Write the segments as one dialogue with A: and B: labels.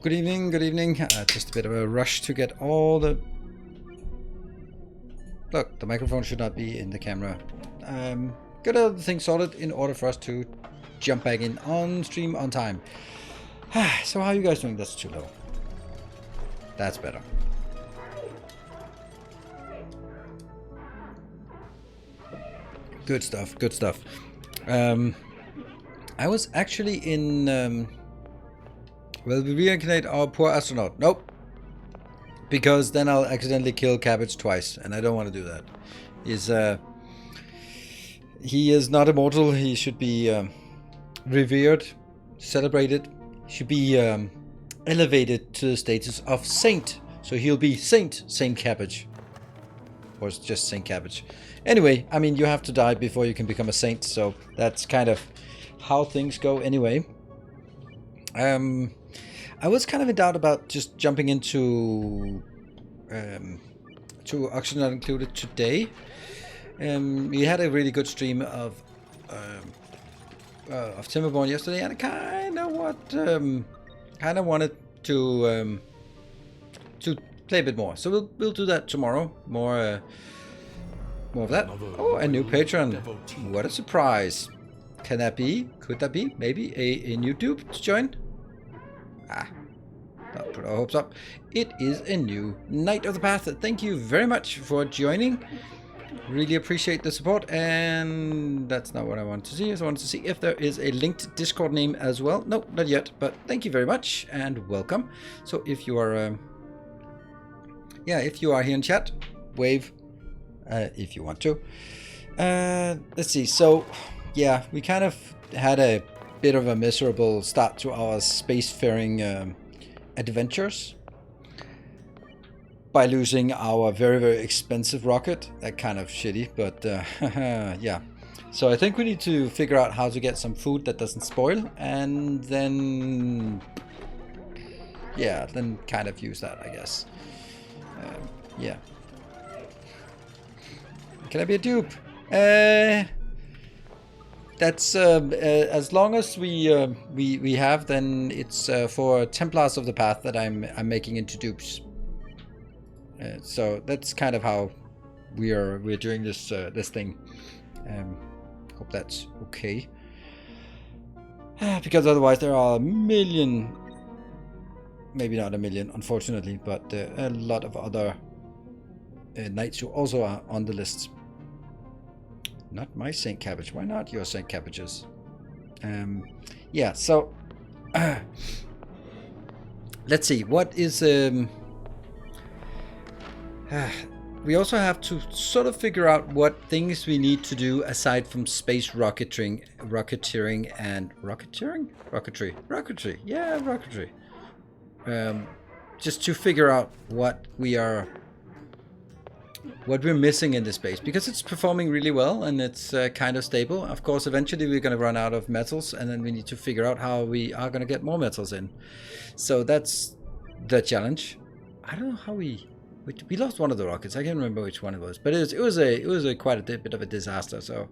A: Good evening, good evening. Just a bit of a rush to get all the... Look, the microphone should not be in the camera. Get all the things sorted in order for us to jump back in on stream on time. So how are you guys doing? That's too low. That's better. Good stuff, good stuff. I was actually in... will we reincarnate our poor astronaut? Nope. Because then I'll accidentally kill Cabbage twice, and I don't want to do that. He is not immortal. He should be revered, celebrated. Should be elevated to the status of saint. So he'll be Saint Cabbage. Or it's just Saint Cabbage. Anyway, I mean, you have to die before you can become a saint, so that's kind of how things go anyway. I was kind of in doubt about just jumping into to Oxygen Not Included today. We had a really good stream of Timberborn yesterday, and I kind of wanted to play a bit more. So we'll do that tomorrow. More of that. Oh, a new patron! What a surprise! Can that be? Could that be? Maybe a new dupe to join? Don't put our hopes up. It is a new Knight of the Path. Thank you very much for joining. Really appreciate the support. And that's not what I wanted to see. I wanted to see if there is a linked Discord name as well. No, not yet. But thank you very much and welcome. So if you are, if you are here in chat, wave if you want to. Let's see. So yeah, we kind of had a bit of a miserable start to our spacefaring adventures by losing our very, very expensive rocket. That kind of shitty, but yeah. So I think we need to figure out how to get some food that doesn't spoil, and then then kind of use that, I guess. Yeah. Can I be a dupe? That's as long as we have, then it's for Templars of the Path that I'm making into dupes. So that's kind of how we're doing this this thing. Hope that's okay. Because otherwise there are a million, maybe not a million, unfortunately, but a lot of other knights who also are on the list. Not my Saint Cabbage. Why not your Saint Cabbages? Yeah, so let's see. What is we also have to sort of figure out what things we need to do aside from space rocketeering and rocketry. Yeah, rocketry. Just to figure out what we're missing in this space, because it's performing really well and it's kind of stable. Of course, eventually we're going to run out of metals, and then we need to figure out how we are going to get more metals in. So that's the challenge. I don't know how we lost one of the rockets. I can't remember which one it was, but it was a quite a bit of a disaster. So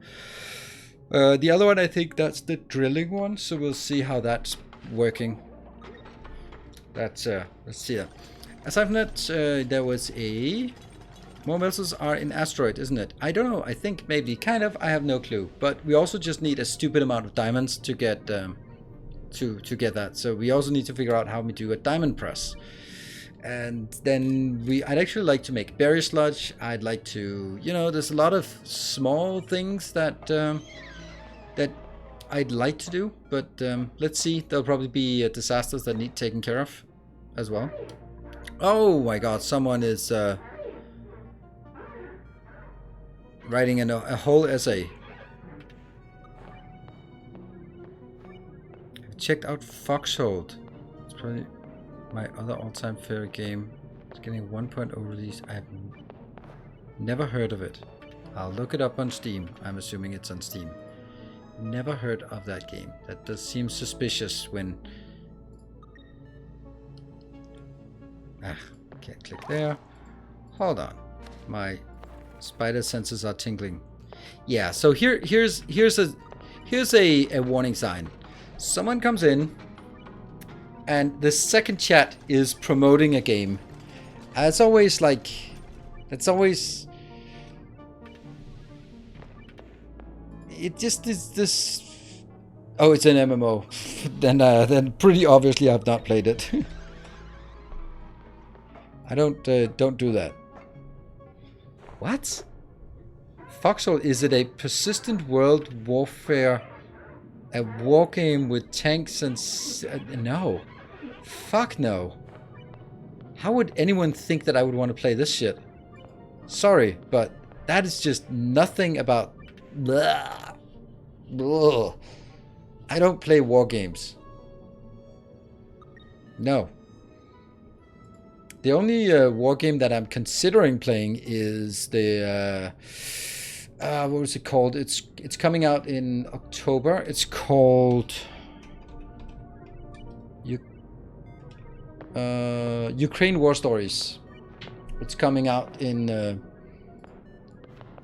A: the other one, I think that's the drilling one. So we'll see how that's working. That's let's see. Aside from that, there was a... More metals are in asteroid, isn't it? I don't know. I think maybe, kind of. I have no clue. But we also just need a stupid amount of diamonds to get to get that. So we also need to figure out how we do a diamond press. And then I'd actually like to make berry sludge. I'd like to, there's a lot of small things that that I'd like to do. But let's see. There'll probably be disasters that need taken care of as well. Oh my God! Someone is. Writing a whole essay. I've checked out Foxhold. It's probably my other all-time favorite game. It's getting 1.0 release. I have never heard of it. I'll look it up on Steam. I'm assuming it's on Steam. Never heard of that game. That does seem suspicious when... can't click there. Hold on. My... spider senses are tingling. Yeah, so here's a warning sign. Someone comes in and the second chat is promoting a game. It's always like, it's always, it just is this. Oh, it's an MMO. then pretty obviously I've not played it. I don't do that. What? Foxhole, is it a persistent world warfare, a war game with tanks and no. Fuck no. How would anyone think that I would want to play this shit? Sorry, but that is just nothing about. Blah. Blah. I don't play war games. No. The only war game that I'm considering playing is the what was it called? It's coming out in October. It's called Ukraine War Stories. It's coming out in.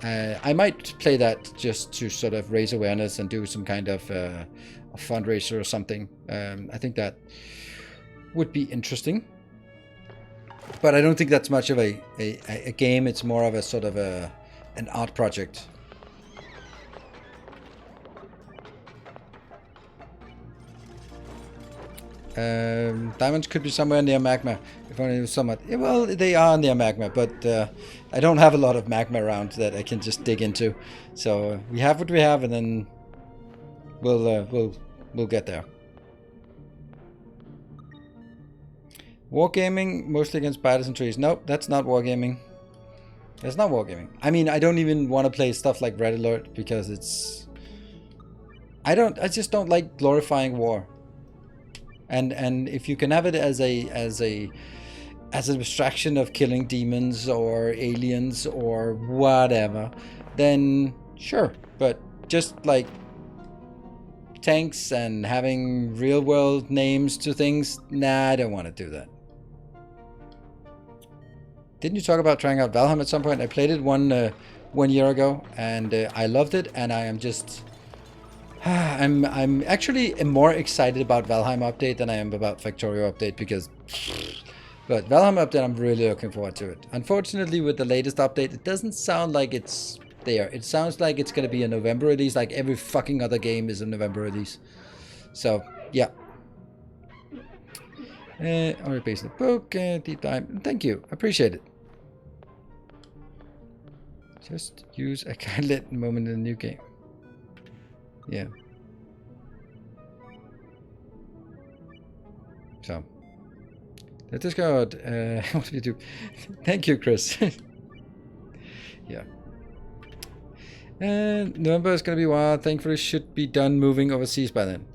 A: I might play that just to sort of raise awareness and do some kind of a fundraiser or something. I think that would be interesting. But I don't think that's much of a game. It's more of a sort of an art project. Diamonds could be somewhere near magma. If only it was somewhat. Well, they are near magma, but I don't have a lot of magma around that I can just dig into. So we have what we have, and then we'll get there. Wargaming mostly against spiders and trees. Nope, that's not wargaming. That's not wargaming. I mean, I don't even want to play stuff like Red Alert because it's. I just don't like glorifying war. And if you can have it as a distraction of killing demons or aliens or whatever, then sure. But just like tanks and having real world names to things, nah, I don't want to do that. Didn't you talk about trying out Valheim at some point? I played it one year ago, and I loved it, and I am just. I'm actually more excited about Valheim update than I am about Factorio update because. But Valheim update, I'm really looking forward to it. Unfortunately, with the latest update, it doesn't sound like it's there. It sounds like it's going to be a November release, like every fucking other game is a November release. So, yeah. Only based on the book, deep dive. Thank you, appreciate it. Just use a kindlet moment in the new game. Yeah. So. Let us go out. What do you do? Thank you, Chris. Yeah. November is going to be wild. Thankfully, should be done moving overseas by then.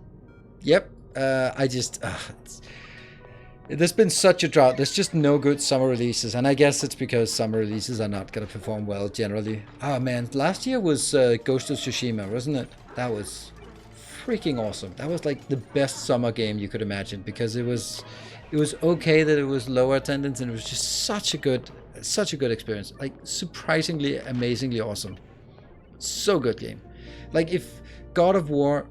A: Yep. I just... there's been such a drought. There's just no good summer releases. And I guess it's because summer releases are not going to perform well generally. Oh, man. Last year was Ghost of Tsushima, wasn't it? That was freaking awesome. That was like the best summer game you could imagine. Because it was okay that it was lower attendance. And it was just such a good experience. Like, surprisingly, amazingly awesome. So good game. Like, if God of War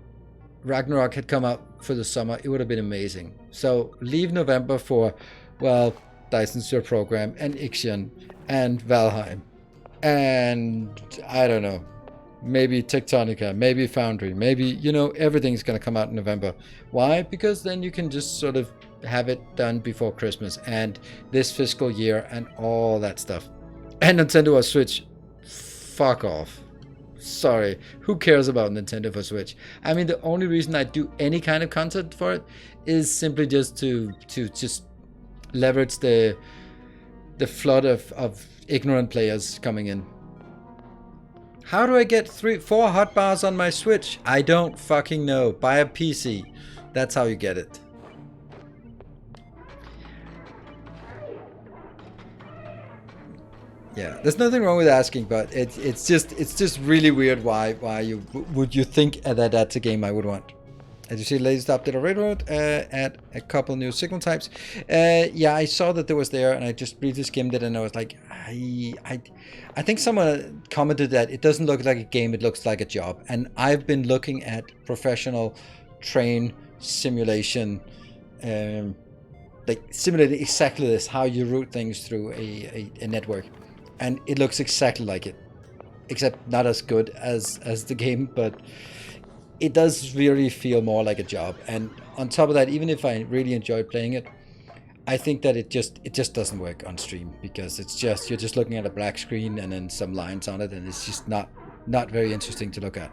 A: Ragnarok had come out for the summer, it would have been amazing. So leave November for, well, Dyson Sphere Program and Ixion and Valheim and I don't know, maybe Tectonica, maybe Foundry, maybe, you know, everything's going to come out in November. Why? Because then you can just sort of have it done before Christmas and this fiscal year and all that stuff. And Nintendo or Switch, fuck off. Sorry, who cares about Nintendo for Switch? I mean, the only reason I do any kind of content for it is simply just to just leverage the flood of ignorant players coming in. How do I get 4 hotbars on my Switch? I don't fucking know. Buy a PC. That's how you get it. Yeah, there's nothing wrong with asking, but it's just really weird why would you think that that's a game I would want. As you see, the latest update of Railroad, add a couple new signal types. Yeah, I saw that there was there, and I just briefly skimmed it, and I was like, I think someone commented that it doesn't look like a game, it looks like a job. And I've been looking at professional train simulation like simulating exactly this, how you route things through a network, and it looks exactly like it, except not as good as the game, but it does really feel more like a job. And on top of that, even if I really enjoy playing it, I think that it just doesn't work on stream, because it's just, you're just looking at a black screen and then some lines on it, and it's just not very interesting to look at.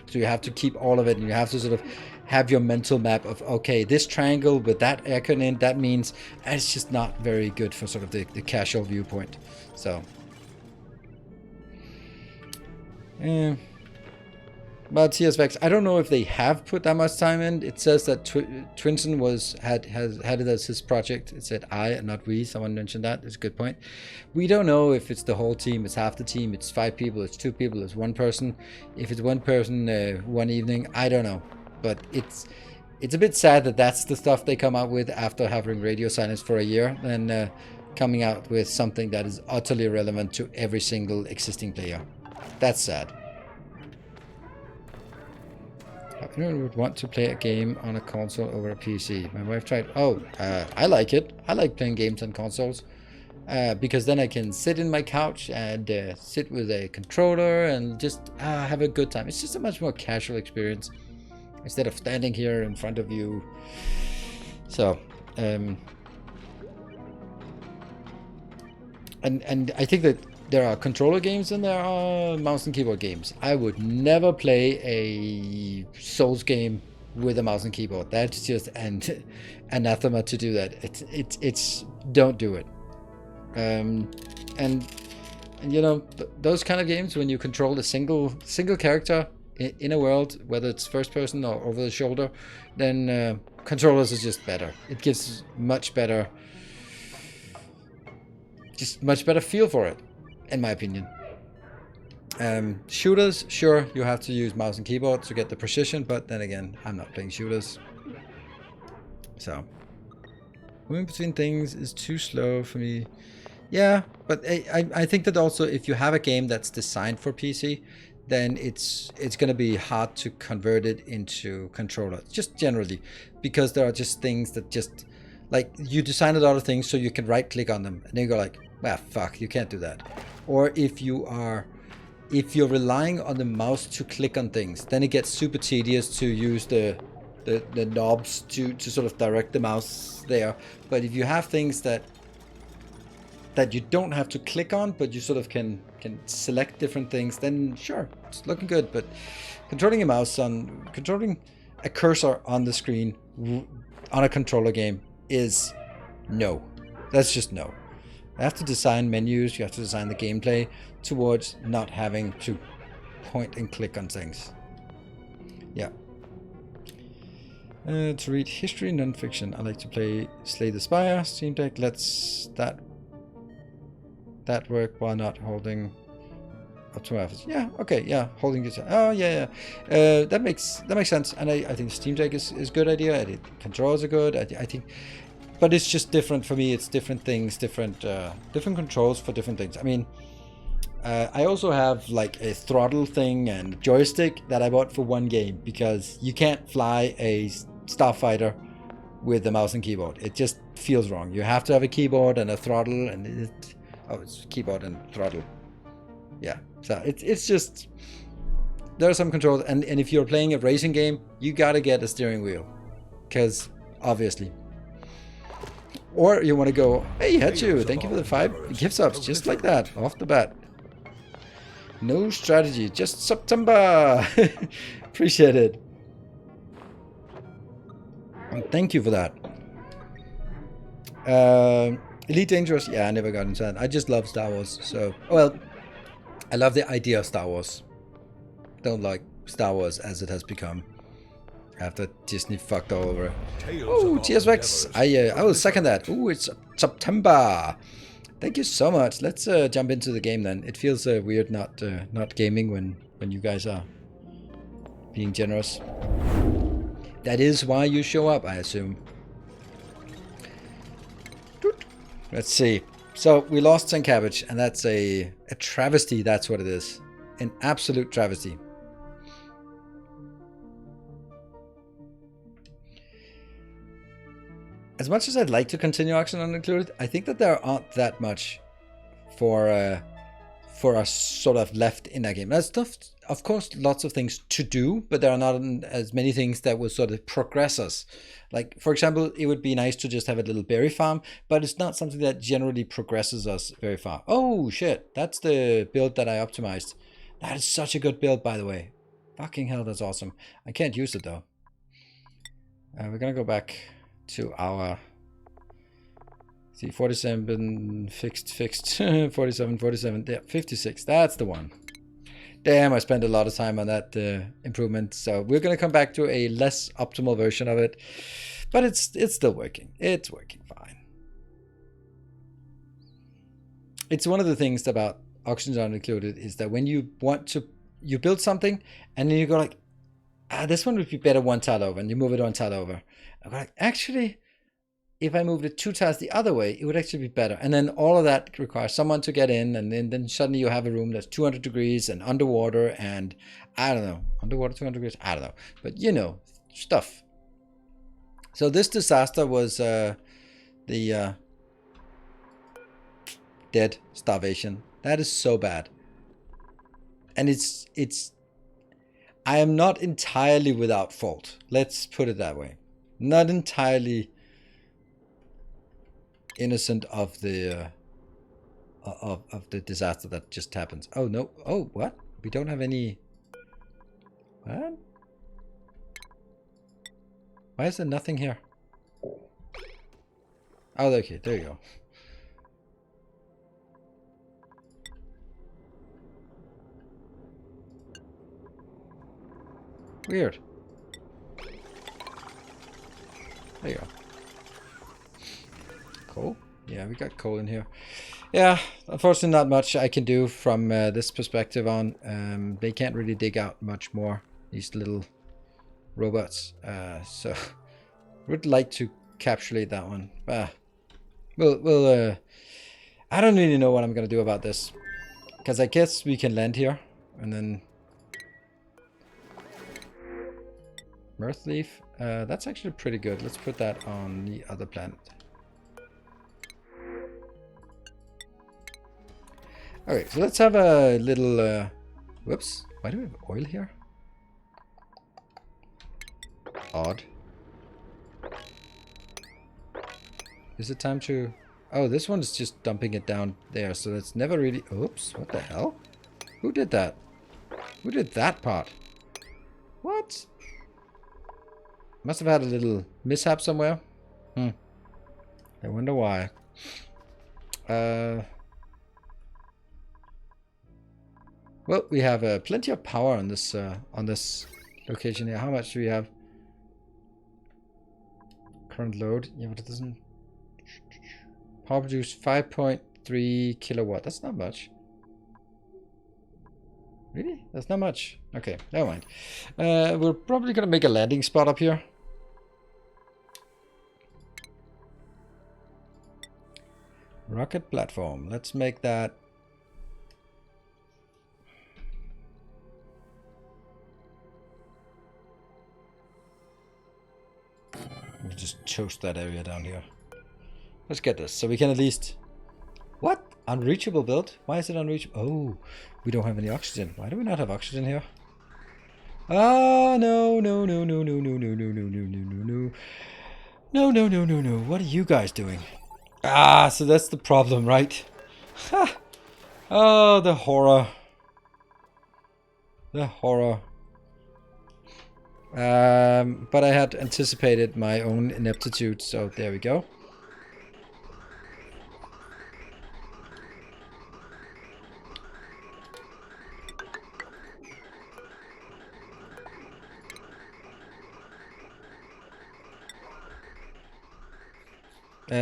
A: So you have to keep all of it, and you have to sort of have your mental map of, okay, this triangle with that icon in, that means, and it's just not very good for sort of the casual viewpoint. So but TSVX, I don't know if they have put that much time in. It says that Twinson had it as his project. It said I and not we. Someone mentioned that. It's a good point. We don't know if it's the whole team, it's half the team, it's 5 people, it's 2 people, it's 1 person. If it's 1 person, one evening, I don't know. But it's a bit sad that that's the stuff they come out with after having radio silence for a year, and coming out with something that is utterly irrelevant to every single existing player. That's sad. Anyone would want to play a game on a console over a PC. My wife tried. I like it. I like playing games on consoles, because then I can sit in my couch and sit with a controller and just have a good time. It's just a much more casual experience instead of standing here in front of you. So, and I think that there are controller games and there are mouse and keyboard games. I would never play a Souls game with a mouse and keyboard. That's just anathema to do that. It's don't do it. And you know, those kind of games when you control a single character in a world, whether it's first person or over the shoulder, then controllers is just better. It gives much better feel for it, in my opinion. Shooters, sure, you have to use mouse and keyboard to get the precision, but then again, I'm not playing shooters. So, moving between things is too slow for me. Yeah, but I think that also if you have a game that's designed for PC, then it's going to be hard to convert it into controller, just generally, because there are just things that just, like, you design a lot of things so you can right click on them, and then you go like, well, fuck, you can't do that. Or if you're relying on the mouse to click on things, then it gets super tedious to use the knobs to sort of direct the mouse there. But if you have things that you don't have to click on, but you sort of can select different things, then sure, it's looking good. But controlling a cursor on the screen on a controller game is no. That's just no. You have to design menus, you have to design the gameplay towards not having to point and click on things. Yeah. To read history, non-fiction. I like to play Slay the Spire. Steam Deck lets that work while not holding up to office. Yeah, okay, yeah, holding it. Oh, yeah. That makes sense. And I think Steam Deck is a good idea. Controls are good. I think. But it's just different for me. It's different things, different controls for different things. I mean, I also have like a throttle thing and joystick that I bought for one game, because you can't fly a starfighter with the mouse and keyboard. It just feels wrong. You have to have a keyboard and a throttle, and it's keyboard and throttle. Yeah, so it's just, there are some controls, and if you're playing a racing game, you gotta get a steering wheel, because obviously. Or you want to go, hey, Hatchu, thank you for the 5 gift subs, just like that, off the bat. No strategy, just September. Appreciate it. And thank you for that. Elite Dangerous, yeah, I never got into that. I just love Star Wars, so, well, I love the idea of Star Wars. Don't like Star Wars as it has become after Disney fucked all over. Oh, TSVX, I will second that. Oh, it's September. Thank you so much. Let's jump into the game then. It feels weird not gaming when you guys are being generous. That is why you show up, I assume. Let's see. So we lost St. Cabbage, and that's a travesty. That's what it is. An absolute travesty. as much as I'd like to continue oxygen unincluded, I think that there aren't that much for us sort of left in that game. There's stuff, of course, lots of things to do, but there are not as many things that will sort of progress us. Like, for example, it would be nice to just have a little berry farm, but it's not something that generally progresses us very far. Oh, shit. That's the build that I optimized. That is such a good build, by the way. Fucking hell, that's awesome. I can't use it, though. We're going to go back to our... See, 47 fixed, 47, yeah, 56. That's the one. Damn, I spent a lot of time on that improvement. So we're going to come back to a less optimal version of it. But it's still working. It's working fine. It's one of the things about oxygen not included is that when you want to, you build something and then you go like, this one would be better one tile over, and you move it one tile over. I go like, actually, if I moved it 2 tiles the other way, it would actually be better. And then all of that requires someone to get in, and then suddenly you have a room that's 200 degrees and underwater, and I don't know, underwater 200 degrees, I don't know. But you know, stuff. So this disaster was the dead starvation. That is so bad. And I am not entirely without fault. Let's put it that way. Not entirely innocent of the disaster that just happened. Oh no! Oh, what? We don't have any. What? Why is there nothing here? Oh, okay. There you go. Weird. There you go. Coal? Yeah, we got coal in here. Yeah, unfortunately not much I can do from this perspective on. They can't really dig out much more, these little robots. So would like to capsulate that one. We'll I don't really know what I'm gonna do about this, because I guess we can land here and then Mirth leaf. That's actually pretty good. Let's put that on the other planet. Okay, so let's have a little... whoops. Why do we have oil here? Odd. Is it time to... Oh, this one is just dumping it down there, so that's never really... Oops, what the hell? Who did that? Who did that part? What? Must have had a little mishap somewhere. I wonder why. Well, we have plenty of power on this location here. How much do we have? Current load. Yeah, but it doesn't. Power produce 5.3 kilowatt. That's not much. Really? That's not much. Okay, never mind. We're probably gonna make a landing spot up here. Rocket platform. Let's make that. We'll just toast that area down here. Let's get this, so we can at least... What? Unreachable build? Why is it unreachable? Oh, we don't have any oxygen. Why do we not have oxygen here? Ah, no. No. What are you guys doing? Ah, so that's the problem, right? Ha! Oh, the horror. The horror. But I had anticipated my own ineptitude, so there we go.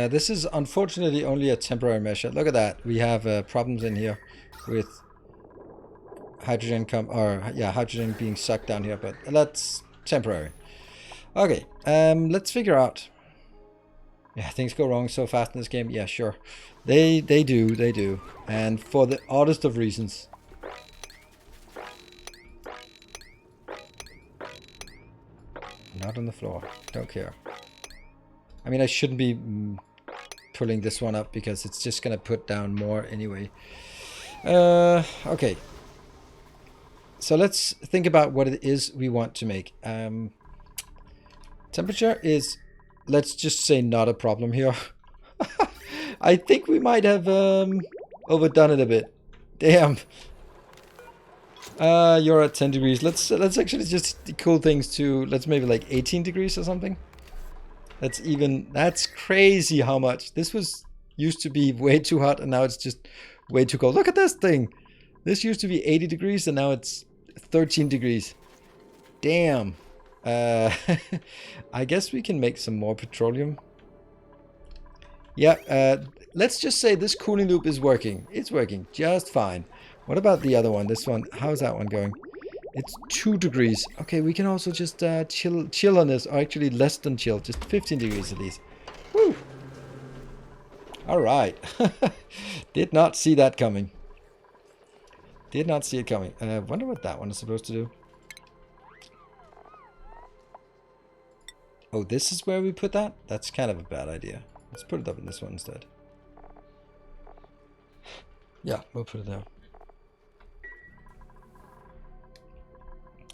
A: This is unfortunately only a temporary measure. Look at that. We have problems in here with hydrogen hydrogen being sucked down here, but that's temporary. Okay, let's figure out. Yeah, things go wrong so fast in this game. Yeah, sure. They do. And for the oddest of reasons. Not on the floor. Don't care. I mean, I shouldn't be pulling this one up because it's just gonna put down more anyway. Okay. So let's think about what it is we want to make. Temperature is, let's just say, not a problem here. I think we might have overdone it a bit. Damn. You're at 10 degrees. Let's actually just cool things to, let's maybe like 18 degrees or something. That's crazy how much. This was used to be way too hot and now it's just way too cold. Look at this thing. This used to be 80 degrees and now it's 13 degrees. Damn. I guess we can make some more petroleum. Yeah, let's just say this cooling loop is working. It's working just fine. What about the other one? This one, how's that one going? It's 2 degrees. Okay, we can also just chill on this, or actually less than chill, just 15 degrees at least. Woo! All right. Did not see that coming. Did not see it coming. Wonder what that one is supposed to do. Oh, this is where we put that? That's kind of a bad idea. Let's put it up in this one instead. Yeah, we'll put it there.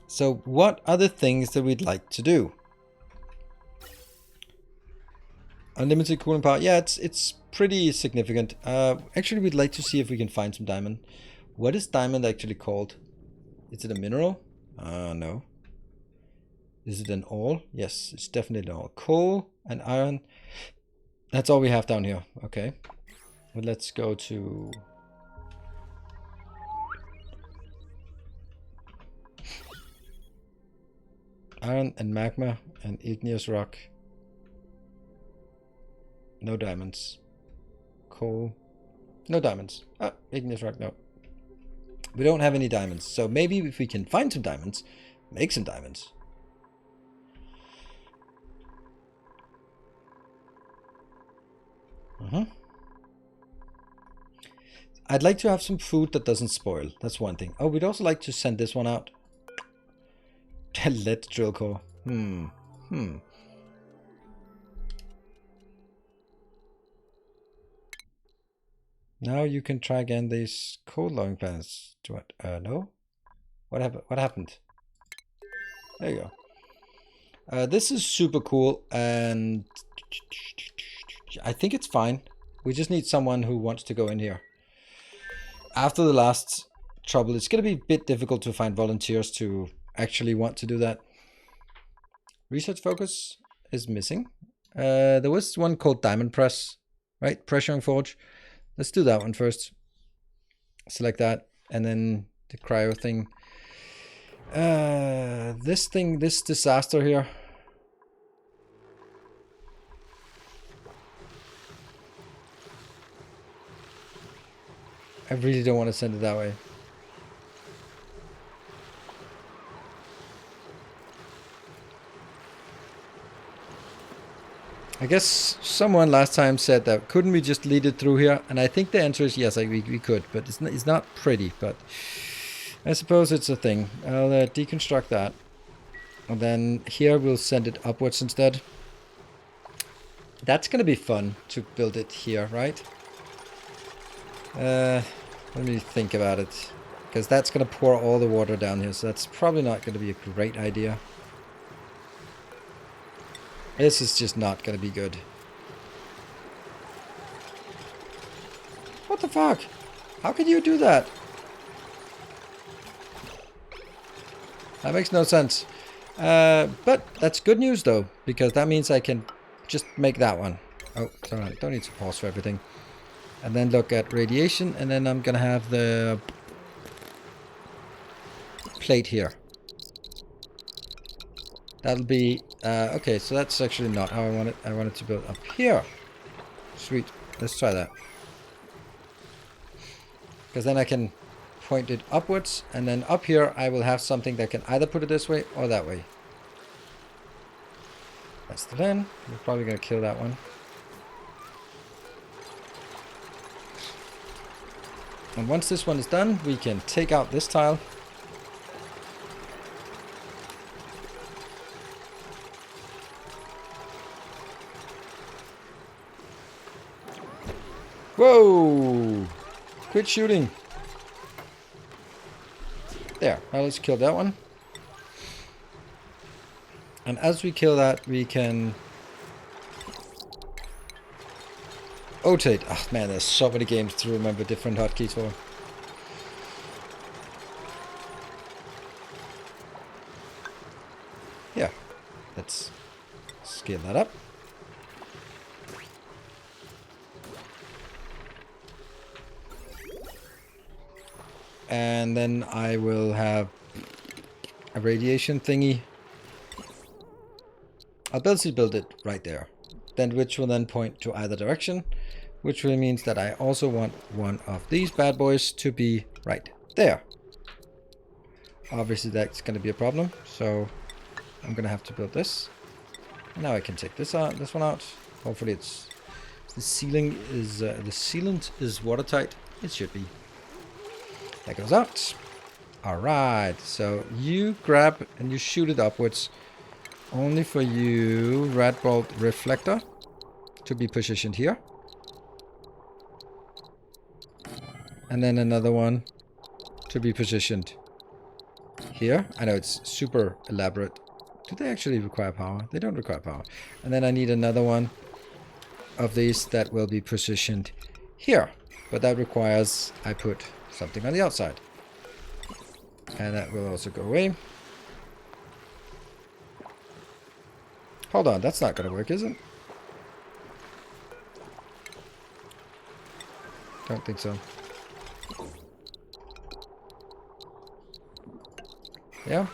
A: So what are the things that we'd like to do? Unlimited cooling power. Yeah, it's pretty significant. Actually, we'd like to see if we can find some diamond. What is diamond actually called? Is it a mineral? No. Is it an ore? Yes, it's definitely an ore. Coal and iron. That's all we have down here. Okay. But let's go to... iron and magma and igneous rock. No diamonds. Coal. No diamonds. Ah, igneous rock, no. We don't have any diamonds. So maybe if we can find some diamonds, make some diamonds. I'd like to have some food that doesn't spoil. That's one thing. Oh, we'd also like to send this one out. Lead drill core. Now you can try again these coal logging plans. No? What happened? There you go. This is super cool and I think it's fine. We just need someone who wants to go in here. After the last trouble, it's going to be a bit difficult to find volunteers to actually want to do that. Research focus is missing. There was one called diamond press, right? Pressuring forge. Let's do that one first. Select that, and then the cryo thing. This disaster here. I really don't want to send it that way. I guess someone last time said that couldn't we just lead it through here? And I think the answer is yes, we could, but it's not pretty. But I suppose it's a thing. I'll deconstruct that, and then here we'll send it upwards instead. That's gonna be fun to build it here, right? Let me think about it, because that's gonna pour all the water down here, so that's probably not gonna be a great idea. This is just not gonna be good. What the fuck? How could you do that? That makes no sense. But that's good news though, because that means I can just make that one. Oh, sorry, don't need to pause for everything. And then look at radiation, and then I'm gonna have the plate here. That'll be okay. So that's actually not how I want it. I want it to build up here. Sweet. Let's try that. Because then I can point it upwards, and then up here I will have something that can either put it this way or that way. That's the plan. We're probably gonna kill that one. And once this one is done, we can take out this tile. Whoa! Quit shooting. There. Now let's kill that one. And as we kill that, we can rotate. Oh man, there's so many games to remember different hotkeys for. Yeah, let's scale that up. And then I will have a radiation thingy. I'll build it right there. Then which will then point to either direction, which really means that I also want one of these bad boys to be right there. Obviously that's going to be a problem, so I'm going to have to build this. And now I can take this out, this one out. Hopefully it's the sealant is watertight. It should be. That goes out. Alright, so you grab and you shoot it upwards. Only for you, red bolt reflector to be positioned here. And then another one to be positioned here. I know it's super elaborate. Do they actually require power? They don't require power. And then I need another one of these that will be positioned here. But that requires I put something on the outside. And that will also go away. Hold on, that's not going to work, is it? Don't think so. Yeah?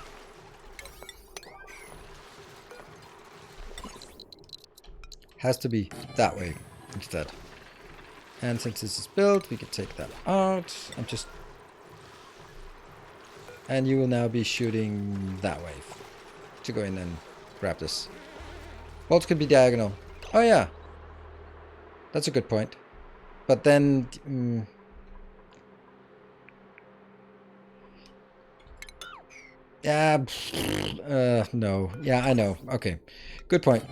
A: Has to be that way instead. And since this is built, we can take that out. And you will now be shooting that way to go in and grab this. Bolts could be diagonal. Oh yeah. That's a good point. But then... no. Yeah, I know. Okay. Good point.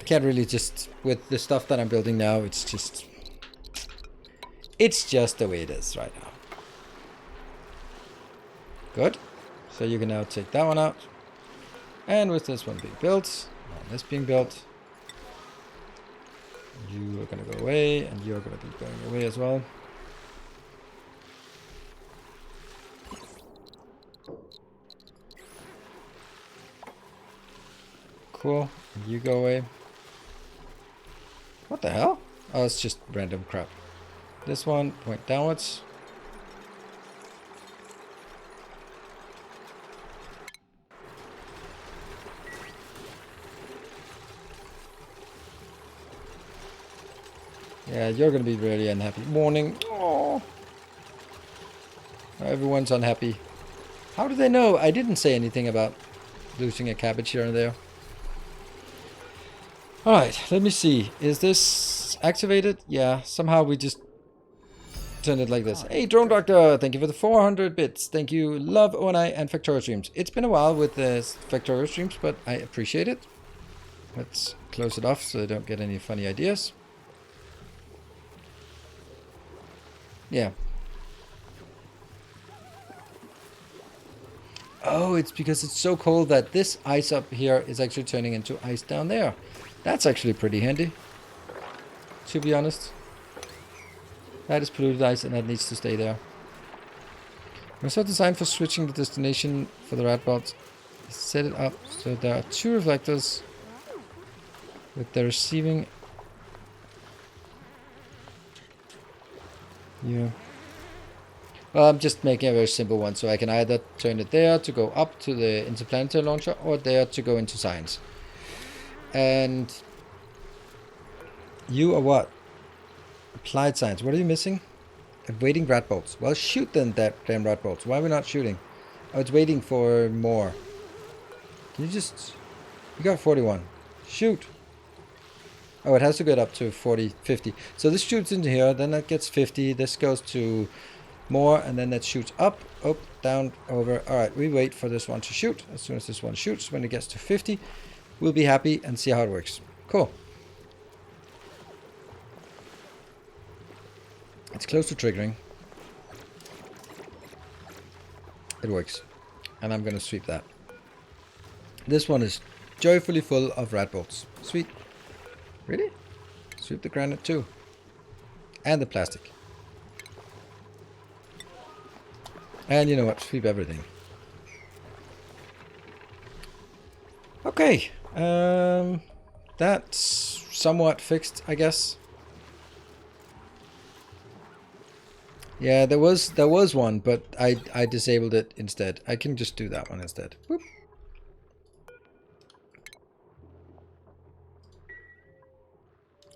A: Can't really just... With the stuff that I'm building now, it's just the way it is right now. Good. So you can now take that one out. And with this one being built, and this being built, you are going to go away, and you're going to be going away as well. Cool. You go away. What the hell? Oh, it's just random crap. This one, point downwards. Yeah, you're gonna be really unhappy. Morning. Oh, everyone's unhappy. How do they know? I didn't say anything about losing a cabbage here and there. Alright, let me see. Is this activated? Yeah, somehow we just turned it like this. Hey, Drone Doctor, thank you for the 400 bits. Thank you, love ONI and Factorio streams. It's been a while with the Factorio streams, but I appreciate it. Let's close it off so I don't get any funny ideas. Yeah. Oh, it's because it's so cold that this ice up here is actually turning into ice down there. That's actually pretty handy, to be honest. That is polluted ice and that needs to stay there. Also designed for switching the destination for the radbots. Set it up so there are 2 reflectors with the receiving. Yeah. Well, I'm just making a very simple one, so I can either turn it there to go up to the interplanetary launcher or there to go into science. And you are what? Applied science. What are you missing? Waiting rat bolts. Well, shoot then that damn rat bolts. Why are we not shooting? Oh, it's waiting for more. Can you just... You got 41. Shoot. Oh, it has to get up to 40, 50. So this shoots into here, then that gets 50. This goes to more, and then that shoots up, down, over. All right, we wait for this one to shoot. As soon as this one shoots, when it gets to 50, we'll be happy and see how it works. Cool. It's close to triggering. It works. And I'm going to sweep that. This one is joyfully full of rat bolts. Sweet. Really? Sweep the granite too. And the plastic. And you know what? Sweep everything. Okay. That's somewhat fixed, I guess. Yeah, there was one, but I disabled it instead. I can just do that one instead. Whoop.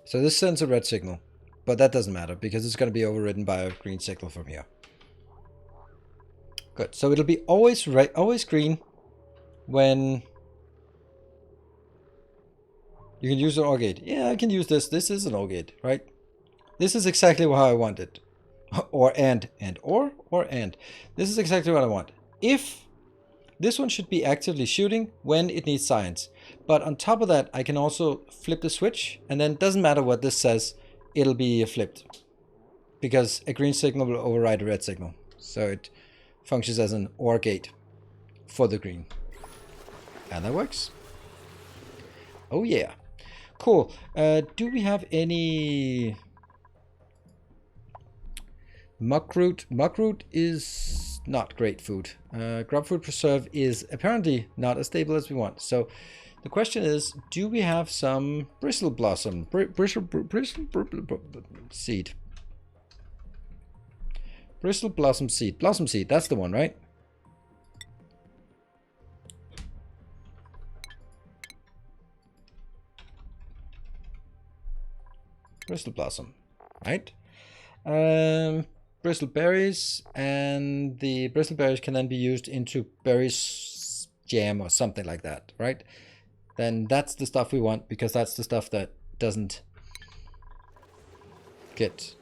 A: So this sends a red signal, but that doesn't matter because it's going to be overridden by a green signal from here. Good. So it'll be always red, always green when you can use an OR gate. Yeah, I can use this. This is an OR gate, right? This is exactly how I want it. Or and this is exactly what I want. If this one should be actively shooting when it needs science, but on top of that I can also flip the switch, and then it doesn't matter what this says, it'll be flipped because a green signal will override a red signal, so it functions as an OR gate for the green, and that works. Oh yeah, cool. Do we have any muckroot? Muckroot is not great food. Grub food preserve is apparently not as stable as we want. So the question is, do we have some bristle blossom seed? Bristle blossom seed. Blossom seed, that's the one, right? Bristle blossom, right? Bristle berries, and the bristle berries can then be used into berries jam or something like that, right? Then that's the stuff we want, because that's the stuff that doesn't get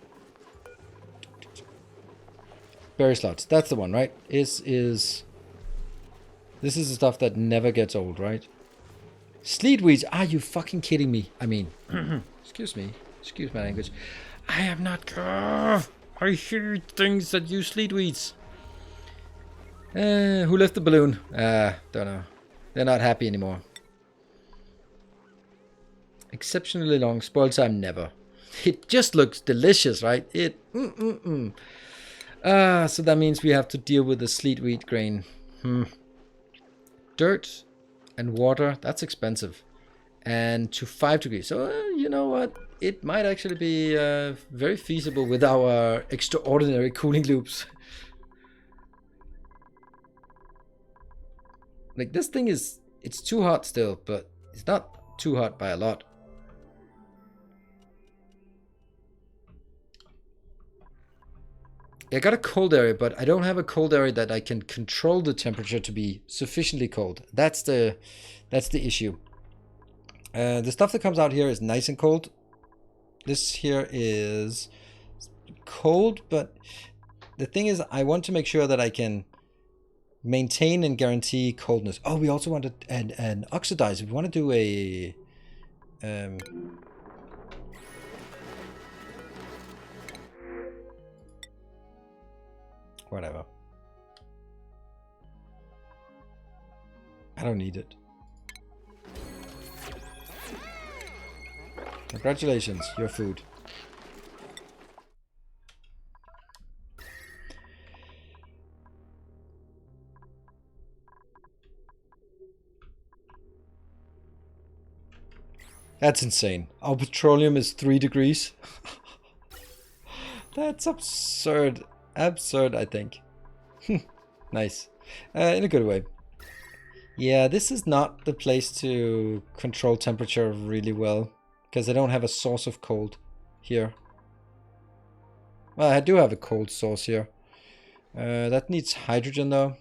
A: berry slots. That's the one, right? This is the stuff that never gets old, right? Sleet weeds. Are you fucking kidding me? I mean, excuse me. Excuse my language. I am not. I hear things that use sleet weeds. Who left the balloon? Don't know. They're not happy anymore. Exceptionally long. Spoiled time never. It just looks delicious, right? So that means we have to deal with the sleet weed grain. Dirt and water. That's expensive. And to 5 degrees. So you know what? It might actually be very feasible with our extraordinary cooling loops. Like, this thing is, it's too hot still, but it's not too hot by a lot. I got a cold area, but I don't have a cold area that I can control the temperature to be sufficiently cold. That's the issue. The stuff that comes out here is nice and cold. This here is cold, but the thing is, I want to make sure that I can maintain and guarantee coldness. Oh, we also want an oxidizer. We want to do a whatever. I don't need it. Congratulations, your food. That's insane. Our petroleum is 3 degrees. That's absurd. Absurd, I think. Nice. In a good way. Yeah, this is not the place to control temperature really well, because I don't have a source of cold here. Well, I do have a cold source here. That needs hydrogen though.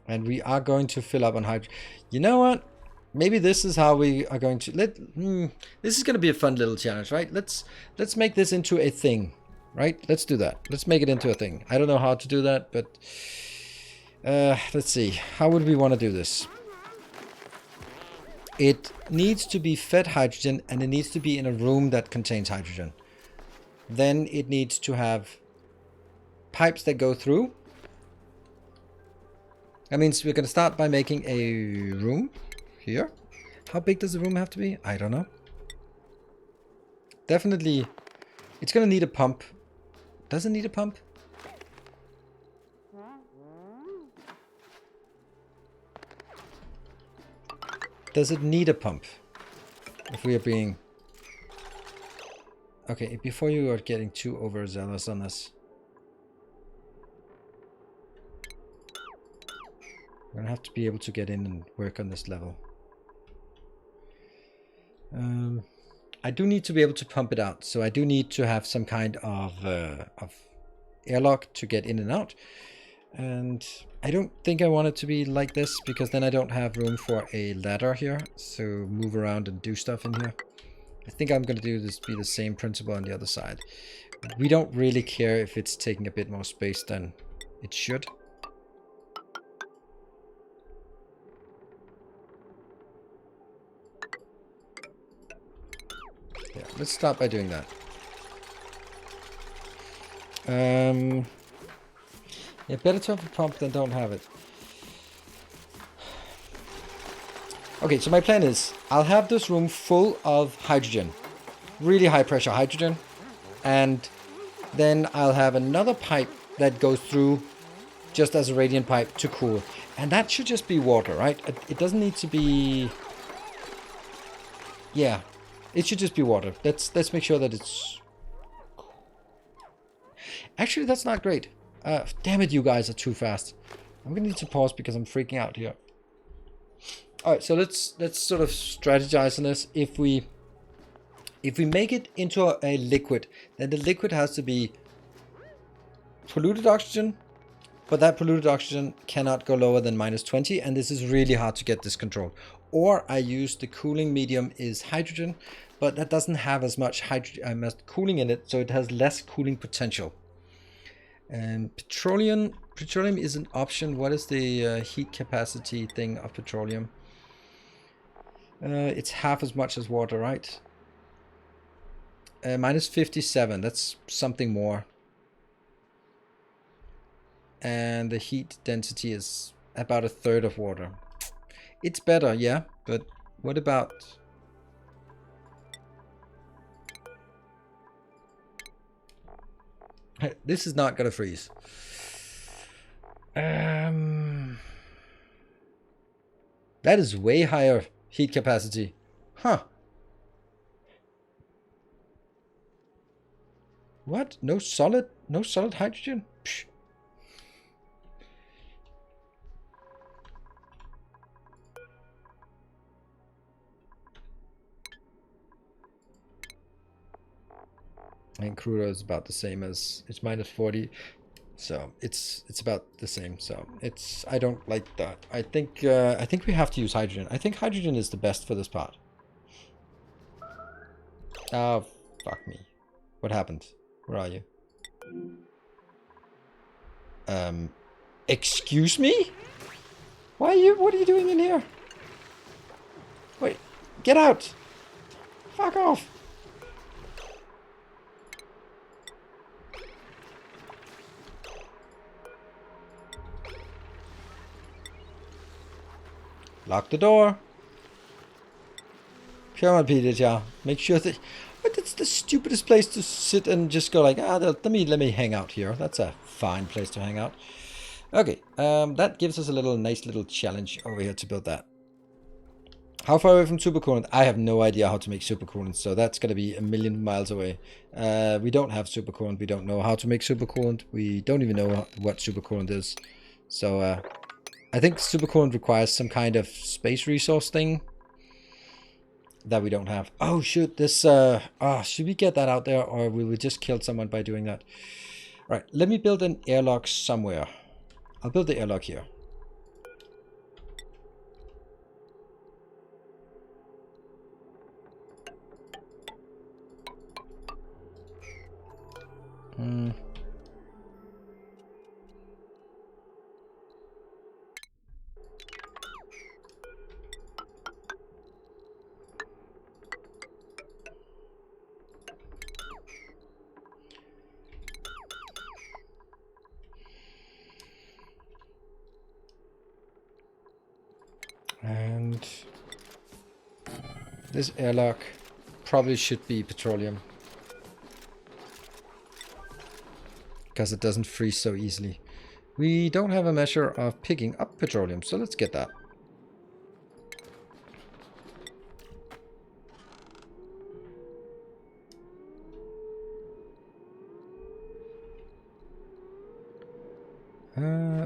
A: And we are going to fill up on hydrogen. You know what? Maybe this is how we are going to... this is going to be a fun little challenge, right? Let's make this into a thing, right? Let's do that. Let's make it into a thing. I don't know how to do that, but... let's see. How would we want to do this? It needs to be fed hydrogen, and it needs to be in a room that contains hydrogen. Then it needs to have pipes that go through. That means we're going to start by making a room here. How big does the room have to be? I don't know. Definitely, it's going to need a pump. Does it need a pump? Does it need a pump? If we are being... Okay, before you are getting too overzealous on this. We're gonna have to be able to get in and work on this level. I do need to be able to pump it out, so I do need to have some kind of airlock to get in and out. And I don't think I want it to be like this, because then I don't have room for a ladder here, so move around and do stuff in here. I think I'm gonna do this, be the same principle on the other side. We don't really care if it's taking a bit more space than it should. Yeah, let's start by doing that. Yeah, better to have a pump than don't have it. Okay, so my plan is I'll have this room full of hydrogen, really high pressure hydrogen, and then I'll have another pipe that goes through just as a radiant pipe to cool. And that should just be water, right? It doesn't need to be... Yeah, it should just be water. Let's make sure that it's... Actually, that's not great. Damn it, you guys are too fast. I'm gonna need to pause because I'm freaking out here. Alright, so let's sort of strategize on this. If we make it into a liquid, then the liquid has to be polluted oxygen, but that polluted oxygen cannot go lower than -20, and this is really hard to get this controlled. Or I use the cooling medium is hydrogen, but that doesn't have as much hydrogen cooling in it, so it has less cooling potential. And petroleum is an option. What is the heat capacity thing of petroleum? It's half as much as water, right? -57, that's something more. And the heat density is about a third of water. It's better, yeah, but what about... This is not gonna freeze. That is way higher heat capacity. Huh. What? No solid hydrogen? Psh. And crudo is about the same as, it's -40, so it's about the same. So it's, I don't like that. I think we have to use hydrogen. I think hydrogen is the best for this part. Oh, fuck me. What happened? Where are you? Excuse me? What are you doing in here? Wait, get out! Fuck off! Lock the door. Come on, Peter, yeah. Make sure that... But that's the stupidest place to sit and just go like, let me hang out here. That's a fine place to hang out. Okay, that gives us a nice little challenge over here to build that. How far away from supercoolant? I have no idea how to make supercoolant, so that's going to be a million miles away. We don't have supercoolant. We don't know how to make supercoolant. We don't even know what supercoolant is. So I think supercoolant requires some kind of space resource thing that we don't have. Oh shoot, this should we get that out there, or will we just kill someone by doing that? Right, let me build an airlock somewhere. I'll build the airlock here. And this airlock probably should be petroleum, because it doesn't freeze so easily. We don't have a measure of picking up petroleum, so let's get that.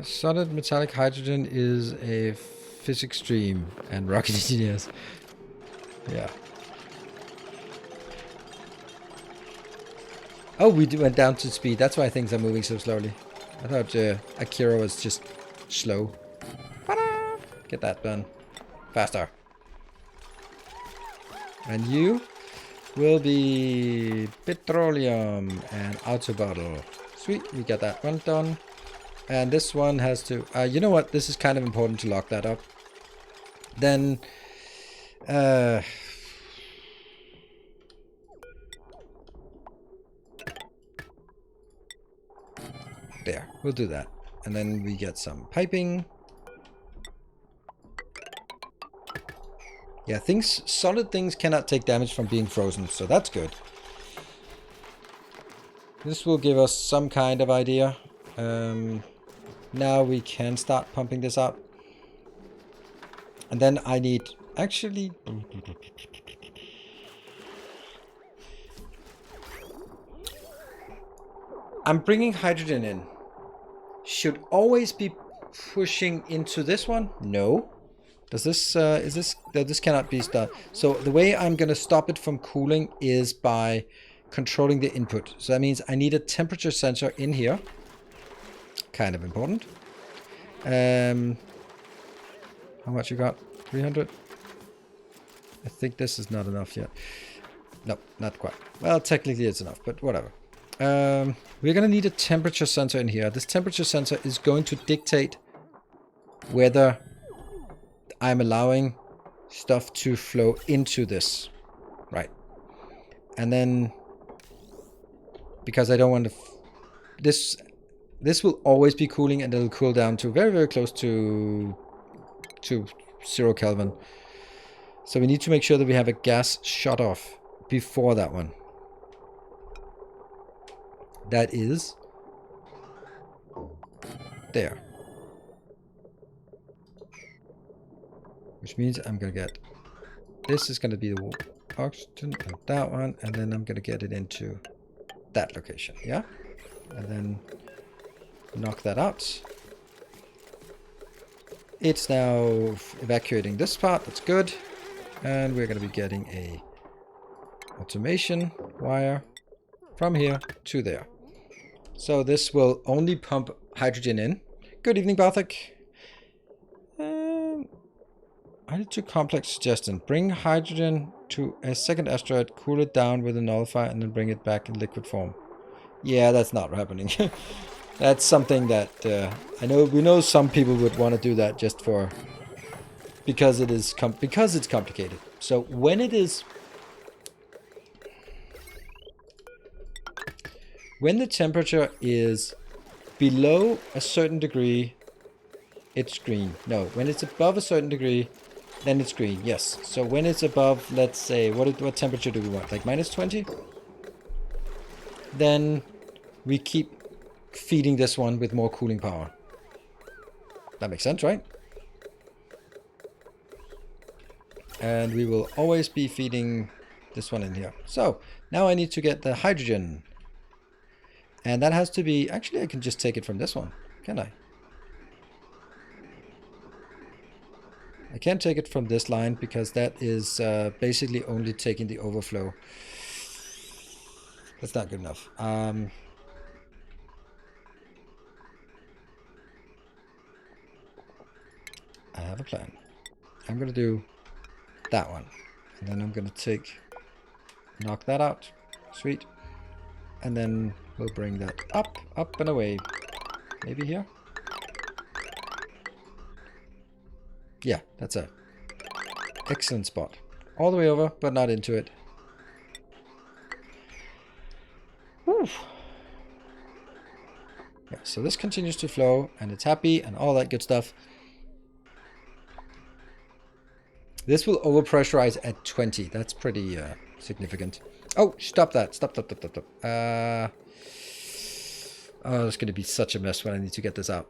A: Solid metallic hydrogen is a physics stream and rocket engineers. Yeah. Oh, we went down to speed. That's why things are moving so slowly. I thought Akira was just slow. Ta-da! Get that done. Faster. And you will be petroleum and auto bottle. Sweet, we got that one done. And this one has to... you know what? This is kind of important to lock that up. Then... there, we'll do that. And then we get some piping. Yeah, solid things cannot take damage from being frozen, so that's good. This will give us some kind of idea. Now we can start pumping this out. And then I need... Actually... I'm bringing hydrogen in. Should always be pushing into this one? No. Does this, no, this cannot be stopped. So the way I'm going to stop it from cooling is by controlling the input. So that means I need a temperature sensor in here. Kind of important. How much you got? 300? I think this is not enough yet. No, not quite. Well, technically it's enough, but whatever. We're going to need a temperature sensor in here. This temperature sensor is going to dictate whether I'm allowing stuff to flow into this. Right. And then, because I don't want to... This will always be cooling, and it'll cool down to very, very close to 0 Kelvin. So we need to make sure that we have a gas shut off before that one. That is there. Which means I'm going to get... This is going to be the oxygen and that one, and then I'm going to get it into that location, yeah? And then knock that out. It's now evacuating this part, that's good. And we're going to be getting a automation wire from here to there. So this will only pump hydrogen in. Good evening, Barthik. I need a complex suggestion. Bring hydrogen to a second asteroid, cool it down with a nullifier, and then bring it back in liquid form. Yeah, that's not happening. That's something that I know. We know some people would want to do that just for because it's complicated. So when the temperature is below a certain degree, it's green. No, when it's above a certain degree, then it's green. Yes. So when it's above, let's say, what temperature do we want? Like -20? Then we keep feeding this one with more cooling power. That makes sense, right? And we will always be feeding this one in here. So now I need to get the hydrogen. And that has to be... Actually, I can just take it from this one, can I? I can't take it from this line because that is basically only taking the overflow. That's not good enough. I have a plan. I'm going to do that one. And then I'm going to knock that out. Sweet. And then we'll bring that up and away. Maybe here? Yeah, that's a excellent spot. All the way over, but not into it. Whew. Yeah, so this continues to flow, and it's happy, and all that good stuff. This will overpressurize at 20. That's pretty significant. Oh, stop that. Stop. Oh, it's going to be such a mess when I need to get this out.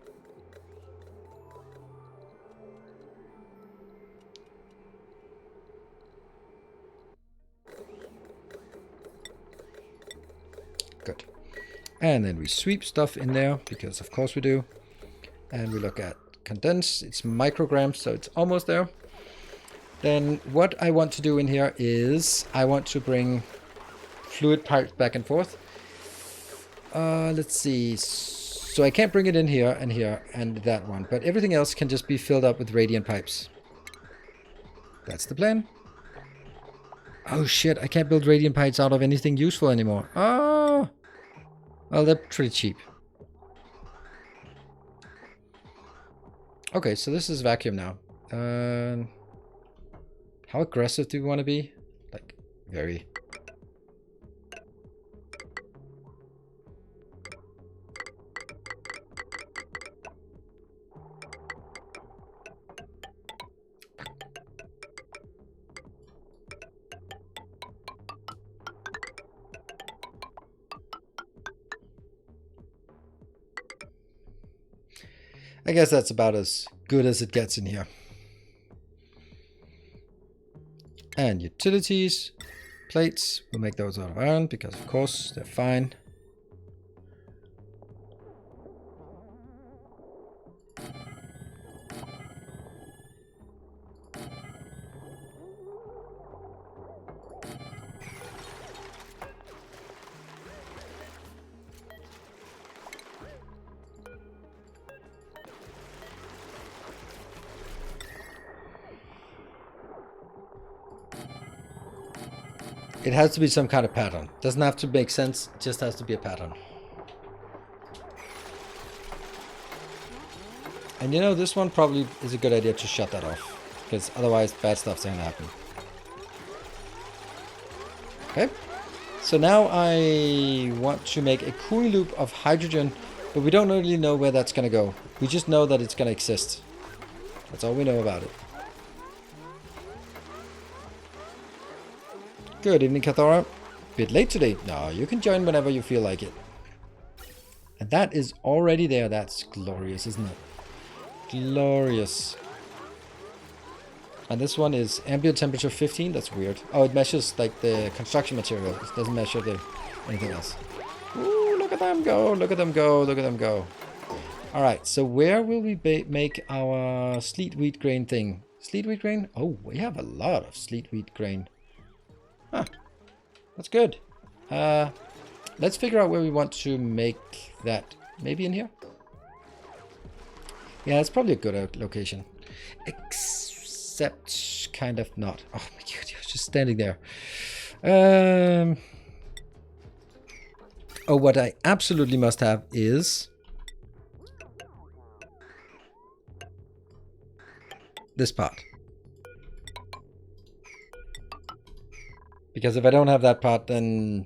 A: Good. And then we sweep stuff in there, because of course we do. And we look at condense. It's micrograms, so it's almost there. Then what I want to do in here is I want to bring fluid pipes back and forth. Let's see. So I can't bring it in here and that one, but everything else can just be filled up with radiant pipes. That's the plan. Oh shit, I can't build radiant pipes out of anything useful anymore. Oh! Well, they're pretty cheap. Okay, so this is vacuum now. How aggressive do we want to be? Like, very. I guess that's about as good as it gets in here. And utilities, plates, we'll make those out of iron because of course they're fine. It has to be some kind of pattern. Doesn't have to make sense, it just has to be a pattern. And you know, this one probably is a good idea to shut that off, because otherwise bad stuff's gonna happen. Okay, so now I want to make a cooling loop of hydrogen, but we don't really know where that's gonna go. We just know that it's gonna exist. That's all we know about it. Good evening, Cathora. Bit late today. No, you can join whenever you feel like it. And that is already there. That's glorious, isn't it? Glorious. And this one is ambient temperature 15. That's weird. Oh, it measures like the construction material. It doesn't measure anything else. Ooh, look at them go. Look at them go. Look at them go. All right. So where will we make our sleet wheat grain thing? Sleet wheat grain? Oh, we have a lot of sleet wheat grain. Huh. That's good. Let's figure out where we want to make that. Maybe in here? Yeah, it's probably a good location. Except kind of not. Oh my god, you're just standing there. Oh, what I absolutely must have is this part. Because if I don't have that part, then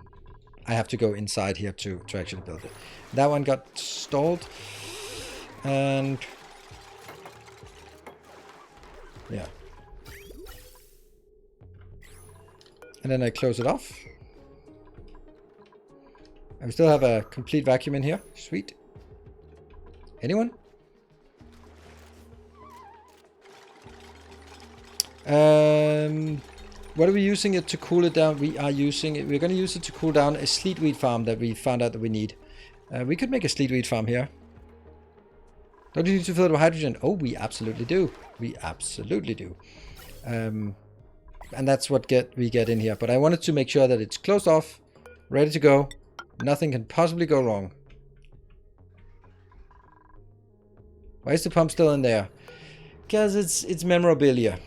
A: I have to go inside here to actually build it. That one got stalled. And yeah. And then I close it off. I still have a complete vacuum in here. Sweet. Anyone? What are we using it to cool it down? We are using it. We're going to use it to cool down a sleet wheat farm that we found out that we need. We could make a sleet wheat farm here. Don't you need to fill it with hydrogen? Oh, we absolutely do. We absolutely do. And that's what we get in here. But I wanted to make sure that it's closed off, ready to go. Nothing can possibly go wrong. Why is the pump still in there? Because it's memorabilia.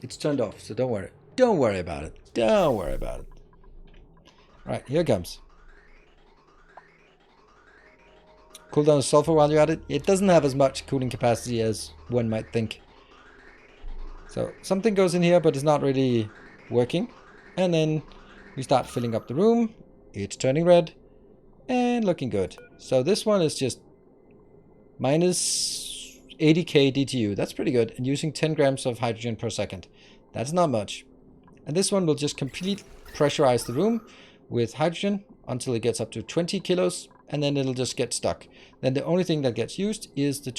A: It's turned off, so don't worry. Don't worry about it. Don't worry about it. Right, here it comes. Cool down the sulfur while you're at it. It doesn't have as much cooling capacity as one might think. So something goes in here, but it's not really working. And then we start filling up the room. It's turning red and looking good. So this one is just minus 80k DTU. That's pretty good. And using 10 grams of hydrogen per second. That's not much. And this one will just completely pressurize the room with hydrogen until it gets up to 20 kilos, and then it'll just get stuck. Then the only thing that gets used is the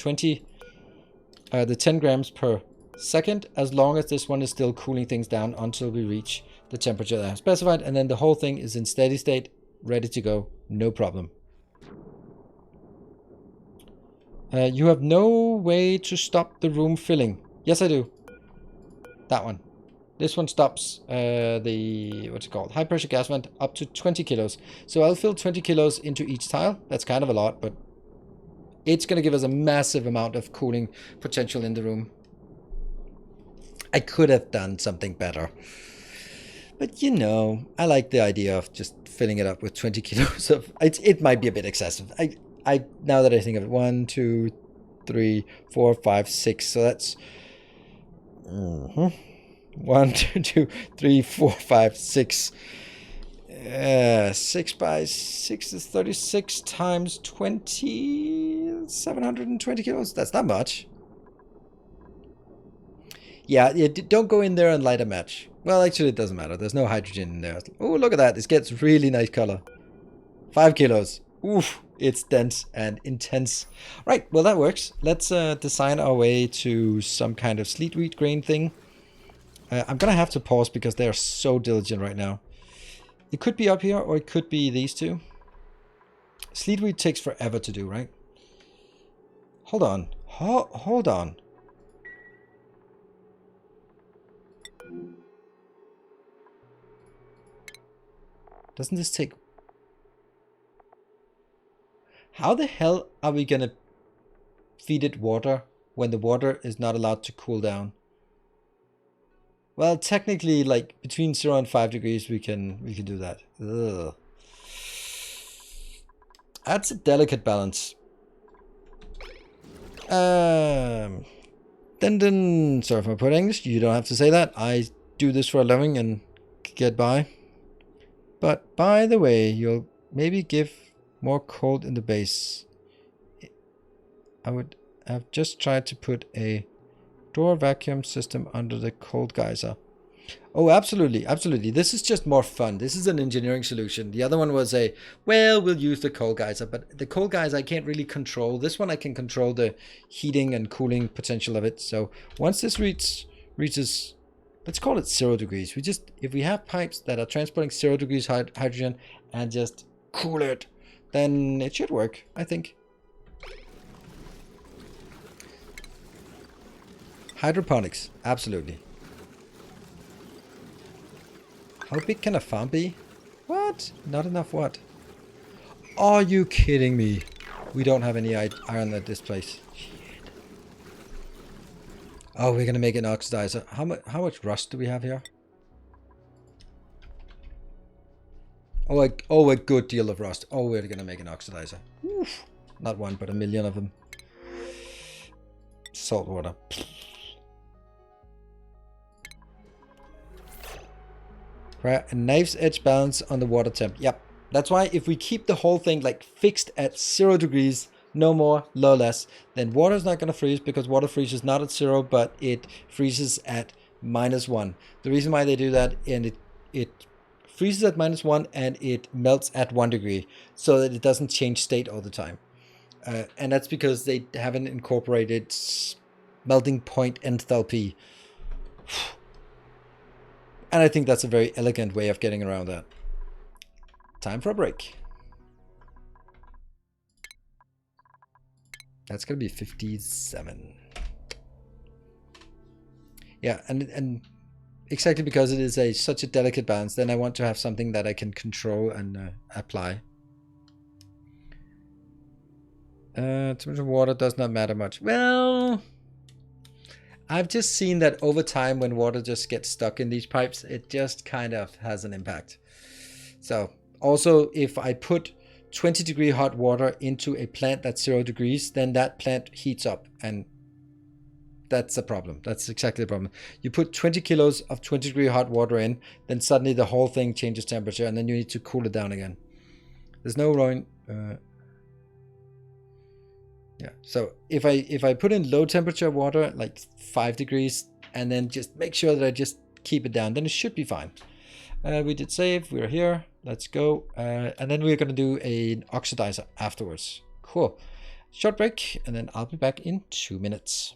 A: 10 grams per second, as long as this one is still cooling things down until we reach the temperature that I have specified, and then the whole thing is in steady state, ready to go, no problem. You have no way to stop the room filling. Yes, I do. That one. This one stops the, what's it called? High pressure gas vent up to 20 kilos. So I'll fill 20 kilos into each tile. That's kind of a lot, but it's going to give us a massive amount of cooling potential in the room. I could have done something better. But you know, I like the idea of just filling it up with 20 kilos of, it might be a bit excessive. I now that I think of it, 1, 2, 3, 4, 5, 6. So that's 1, 2, 3, 4, 5, 6. 6 by 6 is 36 times 20, 720 kilos. That's not much. Yeah, don't go in there and light a match. Well, actually, it doesn't matter. There's no hydrogen in there. Oh, look at that. This gets really nice color. 5 kilos. Oof. It's dense and intense. Right, well, that works. Let's design our way to some kind of sleet wheat grain thing. I'm going to have to pause because they're so diligent right now. It could be up here or it could be these two. Sleet wheat takes forever to do, right? Hold on. Hold on. Doesn't this take... How the hell are we gonna feed it water when the water is not allowed to cool down? Well, technically, like between 0 and 5 degrees, we can do that. Ugh. That's a delicate balance. Sorry if I put English. You don't have to say that. I do this for a living and get by. But by the way, you'll maybe give more cold in the base. I would have just tried to put a door vacuum system under the cold geyser. Oh, absolutely, absolutely. This is just more fun. This is an engineering solution. The other one was a, well, we'll use the cold geyser, but the cold geyser I can't really control. This one I can control the heating and cooling potential of it. So once this reaches, let's call it 0 degrees. If we have pipes that are transporting 0 degrees hydrogen and just cool it, then it should work, I think. Hydroponics, absolutely. How big can a farm be? What? Not enough what? Are you kidding me? We don't have any iron at this place. Shit. Oh, we're gonna make an oxidizer. How much rust do we have here? Oh, a good deal of rust. Oh, we're gonna make an oxidizer. Oof. Not one, but a million of them. Salt water. Right, a knife's edge balance on the water temp. Yep, that's why if we keep the whole thing like fixed at 0 degrees, no more, no less, then water's not gonna freeze because water freezes not at 0, but it freezes at -1. The reason why they do that, and it freezes at -1 and it melts at 1 degree so that it doesn't change state all the time. And that's because they haven't incorporated melting point enthalpy. And I think that's a very elegant way of getting around that. Time for a break. That's going to be 57. Yeah, and exactly because it is such a delicate balance, then I want to have something that I can control and apply. Temperature of water does not matter much. Well, I've just seen that over time when water just gets stuck in these pipes, it just kind of has an impact. So also if I put 20-degree hot water into a plant that's 0 degrees, then that plant heats up, and that's a problem. That's exactly the problem. You put 20 kilos of 20-degree hot water in, then suddenly the whole thing changes temperature, and then you need to cool it down again. There's no rowing. Yeah. So if I put in low temperature water, like 5 degrees, and then just make sure that I just keep it down, then it should be fine. We did save. We're here. Let's go. And then we're going to do an oxidizer afterwards. Cool. Short break, and then I'll be back in 2 minutes.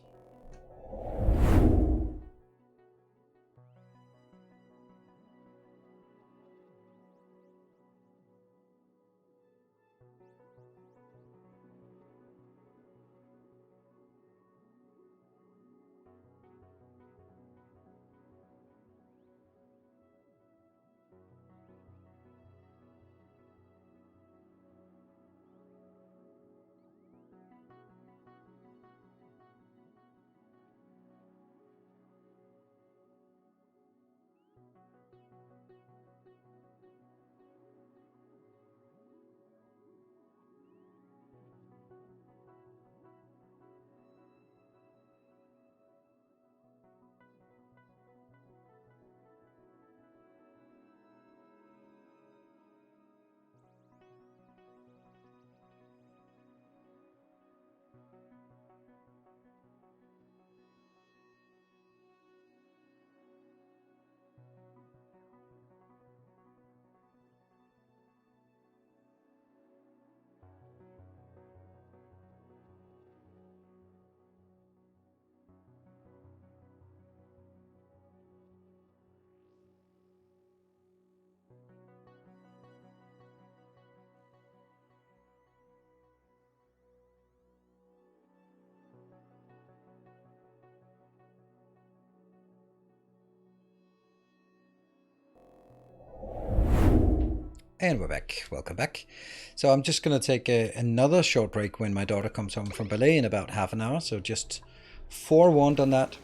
A: And we're back. Welcome back. So I'm just going to take another short break when my daughter comes home from ballet in about half an hour. So just forewarned on that.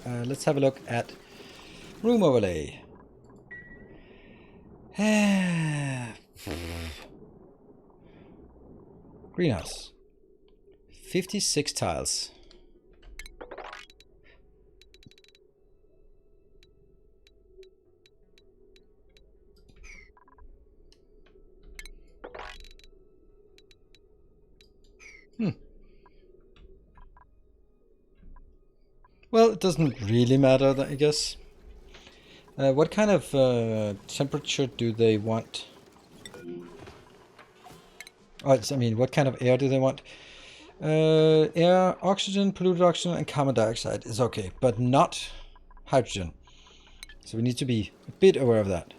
A: Let's have a look at room overlay. Greenhouse. 56 tiles. Well, it doesn't really matter, I guess. What kind of temperature do they want? Oh, I mean, what kind of air do they want? Air, oxygen, polluted oxygen, and carbon dioxide is okay, but not hydrogen. So we need to be a bit aware of that.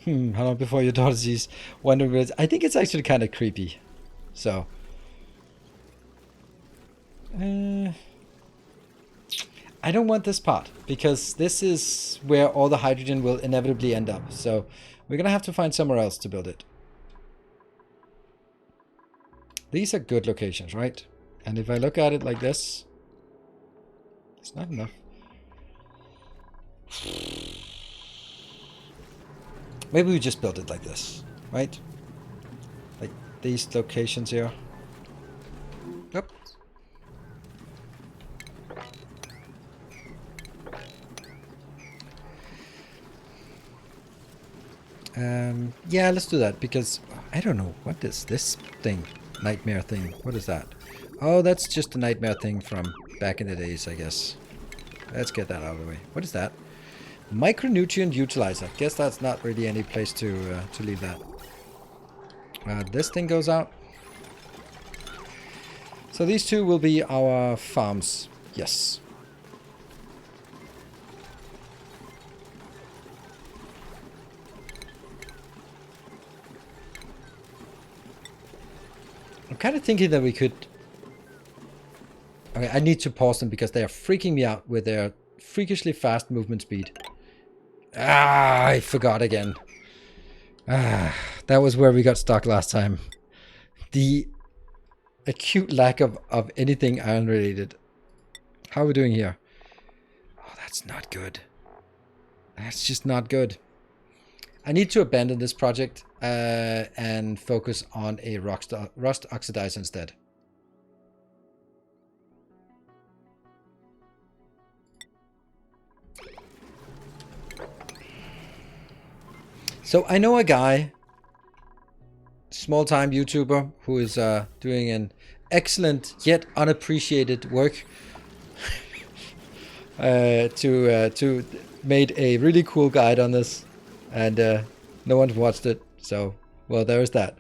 A: How long before your daughter sees Wonder Woman? I think it's actually kind of creepy. So. I don't want this part, because this is where all the hydrogen will inevitably end up. So we're going to have to find somewhere else to build it. These are good locations, right? And if I look at it like this, it's not enough. Maybe we just build it like this, right? Like these locations here. Yep. Yeah, let's do that, because I don't know, what is this thing? Nightmare thing. What is that? Oh, that's just a nightmare thing from back in the days, I guess. Let's get that out of the way. What is that? Micronutrient utilizer. Guess that's not really any place to leave that. This thing goes out. So these two will be our farms. Yes. I'm kind of thinking that we could... Okay, I need to pause them because they are freaking me out with their freakishly fast movement speed. Ah, I forgot again. Ah, that was where we got stuck last time. The acute lack of anything iron related. How are we doing here? Oh, that's not good. That's just not good. I need to abandon this project and focus on a rust oxidizer instead. So I know a guy small-time YouTuber who is doing an excellent yet unappreciated work to made a really cool guide on this, and no one's watched it. So, well, there's that.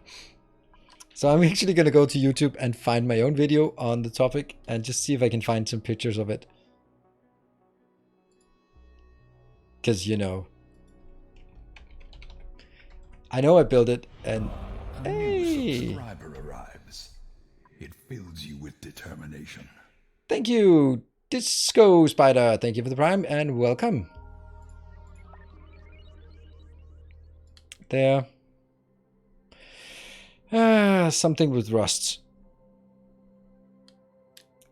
A: So I'm actually gonna go to YouTube and find my own video on the topic and just see if I can find some pictures of it. Because, you know, I know I built it, and
B: A new
A: hey,
B: subscriber arrives. It fills you with determination.
A: thank you, Disco Spider. Thank you for the prime and welcome. There. Something with rust.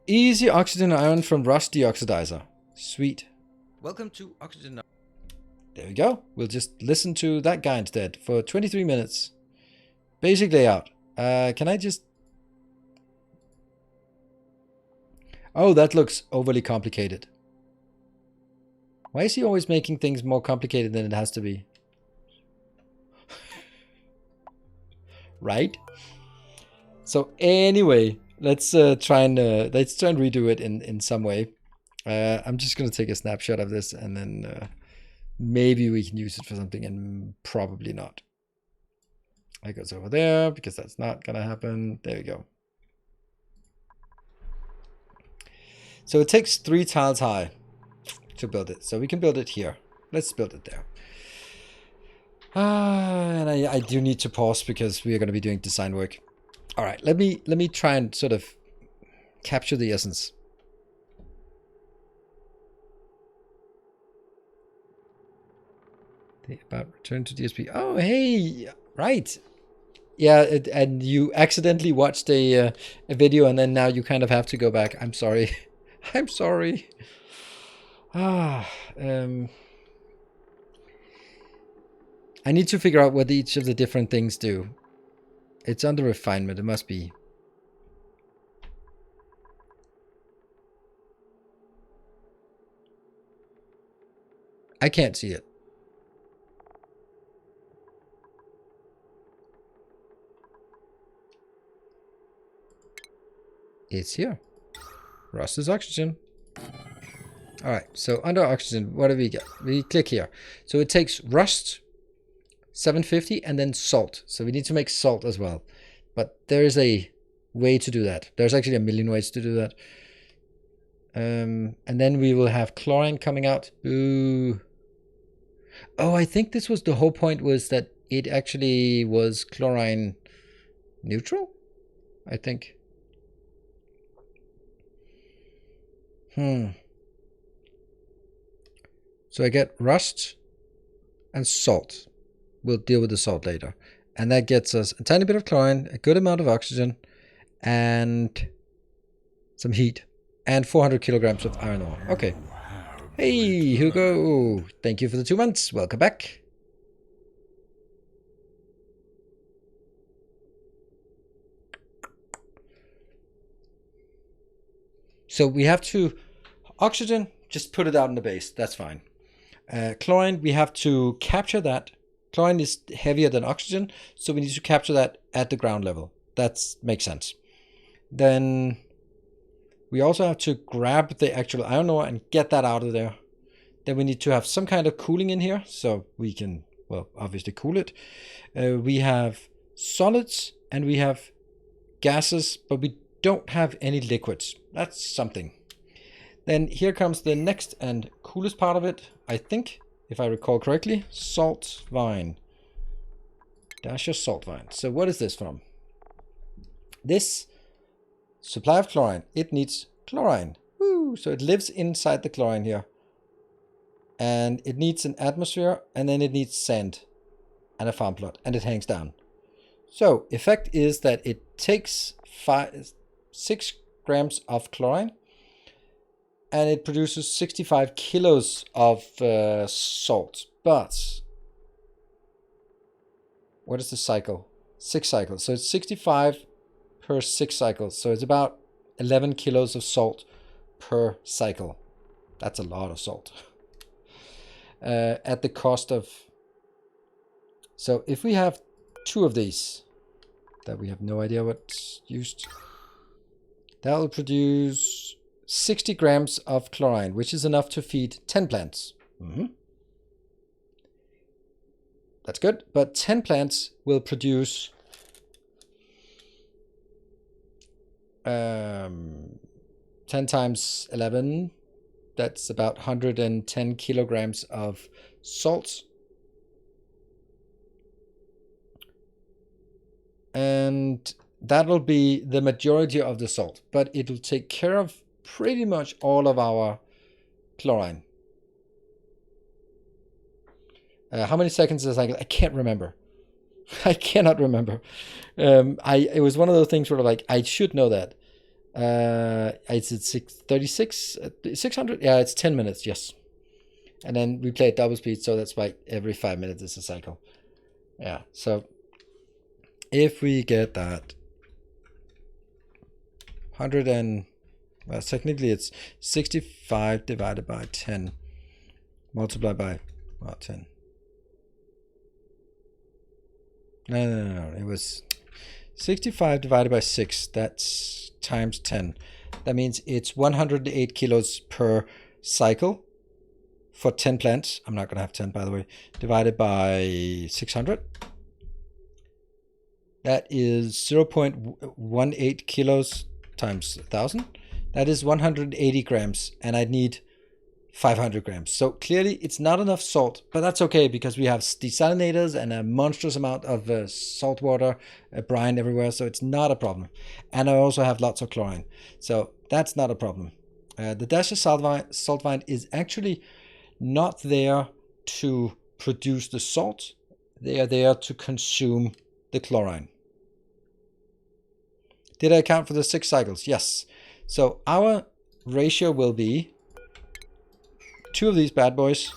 A: Easy oxygen ion from rust deoxidizer. Sweet. Welcome to oxygen. There we go. We'll just listen to that guy instead for 23 minutes. Basic layout. Can I just... Oh, that looks overly complicated. Why is he always making things more complicated than it has to be? Right? So anyway, let's try and redo it in some way. I'm just gonna take a snapshot of this, and then maybe we can use it for something, and probably not. That goes over there because that's not gonna happen. There we go. So it takes 3 tiles high to build it, so we can build it here. Let's build it there. And I do need to pause because we are going to be doing design work. All right, let me try and sort of capture the essence. About return to DSP. Oh, hey, right. Yeah, and you accidentally watched a video, and then now you kind of have to go back. I'm sorry. I'm sorry. I need to figure out what each of the different things do. It's under refinement. It must be. I can't see it. It's here. Rust is oxygen. All right, so under oxygen, what do we get? We click here. So it takes rust, 750, and then salt. So we need to make salt as well. But there is a way to do that. There's actually a million ways to do that. And then we will have chlorine coming out. Ooh. Oh, I think this was the whole point, was that it actually was chlorine neutral, I think. So I get rust and salt. We'll deal with the salt later. And that gets us a tiny bit of chlorine, a good amount of oxygen, and some heat, and 400 kilograms of iron ore. Okay. Hey, Hugo. Thank you for the 2 months. Welcome back. So we have to... Oxygen, just put it out in the base. That's fine. Chlorine, we have to capture that. Chlorine is heavier than oxygen, so we need to capture that at the ground level. That makes sense. Then we also have to grab the actual iron ore and get that out of there. Then we need to have some kind of cooling in here, so we can, well, obviously cool it. We have solids and we have gases, but we don't have any liquids. That's something. Then here comes the next and coolest part of it, I think, if I recall correctly. Salt vine. Dash your salt vine. So what is this from? This supply of chlorine. It needs chlorine. Woo! So it lives inside the chlorine here. And it needs an atmosphere, and then it needs sand and a farm plot, and it hangs down. So effect is that it takes 6 grams of chlorine, and it produces 65 kilos of salt. But what is the cycle? 6 cycles. So it's 65 per 6 cycles. So it's about 11 kilos of salt per cycle. That's a lot of salt. At the cost of... So if we have 2 of these, that we have no idea what's used. That will produce 60 grams of chlorine, which is enough to feed 10 plants. That's good, but 10 plants will produce 10 times 11. That's about 110 kilograms of salt. And that'll be the majority of the salt, but it'll take care of pretty much all of our chlorine. How many seconds is a cycle? I can't remember. I cannot remember. It was one of those things where like I should know that. It's at 636, 600. Yeah, it's 10 minutes. Yes, and then we play at double speed, so that's why every 5 minutes is a cycle. Yeah. So if we get that 100 and well, technically it's 65 divided by 10 multiplied by 10. No. It was 65 divided by 6. That's times 10. That means it's 108 kilos per cycle for 10 plants. I'm not going to have 10, by the way. Divided by 600. That is 0.18 kilos times 1,000. That is 180 grams. And I'd need 500 grams. So clearly it's not enough salt, but that's okay because we have desalinators and a monstrous amount of salt water, brine everywhere. So it's not a problem. And I also have lots of chlorine. So that's not a problem. The dasher salt vine is actually not there to produce the salt. They are there to consume the chlorine. Did I account for the 6 cycles? Yes. So our ratio will be 2 of these bad boys,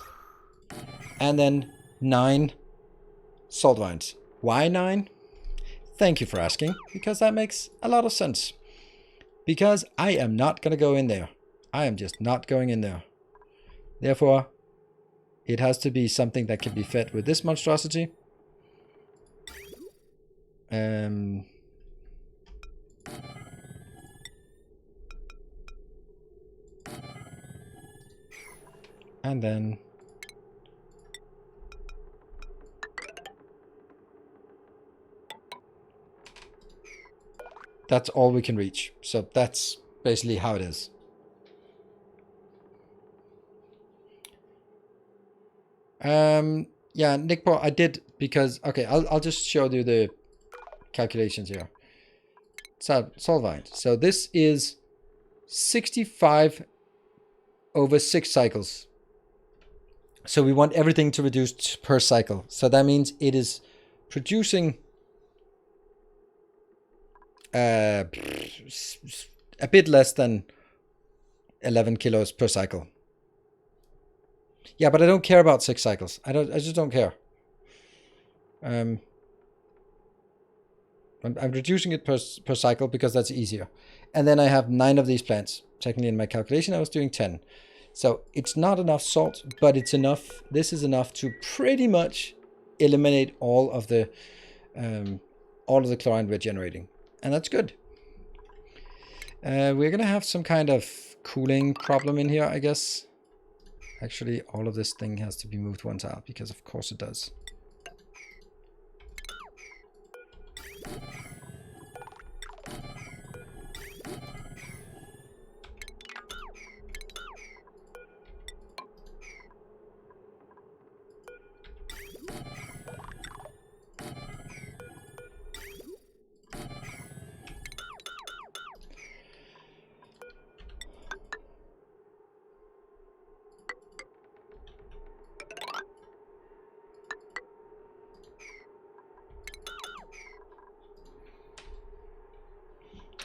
A: and then 9 salt vines. Why 9? Thank you for asking, because that makes a lot of sense. Because I am not going to go in there. I am just not going in there. Therefore, it has to be something that can be fed with this monstrosity. And then that's all we can reach. So that's basically how it is. Yeah, Nickpo, I did because okay, I'll just show you the calculations here. Solvine. So this is 65 over 6 cycles. So we want everything to reduce per cycle. So that means it is producing a bit less than 11 kilos per cycle. Yeah, but I don't care about 6 cycles. I just don't care. I'm reducing it per cycle because that's easier. And then I have 9 of these plants. Technically in my calculation I was doing 10. So it's not enough salt, but it's enough. This is enough to pretty much eliminate all of the chlorine we're generating. And that's good. We're gonna have some kind of cooling problem in here, I guess. Actually, all of this thing has to be moved one tile because of course it does.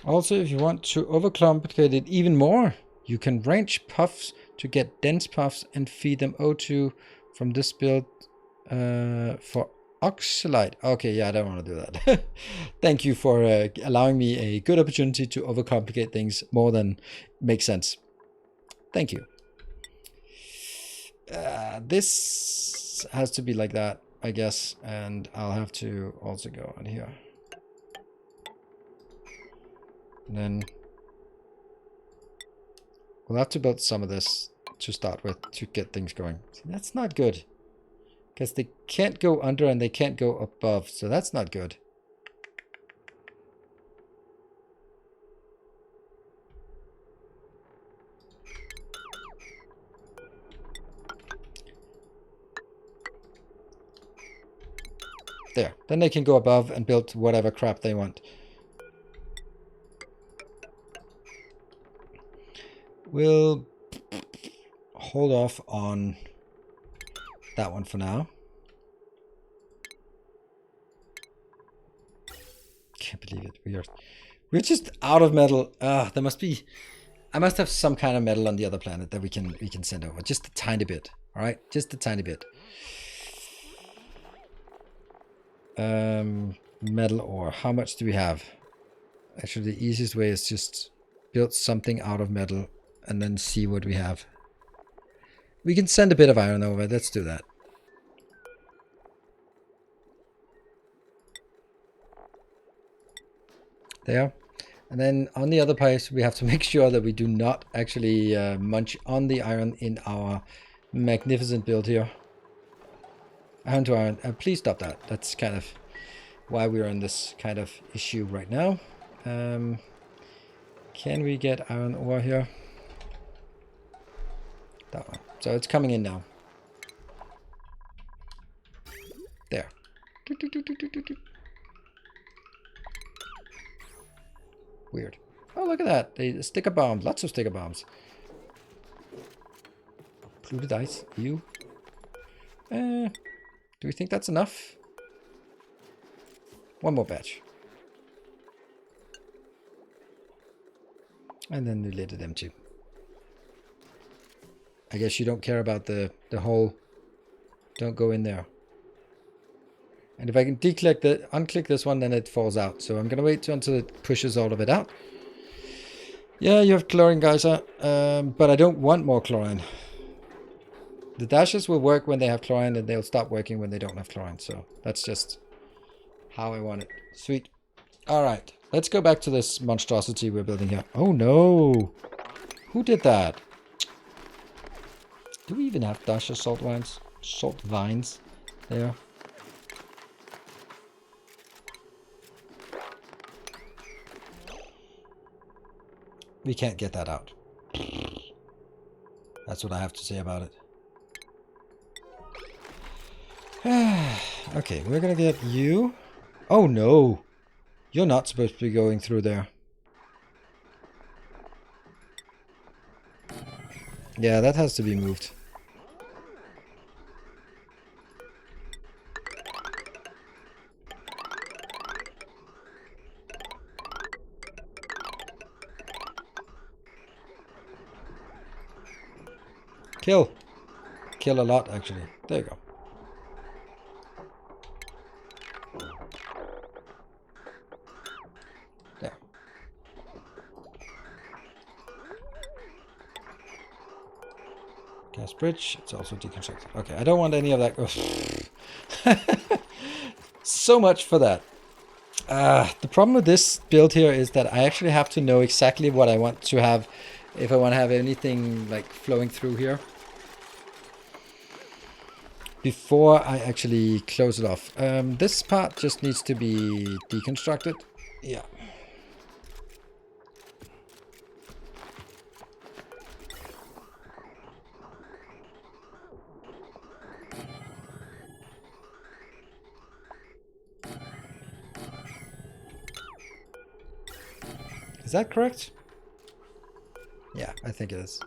A: Also, if you want to overcomplicate it even more, you can range puffs to get dense puffs and feed them O2 from this build for oxalate. Okay, yeah, I don't want to do that. Thank you for allowing me a good opportunity to overcomplicate things more than makes sense. Thank you. This has to be like that, I guess, and I'll have to also go on here. And then we'll have to build some of this to start with to get things going. See, that's not good. Because they can't go under and they can't go above. So that's not good. There. Then they can go above and build whatever crap they want. We'll hold off on that one for now. Can't believe it. We're just out of metal. There must be. I must have some kind of metal on the other planet that we can send over. Just a tiny bit. All right, just a tiny bit. Metal ore. How much do we have? Actually, the easiest way is just build something out of metal and then see what we have. We can send a bit of iron over. Let's do that. There. And then on the other place, we have to make sure that we do not actually munch on the iron in our magnificent build here. Iron to iron. Please stop that. That's kind of why we're in this kind of issue right now. Can we get iron ore here? That one. So it's coming in now. There. Weird. Oh, look at that. They sticker bombs. Lots of sticker bombs. Fluted ice. You. Do we think that's enough? One more batch. And then we let it empty. I guess you don't care about the hole. Don't go in there. And if I can unclick this one, then it falls out. So I'm going to wait until it pushes all of it out. Yeah, you have chlorine geyser, but I don't want more chlorine. The dashes will work when they have chlorine, and they'll stop working when they don't have chlorine. So that's just how I want it. Sweet. All right, let's go back to this monstrosity we're building here. Oh no! Who did that? Do we even have dasher salt vines? Salt vines there? We can't get that out. That's what I have to say about it. Okay, we're gonna get you. Oh no! You're not supposed to be going through there. Yeah, that has to be moved. Kill. Kill a lot, actually. There you go. There. Gas bridge. It's also deconstructed. Okay, I don't want any of that. So much for that. The problem with this build here is that I actually have to know exactly what I want to have if I want to have anything like flowing through here before I actually close it off. This part just needs to be deconstructed. Yeah. Is that correct? Yeah, I think it is.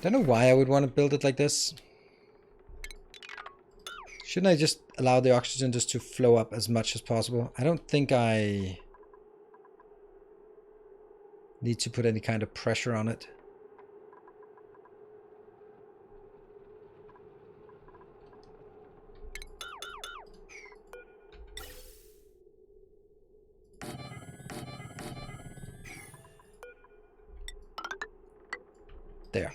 A: Don't know why I would want to build it like this. Shouldn't I just allow the oxygen just to flow up as much as possible? I don't think I need to put any kind of pressure on it. There.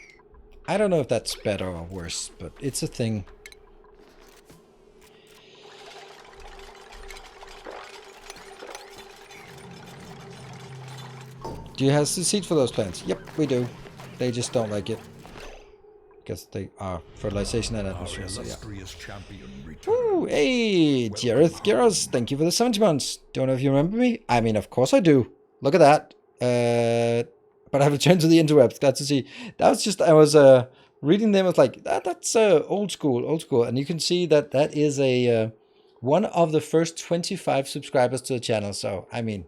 A: I don't know if that's better or worse, but it's a thing. Do you have seed for those plants? Yep, we do. They just don't like it. Because they are fertilization and atmosphere, so yeah. Ooh, hey, Jareth Garros, thank you for the 70 months. Don't know if you remember me. I mean, of course I do. Look at that. But I've returned to the interwebs. Glad to see. That was just, I was reading them. I was like, that's old school. And you can see that that is a one of the first 25 subscribers to the channel. So, I mean,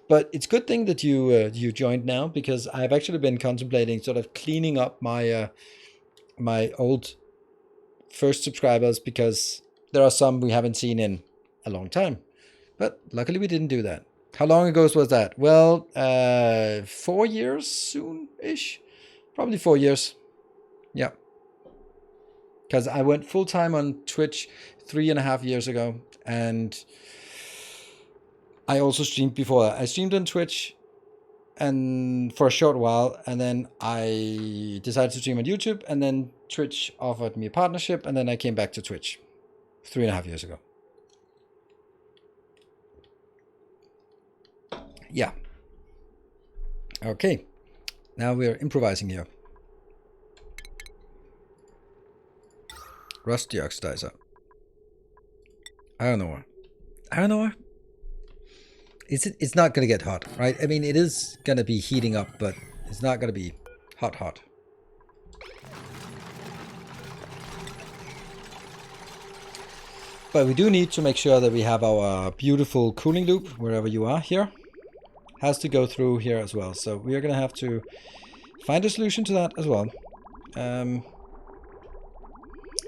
A: but it's a good thing that you joined now, because I've actually been contemplating sort of cleaning up my my old first subscribers, because there are some we haven't seen in a long time. But luckily we didn't do that. How long ago was that? Well, 4 years soon-ish. Probably 4 years. Yeah. Because I went full-time on Twitch 3.5 years ago. And I also streamed before that. I streamed on Twitch and for a short while, and then I decided to stream on YouTube, and then Twitch offered me a partnership, and then I came back to Twitch 3.5 years ago. Yeah. Okay. Now we're improvising here. Rust deoxidizer. Iron ore. It's not going to get hot, right? I mean, it is going to be heating up, but it's not going to be hot. But we do need to make sure that we have our beautiful cooling loop, wherever you are here. Has to go through here as well. So we are going to have to find a solution to that as well.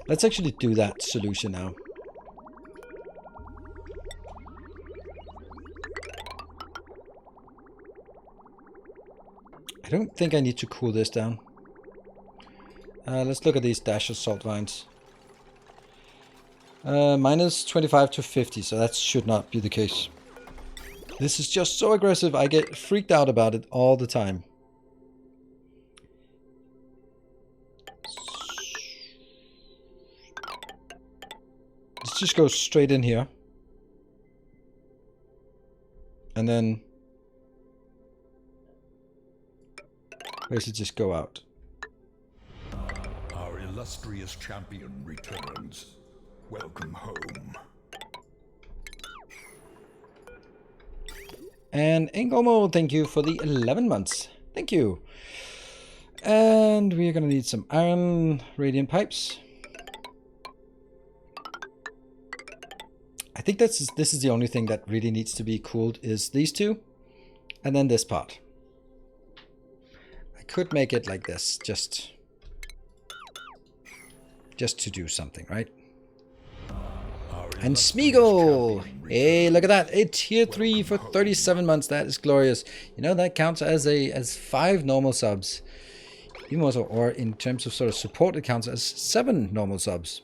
A: Let's actually do that solution now. I don't think I need to cool this down. Let's look at these dash of salt vines. Minus 25 to 50, so that should not be the case. This is just so aggressive, I get freaked out about it all the time. Let's just go straight in here. And then basically just go out.
B: Our illustrious champion returns. Welcome home.
A: And Ingomo, thank you for the 11 months. Thank you. And we are going to need some iron radiant pipes. I think this is the only thing that really needs to be cooled, is these two. And then this part. I could make it like this, just to do something, right? And Smeagol! Hey, look at that! A tier 3 for 37 months. That is glorious. You know, that counts as 5 normal subs. Even also, or in terms of sort of support, it counts as 7 normal subs.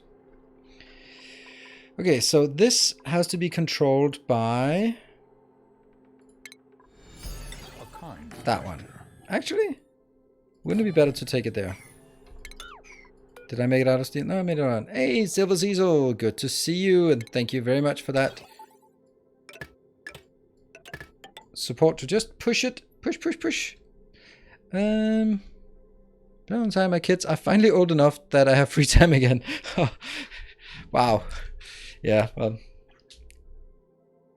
A: Okay, so this has to be controlled by that one. Actually, wouldn't it be better to take it there? Did I make it out of steel? No, I made it around. Hey, Silver Cecil, good to see you, and thank you very much for that support to just push it. Push. Don't time my kids are finally old enough that I have free time again. Wow. Yeah, well.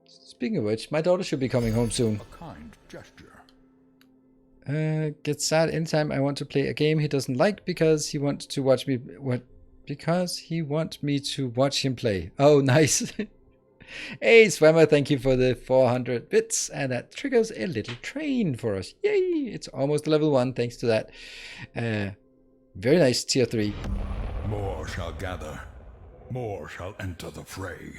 A: Speaking of which, my daughter should be coming home soon.
B: A kind gesture.
A: Gets sad anytime I want to play a game he doesn't like because he wants to watch me. Because he wants me to watch him play. Oh, nice. Hey, Swimmer, thank you for the 400 bits, and that triggers a little train for us. Yay! It's almost level 1 thanks to that. Very nice, tier 3.
B: More shall gather. More shall enter the fray.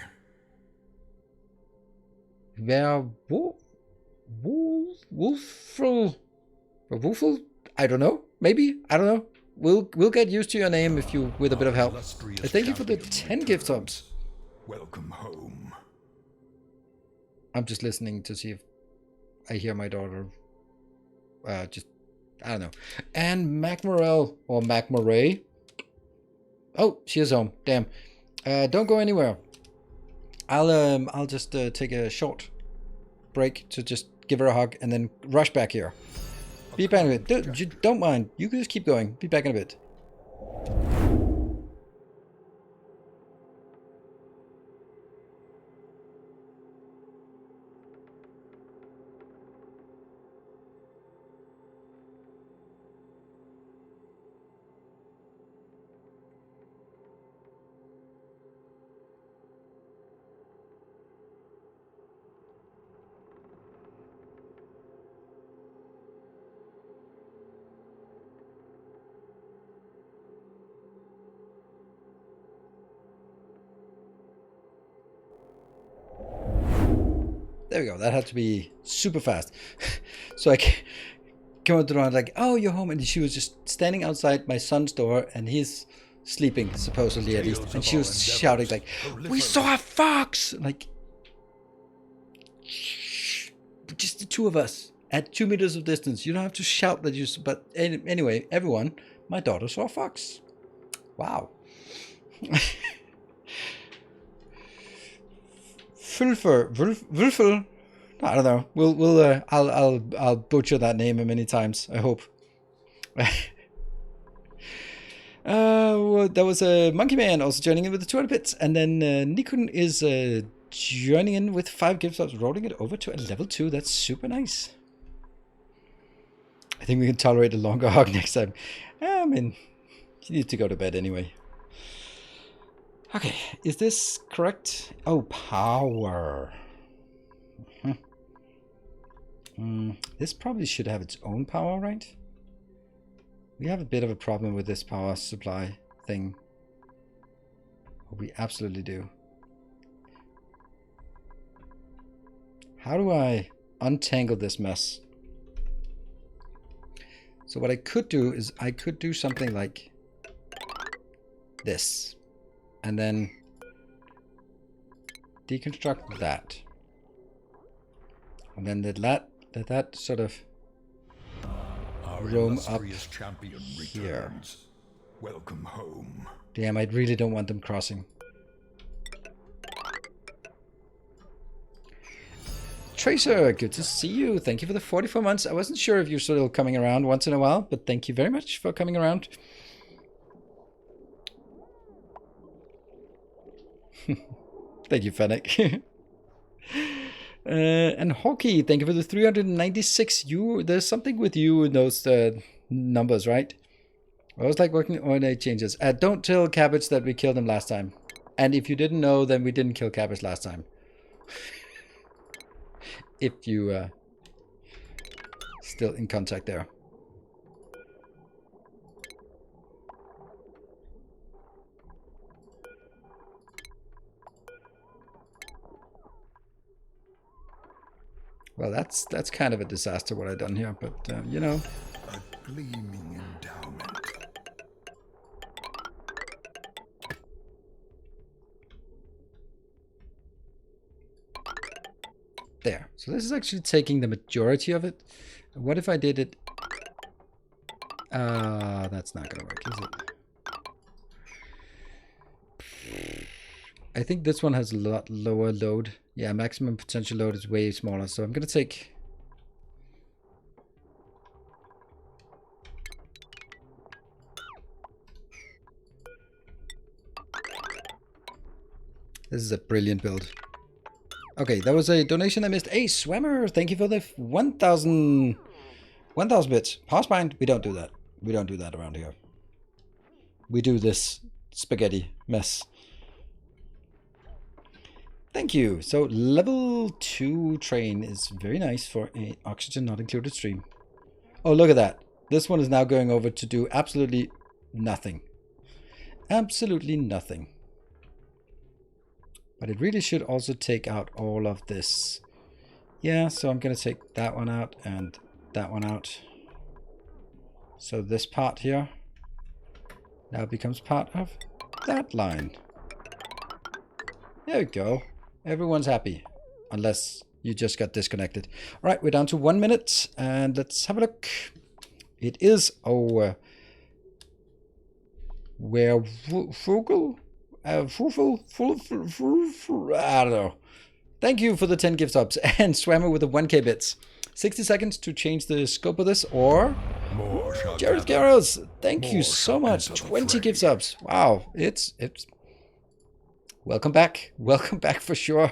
A: Wooful? I don't know. Maybe? I don't know. We'll get used to your name if you with a bit of help. Thank you for the 10 gift subs.
B: Welcome home.
A: I'm just listening to see if I hear my daughter. I don't know. And Macmorel or Macmoray. Oh, she is home. Damn. Don't go anywhere. I'll just take a short break to just give her a hug, and then rush back here. Be back in a bit. Don't mind. You can just keep going. Be back in a bit. There we go. That had to be super fast. So I came out around like, oh, you're home. And she was just standing outside my son's door, and he's sleeping, supposedly at least. And she was shouting like, we saw a fox! Like, shh, just the two of us at 2 meters of distance. You don't have to shout that you... But anyway, everyone, my daughter saw a fox. Wow. Wulfel. I don't know. I'll butcher that name many times. I hope. Well, that was a Monkey Man also joining in with the 200 bits, and then Nikun is joining in with 5 gift subs, rolling it over to a level 2. That's super nice. I think we can tolerate a longer hug next time. I mean, you need to go to bed anyway. Okay, is this correct? Oh, power. This probably should have its own power, right? We have a bit of a problem with this power supply thing. We absolutely do. How do I untangle this mess? So what I could do is I could do something like this. And then deconstruct that. And then let that sort of roam up here.
B: Welcome home.
A: Damn, I really don't want them crossing. Tracer, good to see you. Thank you for the 44 months. I wasn't sure if you're still coming around once in a while, but thank you very much for coming around. Thank you, Fennec. And Hockey, thank you for the 396. There's something with you in those numbers, right? I was like working on a changes. Don't tell Cabbage that we killed him last time. And if you didn't know, then we didn't kill Cabbage last time. If you still in contact there. Well, that's kind of a disaster what I've done here, but you know.
B: A gleaming endowment.
A: There. So this is actually taking the majority of it. What if I did it? That's not gonna work, is it? I think this one has a lot lower load. Yeah, maximum potential load is way smaller. So I'm going to take... This is a brilliant build. Okay, that was a donation I missed. Hey, Swammer, thank you for the 1,000 bits. Housebind, we don't do that. We don't do that around here. We do this spaghetti mess. Thank you. So level 2 train is very nice for a oxygen not included stream. Oh, look at that. This one is now going over to do absolutely nothing. Absolutely nothing. But it really should also take out all of this. Yeah, so I'm going to take that one out and that one out. So this part here now becomes part of that line. There we go. Everyone's happy. Unless you just got disconnected. All right, we're down to 1 minute. And let's have a look. It is... Oh, where... Frugal? I don't know. Thank you for the 10 gift subs. And Swammer with the 1k bits. 60 seconds to change the scope of this, or
B: More shall
A: Jared
B: gather.
A: Garros, thank you
B: More
A: so
B: shall
A: much.
B: enter the
A: 20
B: fray.
A: gift subs. Wow, it's welcome back. Welcome back for sure.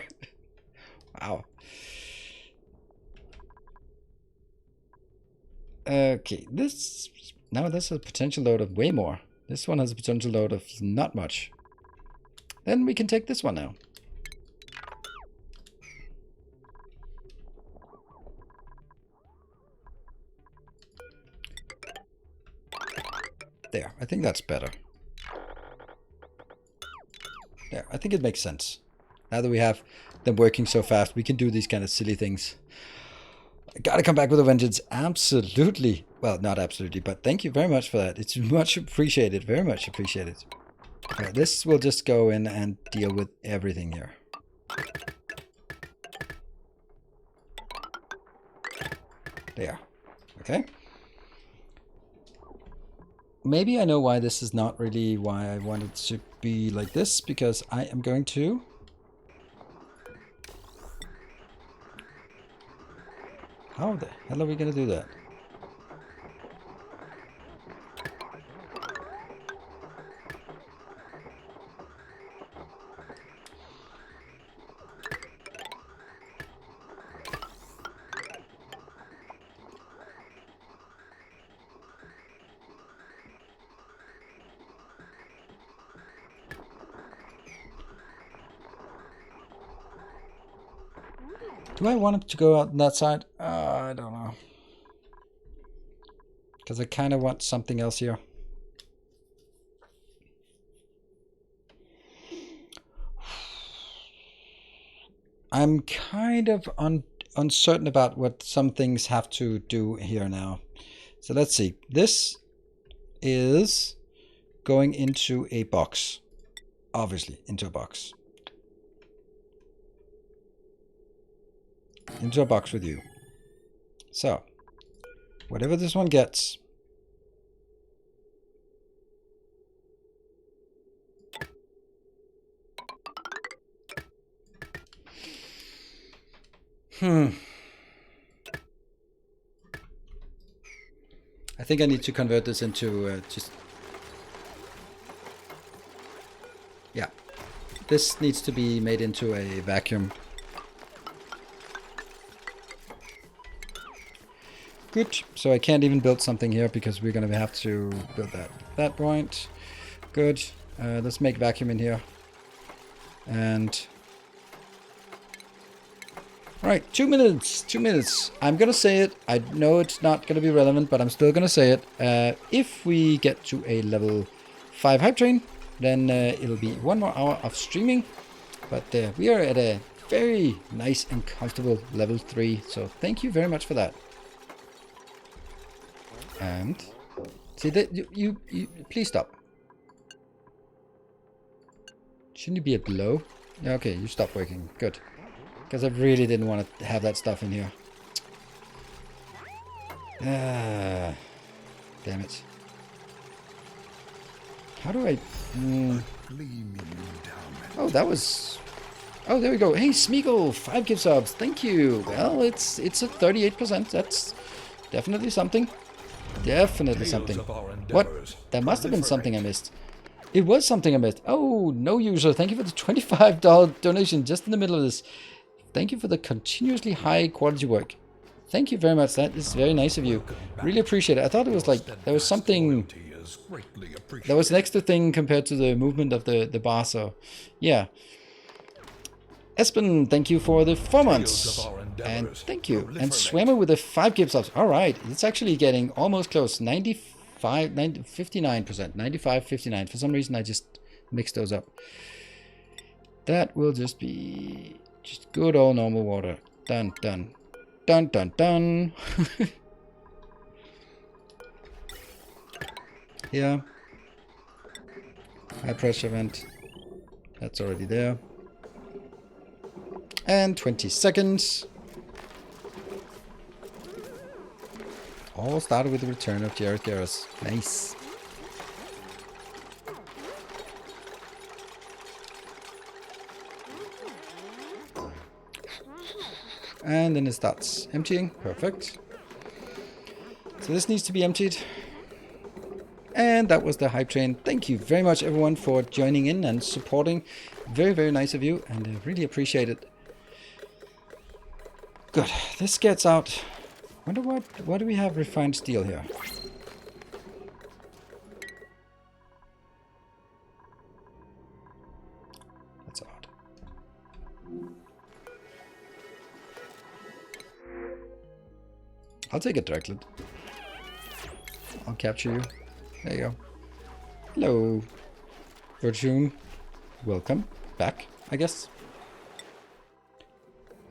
A: Wow. Okay, this has a potential load of way more. This one has a potential load of not much. Then we can take this one now. There, I think that's better. There, I think it makes sense. Now that we have them working so fast, we can do these kind of silly things. I gotta come back with a vengeance. Absolutely. Well, not absolutely, but thank you very much for that. It's much appreciated. Very much appreciated. Alright, this will just go in and deal with everything here. There. Okay. Maybe I know why this is not really why I want it to be like this, because I am going to... How the hell are we going to do that? Do I want it to go out on that side? I don't know. Because I kind of want something else here. I'm kind of uncertain about what some things have to do here now. So let's see. This is going into a box. Obviously, into a box. Into a box with you. So, whatever this one gets. I think I need to convert this into just... Yeah. This needs to be made into a vacuum. Good. So I can't even build something here because we're going to have to build that at that point. Good. Let's make vacuum in here. And... Alright, 2 minutes. 2 minutes. I'm going to say it. I know it's not going to be relevant, but I'm still going to say it. If we get to a level 5 hype train, then it'll be 1 more hour of streaming. But we are at a very nice and comfortable level 3. So thank you very much for that. And see that you please stop. Shouldn't you be at below? Yeah, okay, you stopped working. Good. Because I really didn't want to have that stuff in here. Damn it. How do I... Oh, that was... Oh, there we go. Hey, Smeagol, 5 gift subs. Thank you. Well, it's at 38%. That's definitely something. Definitely something. What? There must have been something I missed. It was something I missed. Oh, no user. Thank you for the $25 donation just in the middle of this. Thank you for the continuously high quality work. Thank you very much. That is very nice of you. Really appreciate it. I thought it was like there was something... There was an extra thing compared to the movement of the bar, so yeah. Espen, thank you for the 4 months. And thank you. And Swammer with the 5 gift subs. Alright, it's actually getting almost close. 59%. 95, 59. For some reason I just mixed those up. That will just be just good old normal water. Dun dun. Dun dun dun. Here. High pressure vent. That's already there. And 20 seconds. All started with the return of Jared Garros. Nice. And then it starts emptying. Perfect. So this needs to be emptied. And that was the hype train. Thank you very much, everyone, for joining in and supporting. Very, very nice of you, and I really appreciate it. Good. This gets out. Wonder what do we have refined steel here? That's odd. I'll take a Draglet. I'll capture you. There you go. Hello, Virtune. Welcome back, I guess.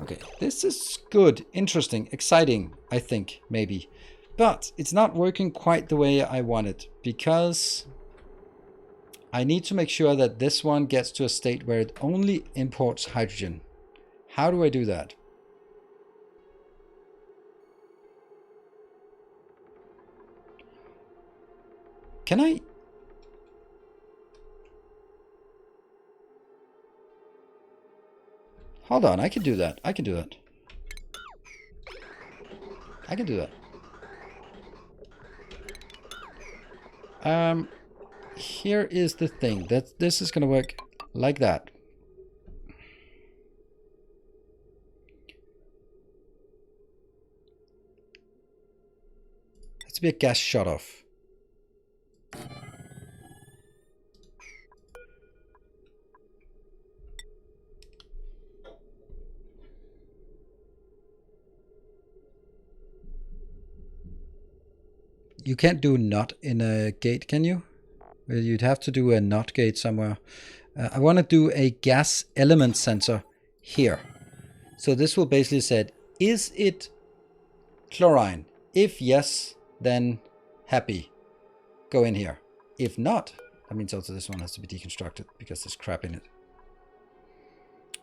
A: Okay, this is good, interesting, exciting, I think, maybe. But it's not working quite the way I want it, because I need to make sure that this one gets to a state where it only imports hydrogen. How do I do that? Can I... Hold on, I can do that. I can do that. I can do that. Here is the thing. That this is gonna work like that. Has to be a gas shut off. You can't do not in a gate, can you? You'd have to do a not gate somewhere. I want to do a gas element sensor here. So this will basically say, is it chlorine? If yes, then happy. Go in here. If not, that means also this one has to be deconstructed because there's crap in it.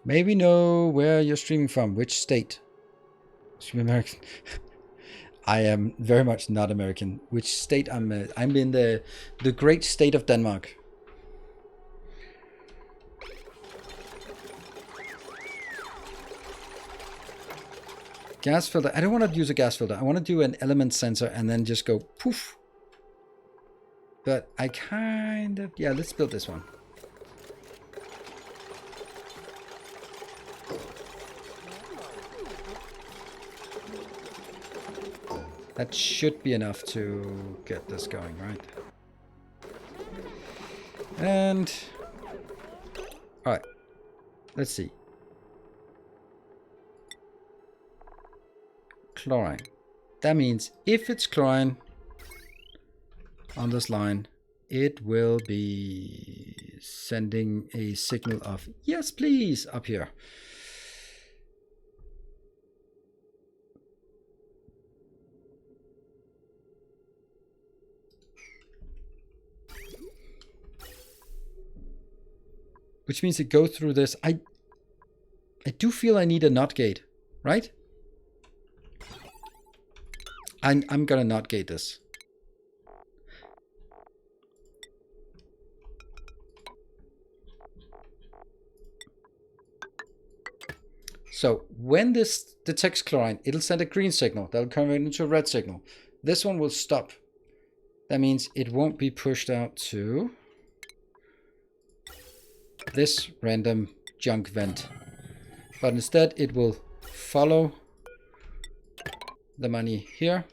A: Maybe know where you're streaming from, which state. Stream American. I am very much not American. Which state I'm in the great state of Denmark. Gas filter. I don't want to use a gas filter. I want to do an element sensor and then just go poof. But I kind of... Yeah, let's build this one. That should be enough to get this going, right? And... Alright. Let's see. Chlorine. That means if it's chlorine on this line, it will be sending a signal of yes, please, up here. Which means it goes through this. I do feel I need a NOT gate, right? I'm gonna NOT gate this. So when this detects chlorine, it'll send a green signal. That'll convert into a red signal. This one will stop. That means it won't be pushed out to this random junk vent. But instead it will follow the money here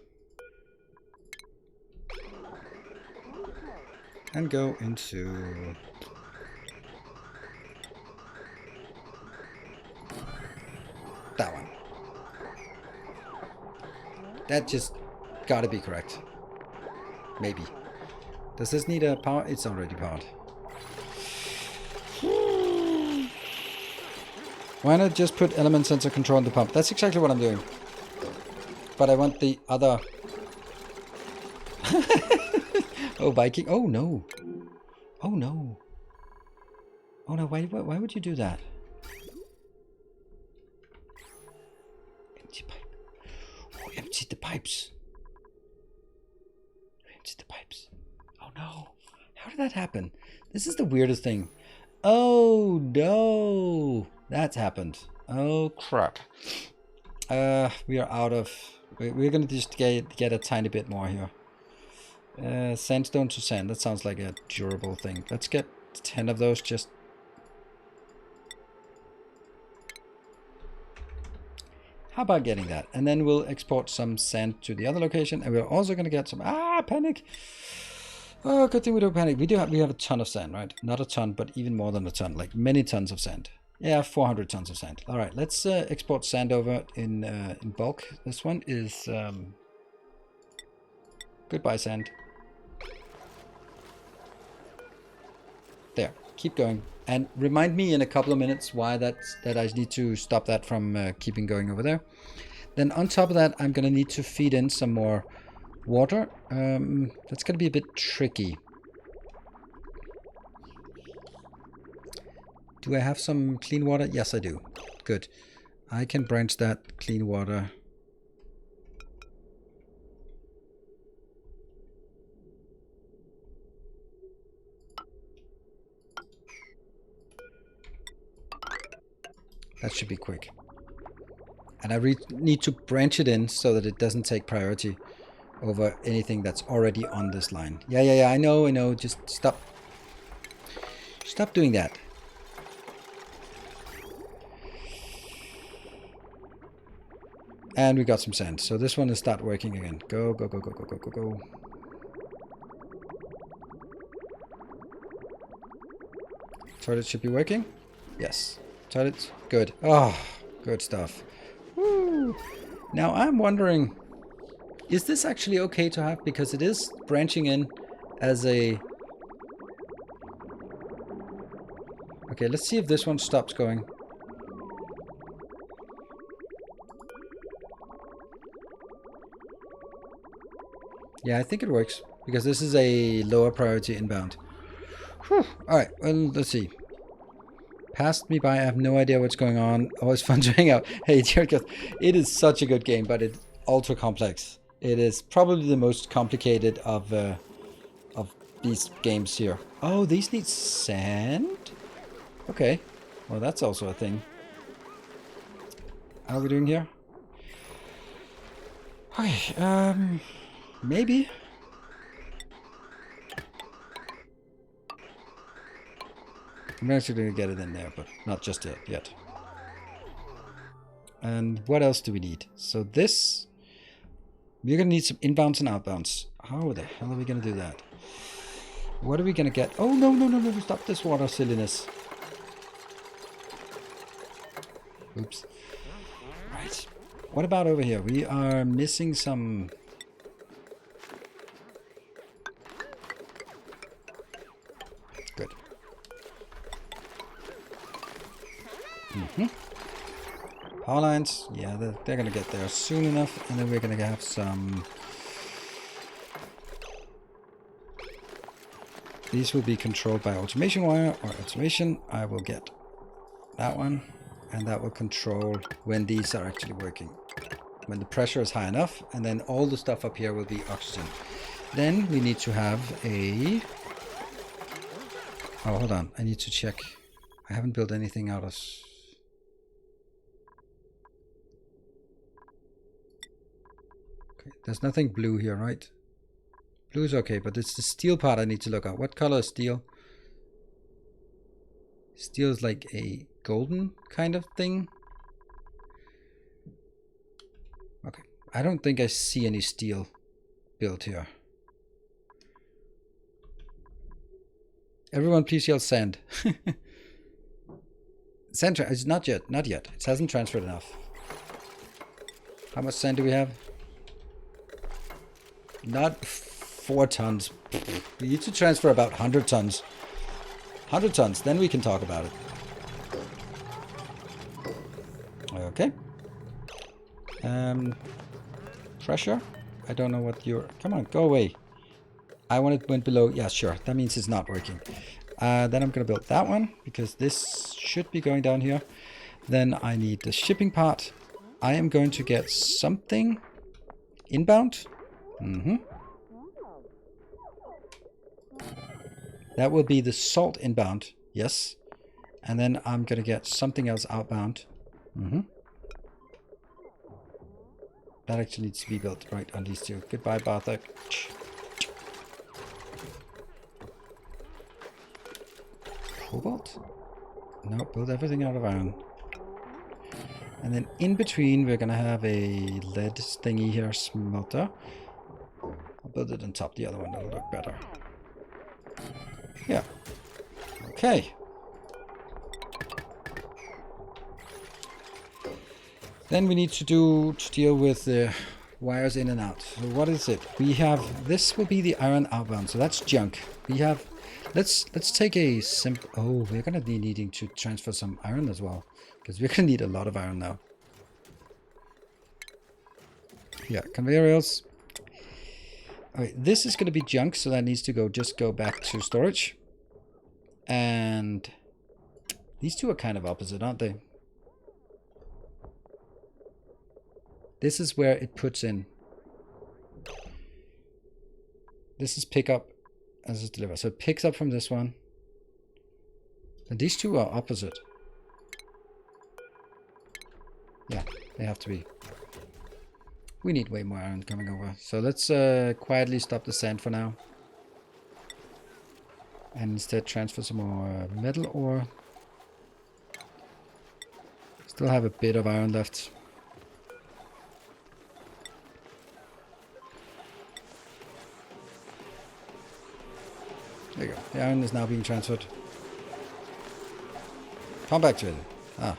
A: and go into that one. That just gotta be correct. Maybe. Does this need a power? It's already powered. Why not just put element sensor control on the pump? That's exactly what I'm doing. But I want the other... Oh, Viking. Oh, no. Oh, no. Oh, no. Why would you do that? Empty pipe. Oh, empty the pipes. Empty the pipes. Oh, no. How did that happen? This is the weirdest thing. Oh, no. That's happened. Oh, crap. We are out of... We're going to just get a tiny bit more here. Sandstone to sand. That sounds like a durable thing. Let's get 10 of those just... How about getting that? And then we'll export some sand to the other location. And we're also going to get some... Panic! Oh, good thing we don't panic. We have a ton of sand, right? Not a ton, but even more than a ton. Like many tons of sand. Yeah, 400 tons of sand. All right, let's export sand over in bulk. This one is... Goodbye, sand. There, keep going. And remind me in a couple of minutes why that I need to stop that from keeping going over there. Then on top of that, I'm going to need to feed in some more water. That's going to be a bit tricky. Do I have some clean water? Yes, I do. Good. I can branch that clean water. That should be quick. And I need to branch it in so that it doesn't take priority over anything that's already on this line. Yeah, I know. Just stop. Stop doing that. And we got some sand. So this one will start working again. Go. Toilet should be working. Yes. Toilet. Good. Oh, good stuff. Woo. Now I'm wondering, is this actually okay to have? Because it is branching in as a... Okay, let's see if this one stops going. Yeah, I think it works. Because this is a lower priority inbound. Whew. Alright, well, let's see. Passed me by, I have no idea what's going on. Always fun to hang out. Hey, it is such a good game, but it's ultra complex. It is probably the most complicated of these games here. Oh, these need sand? Okay. Well, that's also a thing. How are we doing here? Okay, maybe. I'm actually going to get it in there, but not just yet. And what else do we need? So this... We're going to need some inbounds and outbounds. How the hell are we going to do that? What are we going to get? Oh, no. Stop this water silliness. Oops. Right. What about over here? We are missing some... Good. Power lines, yeah, they're gonna get there soon enough, and then we're gonna have some... These will be controlled by automation wire or automation. I will get that one, and that will control when these are actually working. When the pressure is high enough, and then all the stuff up here will be oxygen. Then we need to have a... Oh, hold on, I need to check. I haven't built anything out of... Okay, there's nothing blue here, right? Blue is okay, but it's the steel part I need to look at. What color is steel? Steel is like a golden kind of thing. Okay, I don't think I see any steel built here. Everyone please yell sand. Sand, it's not yet. It hasn't transferred enough. How much sand do we have? Not 4 tons. We need to transfer about 100 tons. 100 tons, then we can talk about it. Okay. Pressure? I don't know what you're... Come on, go away. I want it went below. Yeah, sure. That means it's not working. Then I'm going to build that one, because this should be going down here. Then I need the shipping part. I am going to get something inbound. That will be the salt inbound. Yes. And then I'm going to get something else outbound. That actually needs to be built right on these two. Goodbye, Bartek. Cobalt? No, build everything out of iron. And then in between, we're gonna have a lead thingy here, smelter. I'll build it on top the other one, that'll look better. Yeah. Okay. Then we need to deal with the wires in and out. So what is it? We have, this will be the iron outbound, so that's junk. We have, let's take a simple, oh, we're gonna be needing to transfer some iron as well, because we're gonna need a lot of iron now. Yeah, conveyor rails. Okay, this is gonna be junk, so that needs to go back to storage. And these two are kind of opposite, aren't they? This is where it puts in. This is pick up as it's delivered. So it picks up from this one. And these two are opposite. Yeah, they have to be. We need way more iron coming over. So let's quietly stop the sand for now. And instead transfer some more metal ore. Still have a bit of iron left. There you go. The iron is now being transferred. Come back to it. Ah.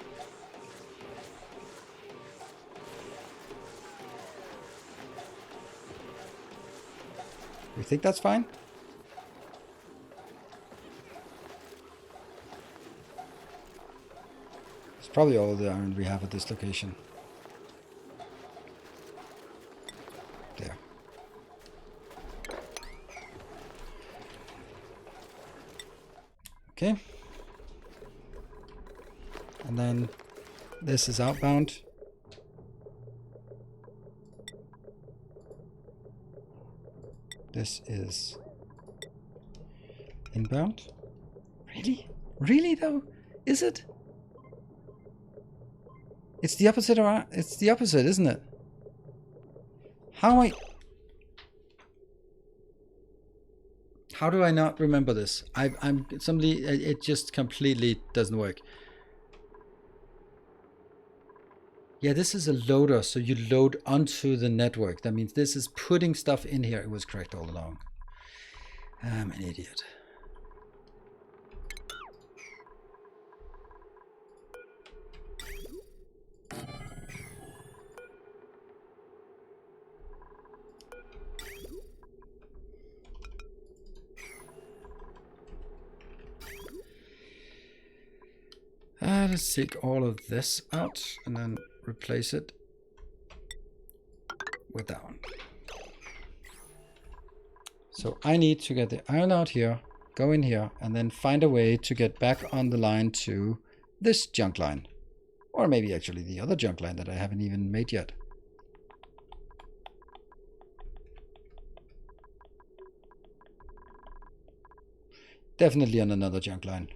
A: You think that's fine? It's probably all the iron we have at this location. There. Okay. And then this is outbound. This is inbound. Really? Really though? Is it? It's the opposite of, it's the opposite, isn't it? How do I not remember this? I'm somebody, it just completely doesn't work. Yeah, this is a loader, so you load onto the network. That means this is putting stuff in here. It was correct all along. I'm an idiot. Let's take all of this out and then replace it with that one. So I need to get the iron out here, go in here, and then find a way to get back on the line to this junk line. Or maybe actually the other junk line that I haven't even made yet. Definitely on another junk line.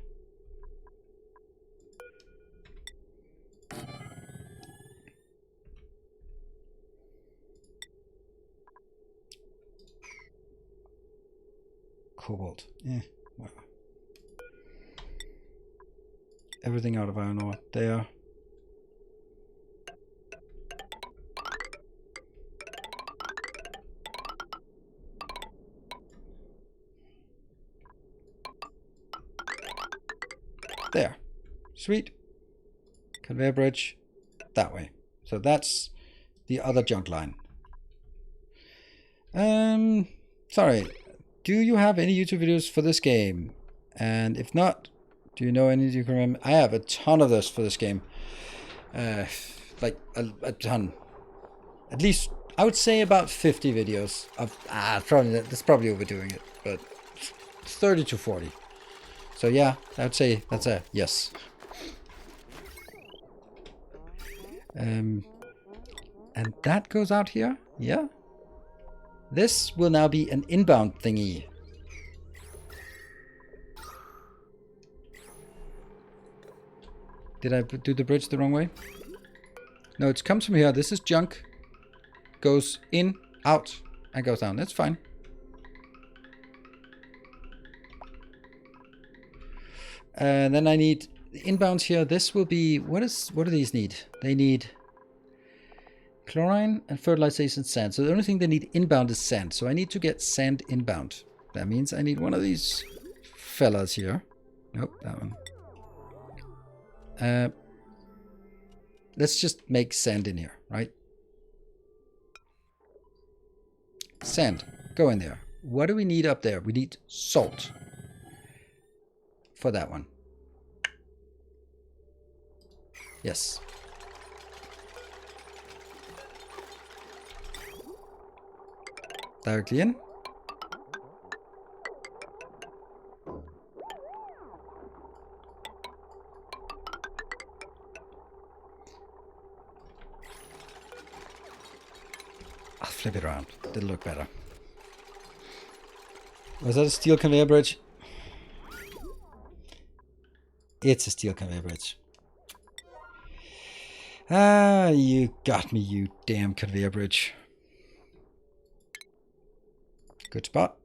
A: Cobalt. Well. Everything out of iron ore. There. There. Sweet. Conveyor bridge. That way. So that's the other junk line. Sorry. Do you have any YouTube videos for this game? And if not, do you know any you can remember? I have a ton of this for this game. Like a ton. At least, I would say about 50 videos. Of, probably that's probably overdoing it, but 30 to 40. So yeah, I would say that's a yes. And that goes out here. Yeah. This will now be an inbound thingy. Did I do the bridge the wrong way? No, it comes from here. This is junk. goes in, out, and goes down. That's fine. And then I need inbound here. This will be, what do these need? They need chlorine and fertilization sand. So the only thing they need inbound is sand. So I need to get sand inbound. That means I need one of these fellas here. Nope, that one. Let's just make sand in here, right? Sand, go in there. What do we need up there? We need salt for that one. Yes. Directly in. I'll flip it around. That'll look better. Was that a steel conveyor bridge? It's a steel conveyor bridge. Ah, you got me, you damn conveyor bridge. Good spot.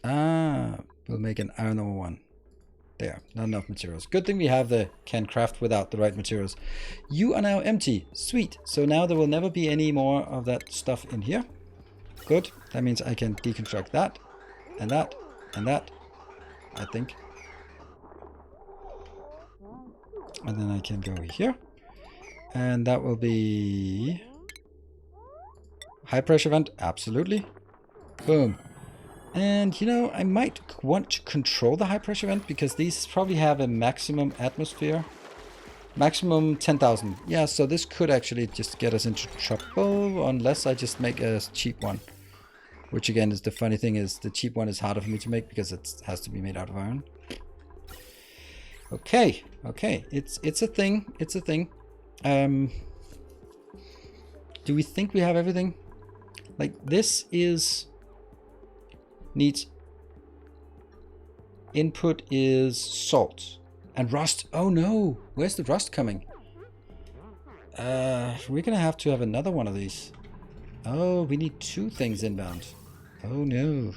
A: Ah, we'll make an iron ore one. There, not enough materials. Good thing we have the can craft without the right materials. You are now empty. Sweet. So now there will never be any more of that stuff in here. Good. That means I can deconstruct that, and that, and that, I think. And then I can go here. And that will be high pressure vent. Absolutely. Boom. And, you know, I might want to control the high pressure vent because these probably have a maximum atmosphere. Maximum 10,000. Yeah, so this could actually just get us into trouble unless I just make a cheap one. Which again is the funny thing is the cheap one is harder for me to make because it has to be made out of iron. Okay, okay. It's a thing. It's a thing. Do we think we have everything? Like this is... needs input is salt and rust. Oh no, where's the rust coming? We're gonna have to have another one of these. Oh, we need two things inbound. Oh no.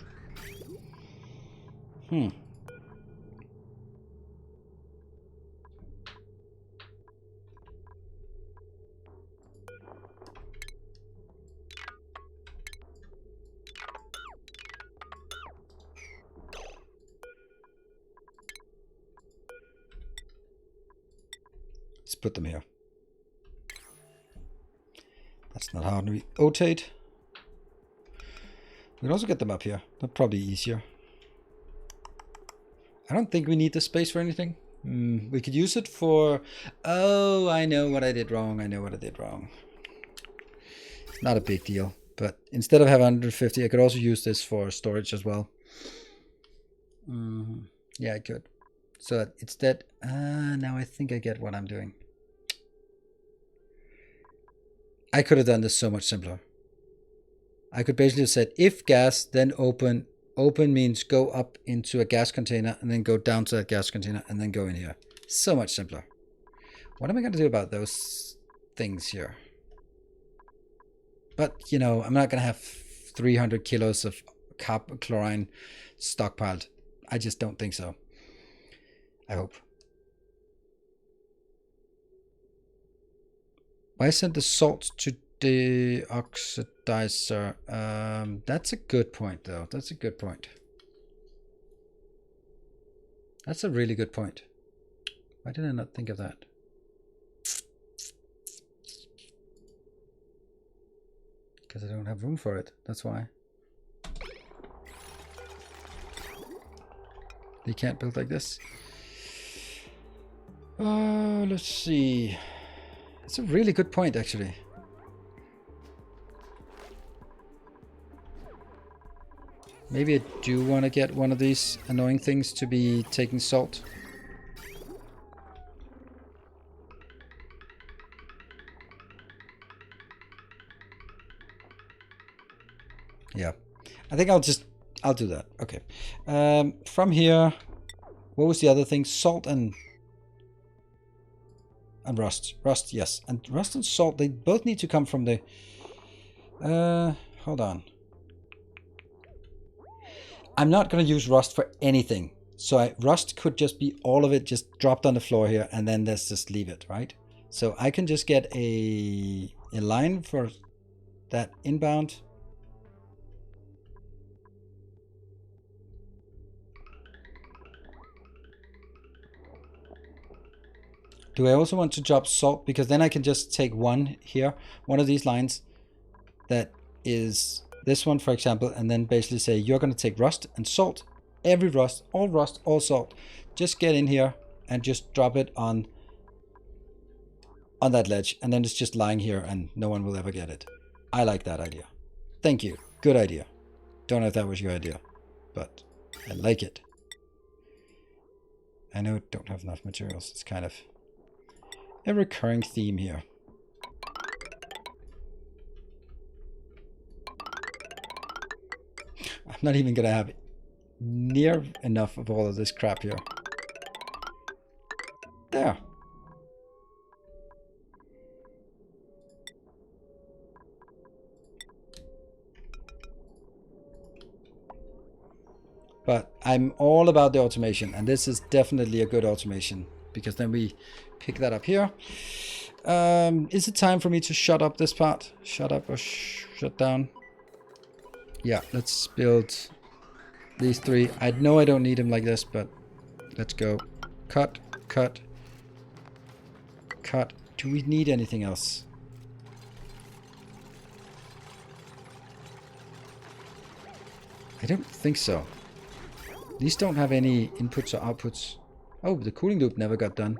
A: Let's put them here. That's not hard to rotate. We can also get them up here. That's probably easier. I don't think we need the space for anything. We could use it for... Oh, I know what I did wrong. I know what I did wrong. It's not a big deal. But instead of having 150, I could also use this for storage as well. Yeah, I could. So it's that. Now I think I get what I'm doing. I could have done this so much simpler. I could basically have said if gas, then open. Open means go up into a gas container and then go down to that gas container and then go in here. So much simpler. What am I going to do about those things here? But, you know, I'm not going to have 300 kilos of chlorine stockpiled. I just don't think so. I hope. Why send the salt to deoxidizer? That's a good point, though. That's a good point. That's a really good point. Why did I not think of that? Because I don't have room for it. That's why. They can't build like this. Oh, let's see. It's a really good point, actually. Maybe I do want to get one of these annoying things to be taking salt. Yeah, I think I'll do that. Okay. From here, what was the other thing? Salt and... and rust. Rust, yes. And rust and salt, they both need to come from the... hold on. I'm not going to use rust for anything. So rust could just be all of it just dropped on the floor here, and then let's just leave it, right? So I can just get a line for that inbound. Do I also want to drop salt? Because then I can just take one here, one of these lines that is this one, for example, and then basically say you're going to take rust and salt. Every rust, all salt. Just get in here and just drop it on that ledge, and then it's just lying here and no one will ever get it. I like that idea. Thank you. Good idea. Don't know if that was your idea, but I like it. I know I don't have enough materials. It's kind of a recurring theme here. I'm not even gonna have near enough of all of this crap here. There. But I'm all about the automation, and this is definitely a good automation, because then we pick that up here. Is it time for me to shut up this part? Shut up or shut down? Yeah, let's build these three. I know I don't need them like this, but let's go. Cut, cut, cut. Do we need anything else? I don't think so. These don't have any inputs or outputs. Oh, the cooling loop never got done.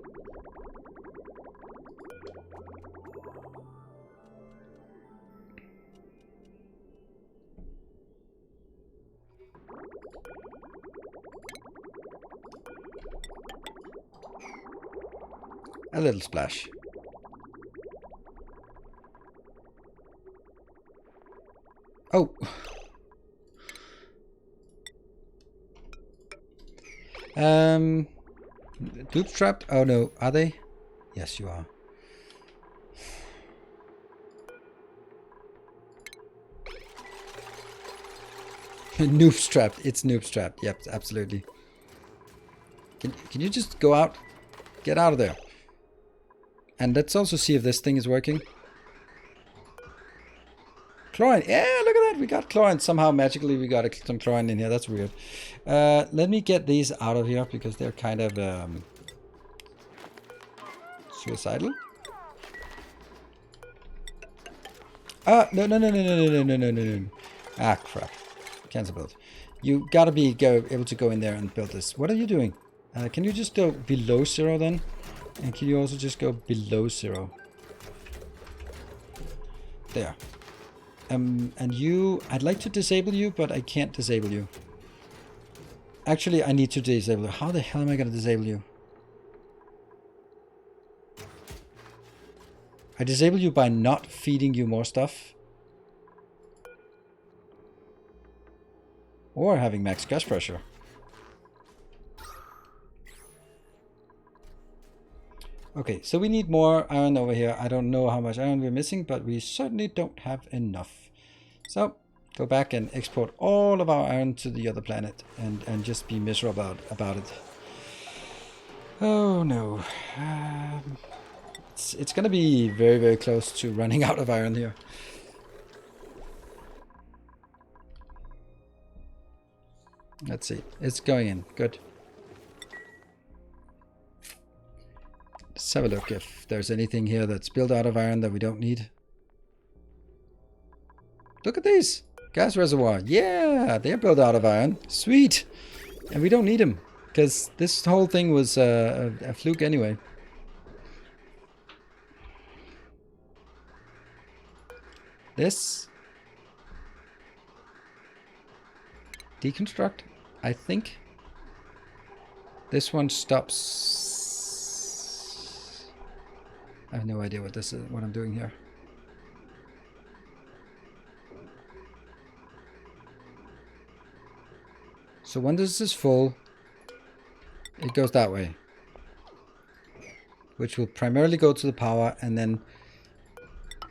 A: A little splash. Oh. Loops trapped? Oh no, are they? Yes, you are. Noob's trapped. It's noob's trapped. Yep, absolutely. Can you just go out? Get out of there. And let's also see if this thing is working. Chlorine. Yeah, look at that. We got chlorine. Somehow magically we got some chlorine in here. That's weird. Let me get these out of here because they're kind of suicidal. Ah, no. Ah, crap. Cancel build. You gotta be able to go in there and build this. What are you doing? Can you just go below 0 then? And can you also just go below 0? There. And you, I'd like to disable you, but I can't disable you. Actually, I need to disable you. How the hell am I going to disable you? I disable you by not feeding you more stuff. Or having max gas pressure. Okay, so we need more iron over here. I don't know how much iron we're missing, but we certainly don't have enough. So, go back and export all of our iron to the other planet and just be miserable about it. Oh no. It's gonna be very, very close to running out of iron here. Let's see. It's going in. Good. Let's have a look if there's anything here that's built out of iron that we don't need. Look at these. Gas reservoir. Yeah, they're built out of iron. Sweet. And we don't need them because this whole thing was a fluke anyway. This. Deconstruct. I think. This one stops. I have no idea what this is, what I'm doing here. So when this is full, it goes that way. which will primarily go to the power and then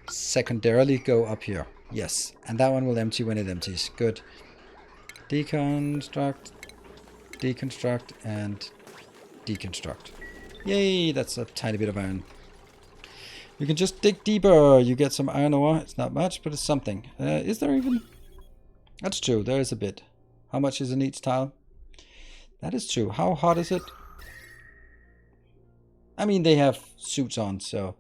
A: secondarily go up here. Yes, and that one will empty when it empties. Good. Deconstruct, deconstruct, and deconstruct. Yay, that's a tiny bit of iron. You can just dig deeper. You get some iron ore. It's not much, but it's something. Is there even? That's true. There is a bit. How much is in each tile? That is true. How hot is it? I mean, they have suits on, so...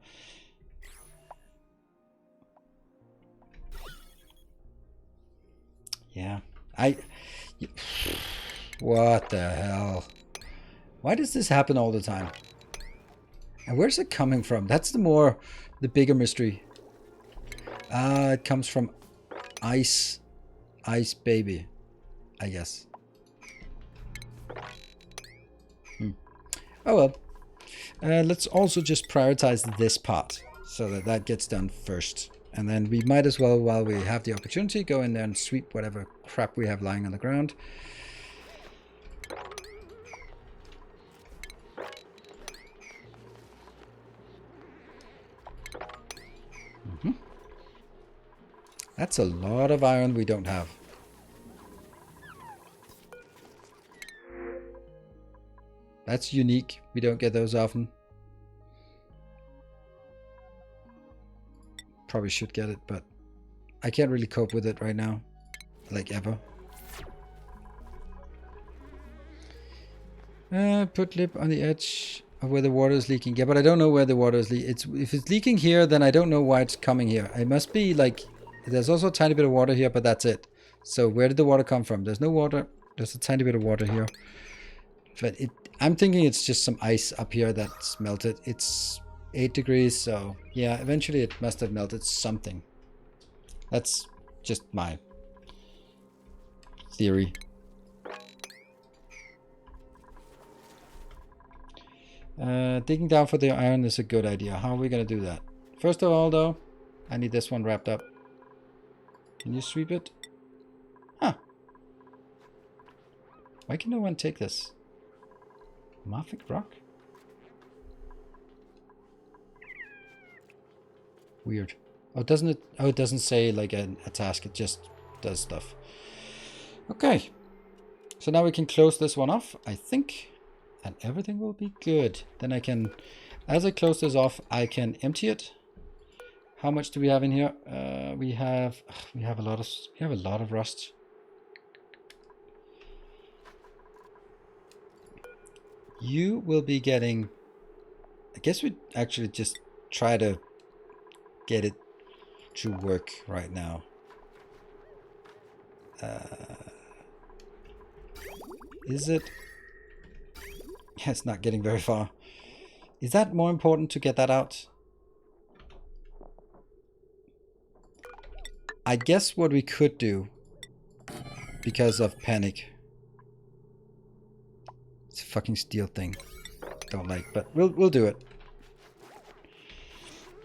A: Yeah. What the hell? Why does this happen all the time? And where's it coming from? That's the bigger mystery. It comes from Ice Baby, I guess. Oh well. Let's also just prioritize this part so that that gets done first. And then we might as well, while we have the opportunity, go in there and sweep whatever crap we have lying on the ground. That's a lot of iron we don't have. That's unique. We don't get those often. Probably should get it, but I can't really cope with it right now. Like ever. Put lip on the edge of where the water is leaking. Yeah, but I don't know where the water is leaking. If it's leaking here, then I don't know why it's coming here. It must be like... There's also a tiny bit of water here, but that's it. So where did the water come from? There's no water. There's a tiny bit of water here. But I'm thinking it's just some ice up here that's melted. It's 8 degrees, so yeah, eventually it must have melted something. That's just my theory. Digging down for the iron is a good idea. How are we going to do that? First of all, though, I need this one wrapped up. Can you sweep it? Huh. Why can no one take this? Mafic rock? Weird. Oh, doesn't it? Oh, it doesn't say like a task. It just does stuff. Okay. So now we can close this one off, I think. And everything will be good. Then I can, as I close this off, I can empty it. How much do we have in here? We have a lot of rust. You will be getting, I guess we'd actually just try to get it to work right now. Is it? Yeah, it's not getting very far. Is that more important to get that out? I guess what we could do, because of panic. It's a fucking steel thing. Don't like, but we'll do it.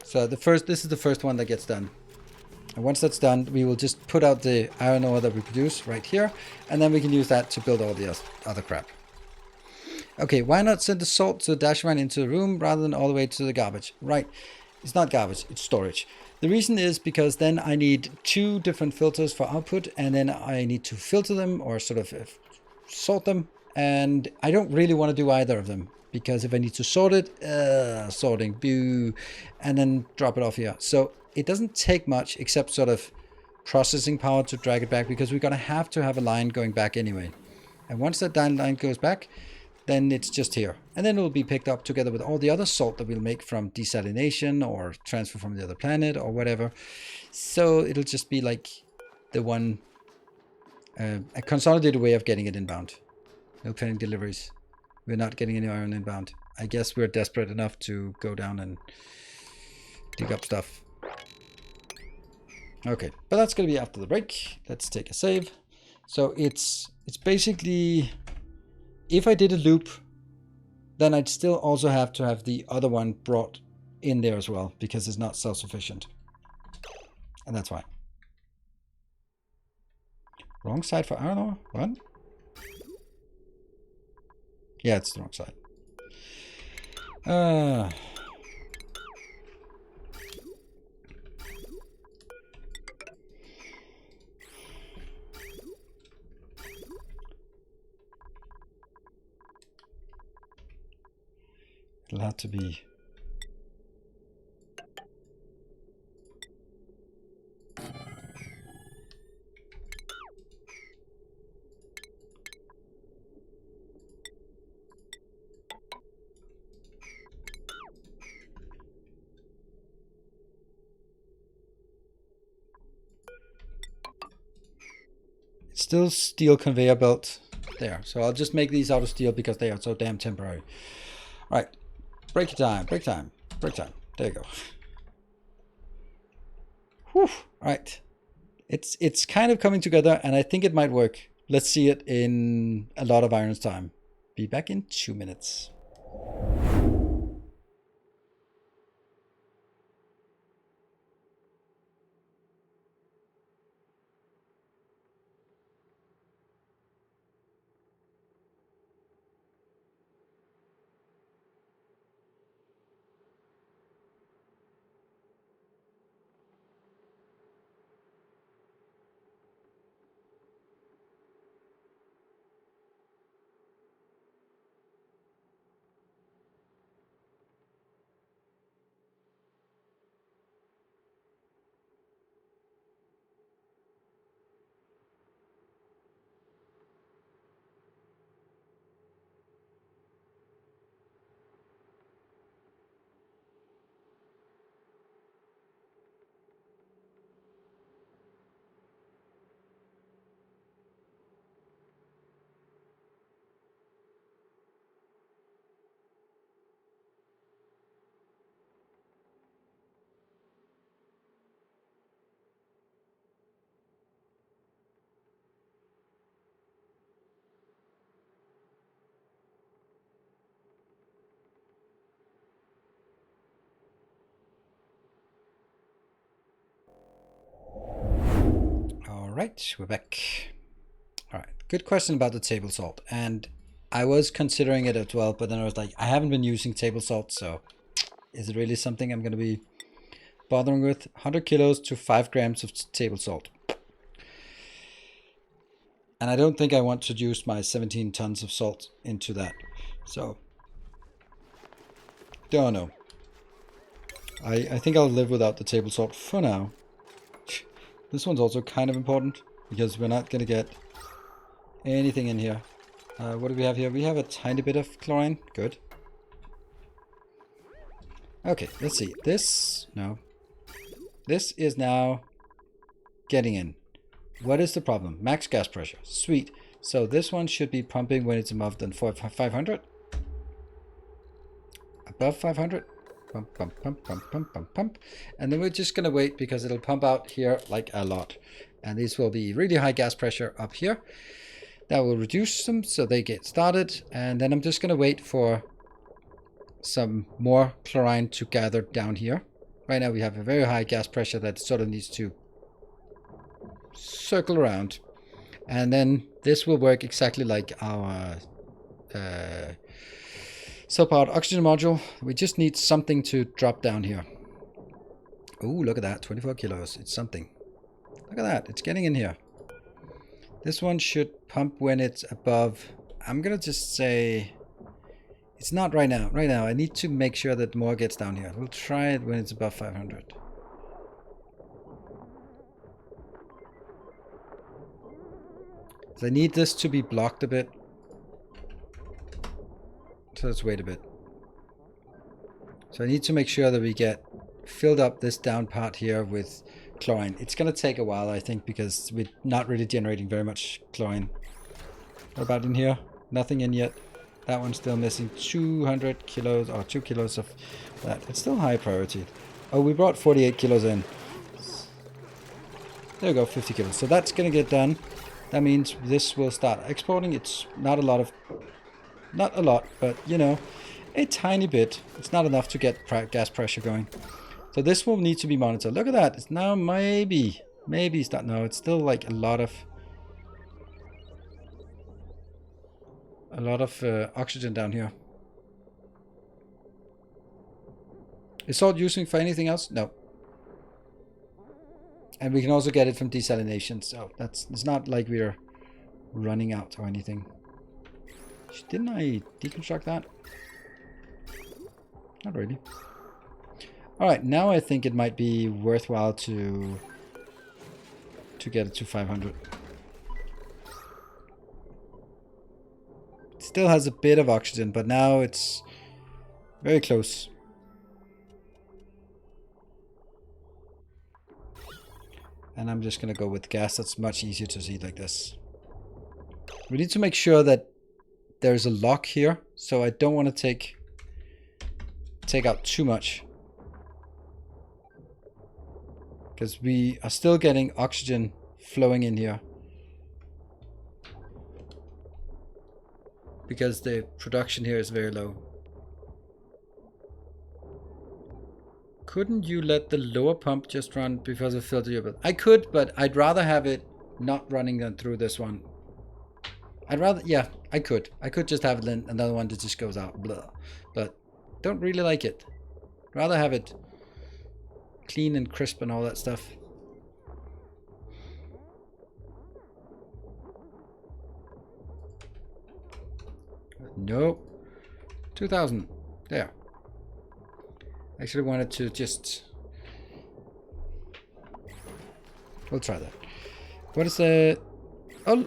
A: So this is the first one that gets done. And once that's done, we will just put out the iron ore that we produce right here, and then we can use that to build all the other crap. Okay, why not send the salt to the dash mine into the room rather than all the way to the garbage? Right, it's not garbage, it's storage. The reason is because then I need 2 different filters for output, and then I need to filter them or sort of sort them, and I don't really want to do either of them, because if I need to sort it, sorting, boo, and then drop it off here. So it doesn't take much except sort of processing power to drag it back, because we're going to have a line going back anyway. And once that line goes back, then it's just here. And then it will be picked up together with all the other salt that we'll make from desalination or transfer from the other planet or whatever. So it'll just be like the one, a consolidated way of getting it inbound. No pending deliveries. We're not getting any iron inbound. I guess we're desperate enough to go down and dig up stuff. Okay, but that's going to be after the break. Let's take a save. So it's basically... If I did a loop, then I'd still also have to have the other one brought in there as well, because it's not self-sufficient. And that's why. Wrong side for iron ore? What? Yeah, it's the wrong side. It'll have to be... It's still steel conveyor belt there. So I'll just make these out of steel because they are so damn temporary. All right, break time, break time, break time. There you go. Whew. All right, it's kind of coming together, and I think it might work. Let's see it in a lot of irons time. Be back in 2 minutes. Right, we're back. All right, good question about the table salt, and I was considering it as well, but then I was like, I haven't been using table salt, so is it really something I'm going to be bothering with? 100 kilos to 5 grams of table salt, and I don't think I want to use my 17 tons of salt into that, so don't know. I think I'll live without the table salt for now. This one's also kind of important because we're not going to get anything in here. What do we have here? We have a tiny bit of chlorine. Good. Okay, let's see. This, no. This is now getting in. What is the problem? Max gas pressure. Sweet. So this one should be pumping when it's above than 500. Above 500. Pump, pump, pump, pump, pump, pump, pump. And then we're just going to wait because it'll pump out here like a lot. And these will be really high gas pressure up here. That will reduce them so they get started. And then I'm just going to wait for some more chlorine to gather down here. Right now we have a very high gas pressure that sort of needs to circle around. And then this will work exactly like our self-powered oxygen module. We just need something to drop down here. Oh, look at that, 24 kilos. It's something. Look at that, it's getting in here. This one should pump when it's above. I'm gonna just say it's not right now. Right now, I need to make sure that more gets down here. We'll try it when it's above 500. So I need this to be blocked a bit. So let's wait a bit. So I need to make sure that we get filled up this down part here with chlorine. It's going to take a while, I think, because we're not really generating very much chlorine. What about in here? Nothing in yet. That one's still missing 200 kilos or 2 kilos of that. It's still high priority. Oh, we brought 48 kilos in. There we go, 50 kilos. So that's going to get done. That means this will start exporting. It's not a lot, but you know, a tiny bit. It's not enough to get gas pressure going. So this will need to be monitored. Look at that. It's now maybe it's not. No, it's still like a lot of oxygen down here. Is salt using for anything else? No. And we can also get it from desalination. So it's not like we're running out or anything. Didn't I deconstruct that? Not really. Alright, now I think it might be worthwhile to get it to 500. It still has a bit of oxygen, but now it's very close. And I'm just gonna go with gas. That's much easier to see like this. We need to make sure that there's a lock here, so I don't want to take out too much. Because we are still getting oxygen flowing in here. Because the production here is very low. Couldn't you let the lower pump just run because of filter your? I could, but I'd rather have it not running than through this one. I'd rather, yeah, I could just have another one that just goes out, blah. But don't really like it. Rather have it clean and crisp and all that stuff. Nope. 2000. There. Actually wanted to just... We'll try that. What is the... Oh,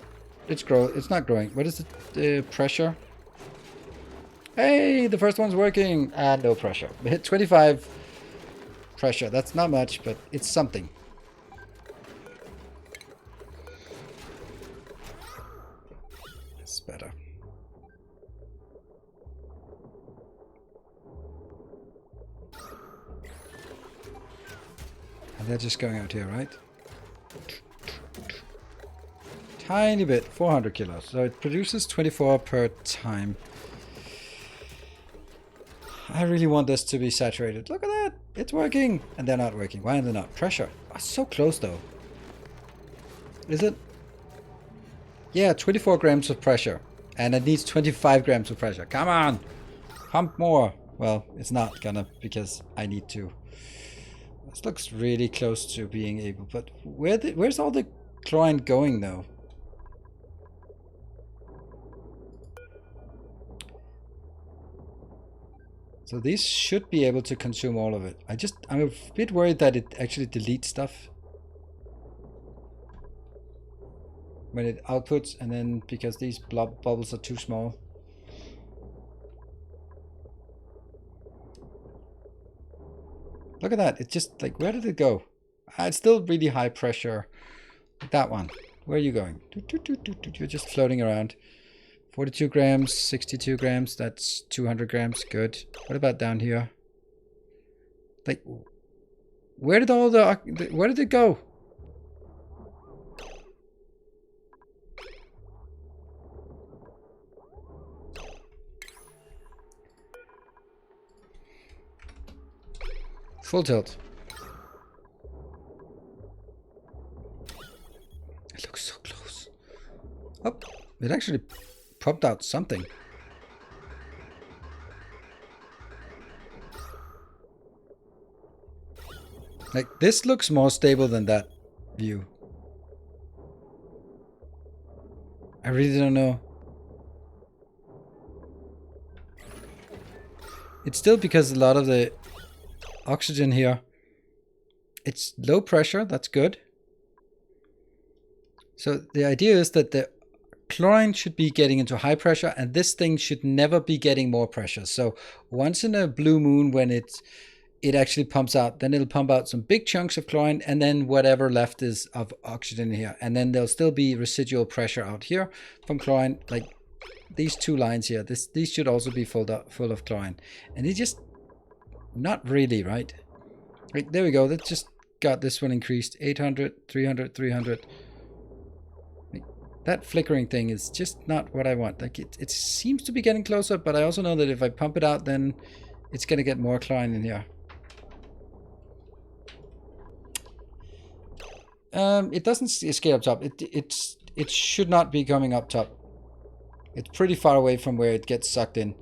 A: it's not growing. What is the pressure? Hey, the first one's working. No pressure. We hit 25 pressure. That's not much, but it's something. It's better. And they're just going out here, right? Tiny bit, 400 kilos. So it produces 24 per time. I really want this to be saturated. Look at that. It's working. And they're not working. Why are they not? Pressure. Oh, so close though. Is it? Yeah, 24 grams of pressure. And it needs 25 grams of pressure. Come on. Pump more. Well, it's not gonna because I need to. This looks really close to being able. But where's all the chlorine going though? So these should be able to consume all of it. I'm a bit worried that it actually deletes stuff when it outputs, and then because these bubbles are too small. Look at that. It's just like, where did it go? It's still really high pressure. That one. Where are you going? You're just floating around. 42 grams, 62 grams, that's 200 grams, good. What about down here? Like, where did where did it go? Full tilt. It looks so close. Oh, it actually popped out something. Like, this looks more stable than that view. I really don't know. It's still because a lot of the oxygen here, it's low pressure, that's good. So the idea is that the chlorine should be getting into high pressure, and this thing should never be getting more pressure. So once in a blue moon, when it actually pumps out, then it'll pump out some big chunks of chlorine, and then whatever left is of oxygen here, and then there'll still be residual pressure out here from chlorine. Like these two lines here, these should also be full of chlorine, and it just not really, right? Like, there we go. That just got this one increased. 800, 300, 300. That flickering thing is just not what I want. Like, it seems to be getting closer, but I also know that if I pump it out, then it's going to get more chlorine in here. It doesn't scale up top. It should not be coming up top. It's pretty far away from where it gets sucked in.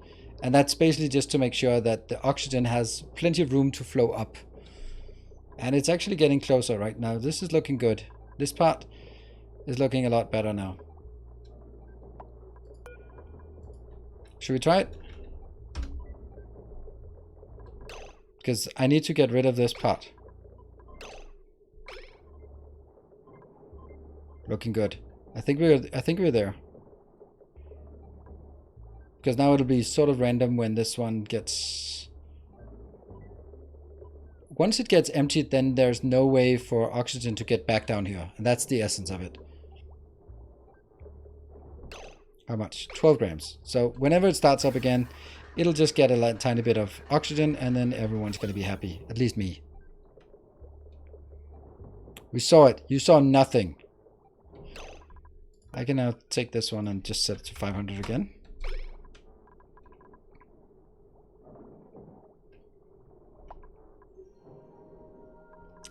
A: And that's basically just to make sure that the oxygen has plenty of room to flow up. And it's actually getting closer right now. This is looking good. This part is looking a lot better now. Should we try it? because I need to get rid of this pot. Looking good. I think we're there. Because now it'll be sort of random when this one gets... Once it gets emptied, then there's no way for oxygen to get back down here. And that's the essence of it. How much? 12 grams. So whenever it starts up again, it'll just get a tiny bit of oxygen, and then everyone's going to be happy. At least me. We saw it. You saw nothing. I can now take this one and just set it to 500 again.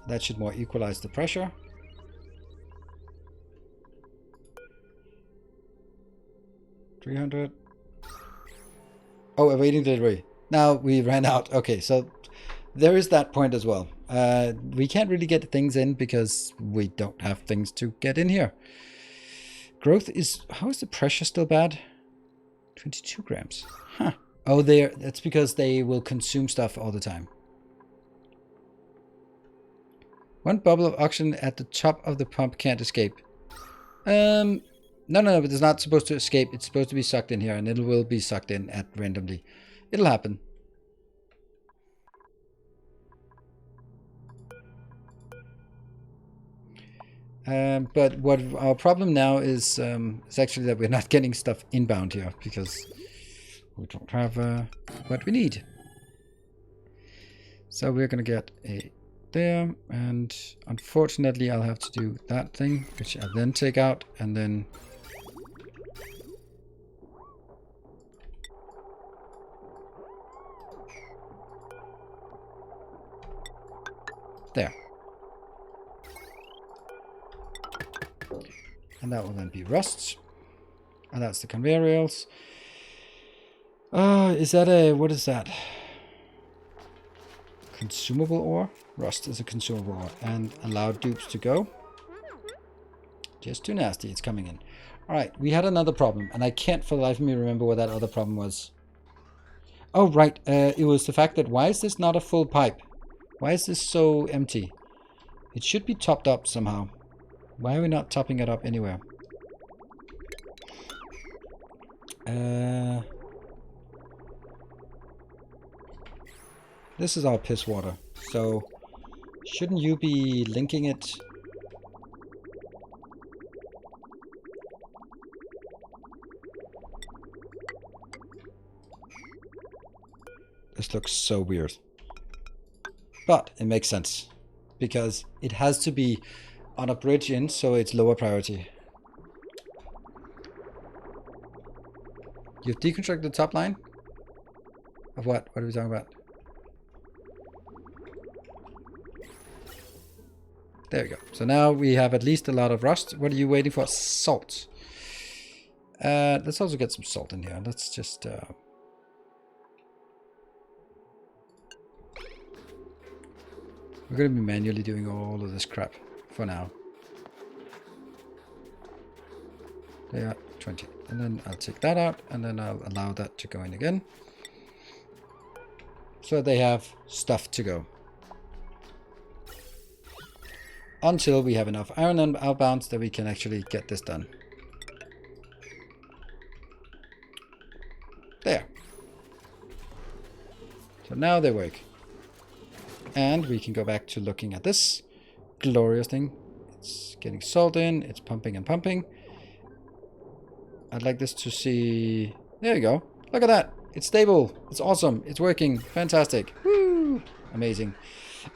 A: That should more equalize the pressure. $300. Oh, awaiting delivery. Now we ran out. Okay, so there is that point as well. We can't really get things in because we don't have things to get in here. Growth is... How is the pressure still bad? 22 grams. Huh. Oh, that's because they will consume stuff all the time. One bubble of oxygen at the top of the pump can't escape. No, but it's not supposed to escape. It's supposed to be sucked in here, and it will be sucked in at randomly. It'll happen. But what our problem now is actually that we're not getting stuff inbound here because we don't have what we need. So we're gonna get a there, and unfortunately I'll have to do that thing, which I'll then take out, and then there. And that will then be rust. And that's the conveyor rails. Is that a... what is that? Consumable ore? Rust is a consumable ore. And allow dupes to go. Just too nasty. It's coming in. Alright, we had another problem. And I can't for the life of me remember what that other problem was. Oh, right. It was the fact that why is this not a full pipe? Why is this so empty? It should be topped up somehow. Why are we not topping it up anywhere? This is our piss water. So, shouldn't you be linking it? This looks so weird. But it makes sense. Because it has to be on a bridge in, so it's lower priority. You've deconstructed the top line? Of what? What are we talking about? There we go. So now we have at least a lot of rust. What are you waiting for? Salt. Let's also get some salt in here. Let's just... We're going to be manually doing all of this crap for now. There, 20. And then I'll take that out, and then I'll allow that to go in again. So they have stuff to go. Until we have enough iron and outbounds that we can actually get this done. There. So now they work. And we can go back to looking at this glorious thing. It's getting salt in, it's pumping and pumping. I'd like this to see... There you go. Look at that. It's stable. It's awesome. It's working. Fantastic. Woo! Amazing.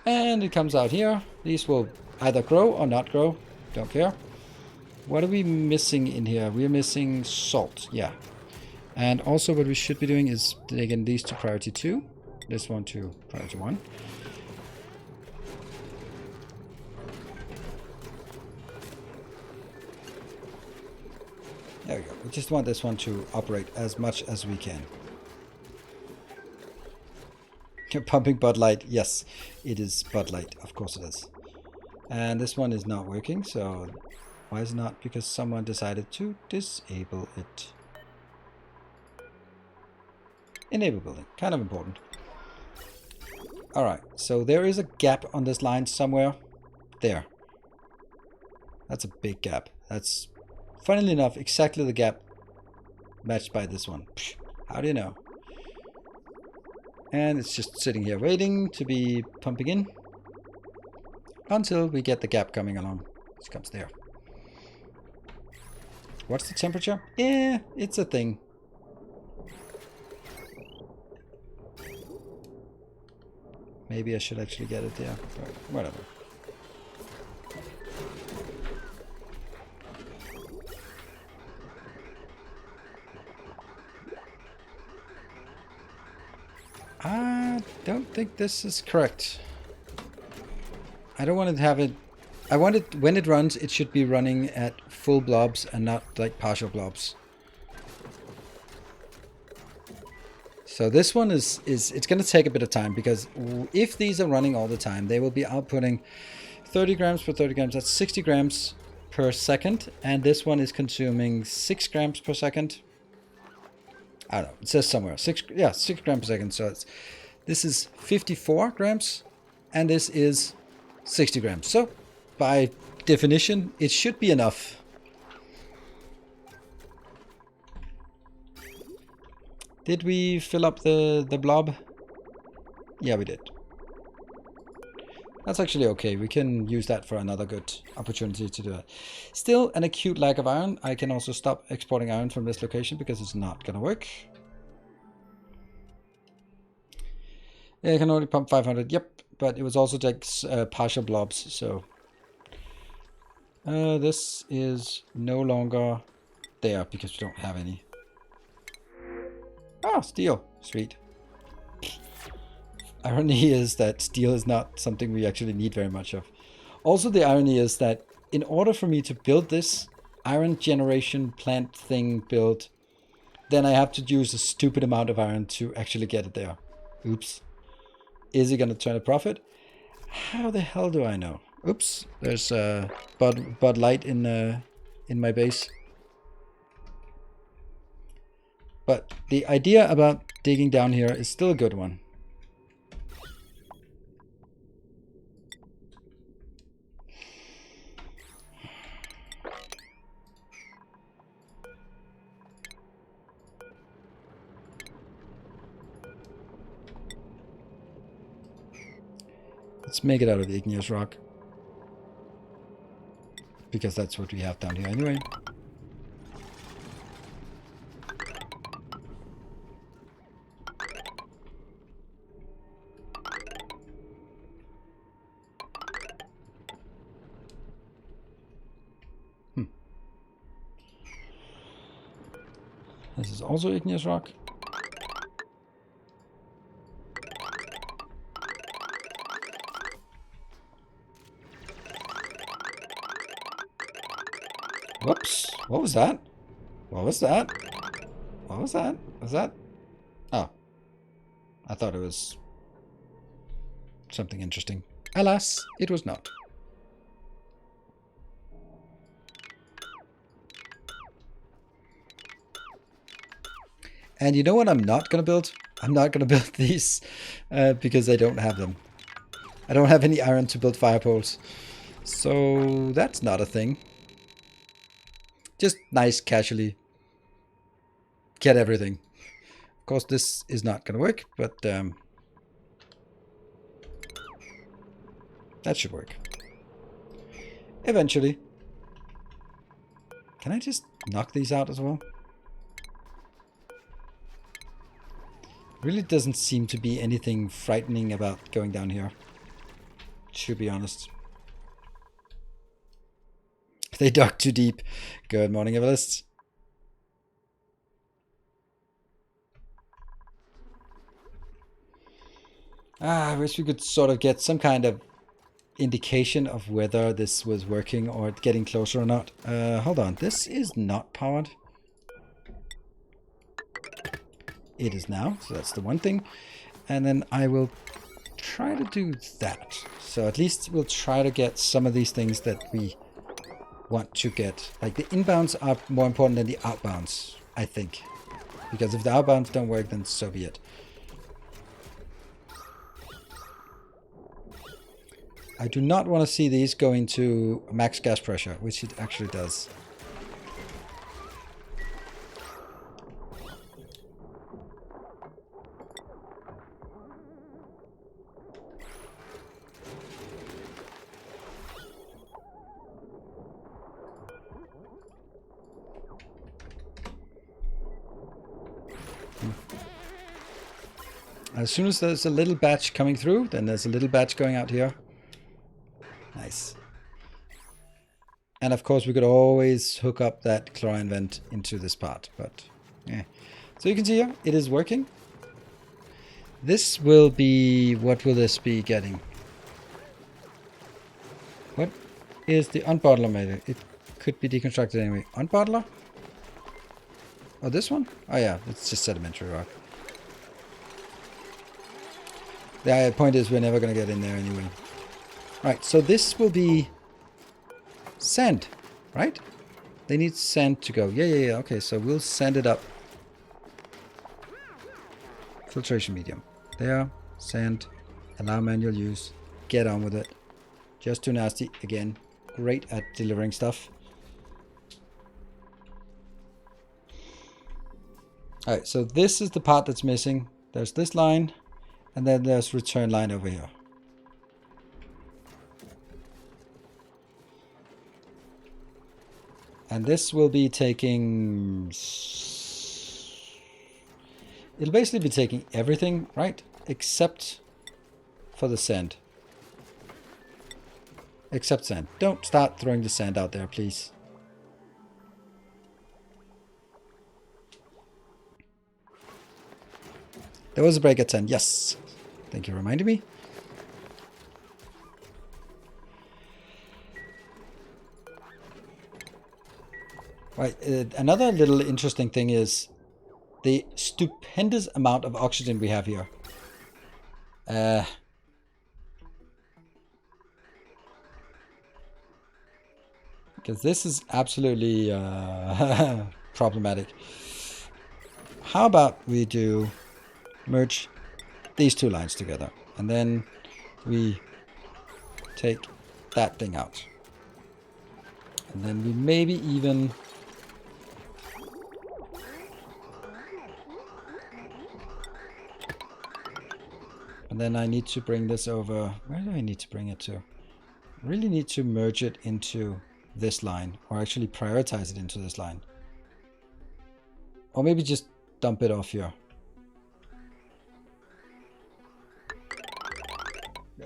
A: And it comes out here. These will either grow or not grow. Don't care. What are we missing in here? We're missing salt. Yeah. And also what we should be doing is taking these to priority 2. This one to priority 1. There we go. We just want this one to operate as much as we can. Pumping Bud Light. Yes, it is Bud Light. Of course it is. And this one is not working. So why is it not? Because someone decided to disable it. Enable building. Kind of important. Alright, so there is a gap on this line somewhere. There. That's a big gap. That's, funnily enough, exactly the gap matched by this one. Psh, how do you know? And it's just sitting here waiting to be pumping in until we get the gap coming along. It comes there. What's the temperature? Yeah, it's a thing. Maybe I should actually get it there. But whatever. I don't think this is correct. I don't want to have it... I want it, when it runs, it should be running at full blobs and not like partial blobs. So this one is it's going to take a bit of time, because if these are running all the time, they will be outputting 30 grams per 30 grams. That's 60 grams per second. And this one is consuming 6 grams per second. I don't know, it says somewhere 6 grams per second. So this is 54 grams and this is 60 grams. So by definition, it should be enough. Did we fill up the blob? Yeah, we did. That's actually okay. We can use that for another good opportunity to do it. Still an acute lack of iron. I can also stop exporting iron from this location because it's not going to work. Yeah, I can only pump 500. Yep, but it was also takes partial blobs. So this is no longer there because we don't have any. Ah, steel. Sweet. Irony is that steel is not something we actually need very much of. Also, the irony is that in order for me to build this iron generation plant thing build, then I have to use a stupid amount of iron to actually get it there. Oops. Is it going to turn a profit? How the hell do I know? Oops. There's Bud Light in my base. But the idea about digging down here is still a good one. Let's make it out of the igneous rock. Because that's what we have down here anyway. This is also igneous rock. Whoops. What was that? What was that? What was that? Was that? Oh. I thought it was something interesting. Alas, it was not. And you know what I'm not going to build? I'm not going to build these because I don't have them. I don't have any iron to build fire poles. So that's not a thing. Just nice, casually get everything. Of course, this is not going to work, but that should work. Eventually. Can I just knock these out as well? Really doesn't seem to be anything frightening about going down here. To be honest. They dug too deep. Good morning, Everlists. I wish we could sort of get some kind of indication of whether this was working or getting closer or not. Hold on. This is not powered. It is now, so that's the one thing. And then I will try to do that. So at least we'll try to get some of these things that we want to get. Like the inbounds are more important than the outbounds, I think. Because if the outbounds don't work, then so be it. I do not want to see these going to max gas pressure, which it actually does. As soon as there's a little batch coming through, then there's a little batch going out here. Nice. And of course we could always hook up that chlorine vent into this part, but yeah. So you can see here, it is working. This will be, what will this be getting? What is the unbottler made? It could be deconstructed anyway. Unbottler? Oh, this one? Oh yeah, it's just sedimentary rock. The point is we're never going to get in there anyway. Right, so this will be sand, right? They need sand to go. Yeah. Okay, so we'll sand it up. Filtration medium. There, sand, allow manual use. Get on with it. Just too nasty. Again, great at delivering stuff. Alright, so this is the part that's missing. There's this line. And then there's return line over here. And this will be taking... It'll basically be taking everything, right? Except for the sand. Except sand. Don't start throwing the sand out there, please. There was a break at 10. Yes. Thank you for reminding me. Right. Another little interesting thing is the stupendous amount of oxygen we have here. Because this is absolutely problematic. How about we do merge these two lines together, and then we take that thing out, and then we maybe even and then I need to bring this over. Where do I need to bring it to? I really need to merge it into this line, or actually prioritize it into this line, or maybe just dump it off here.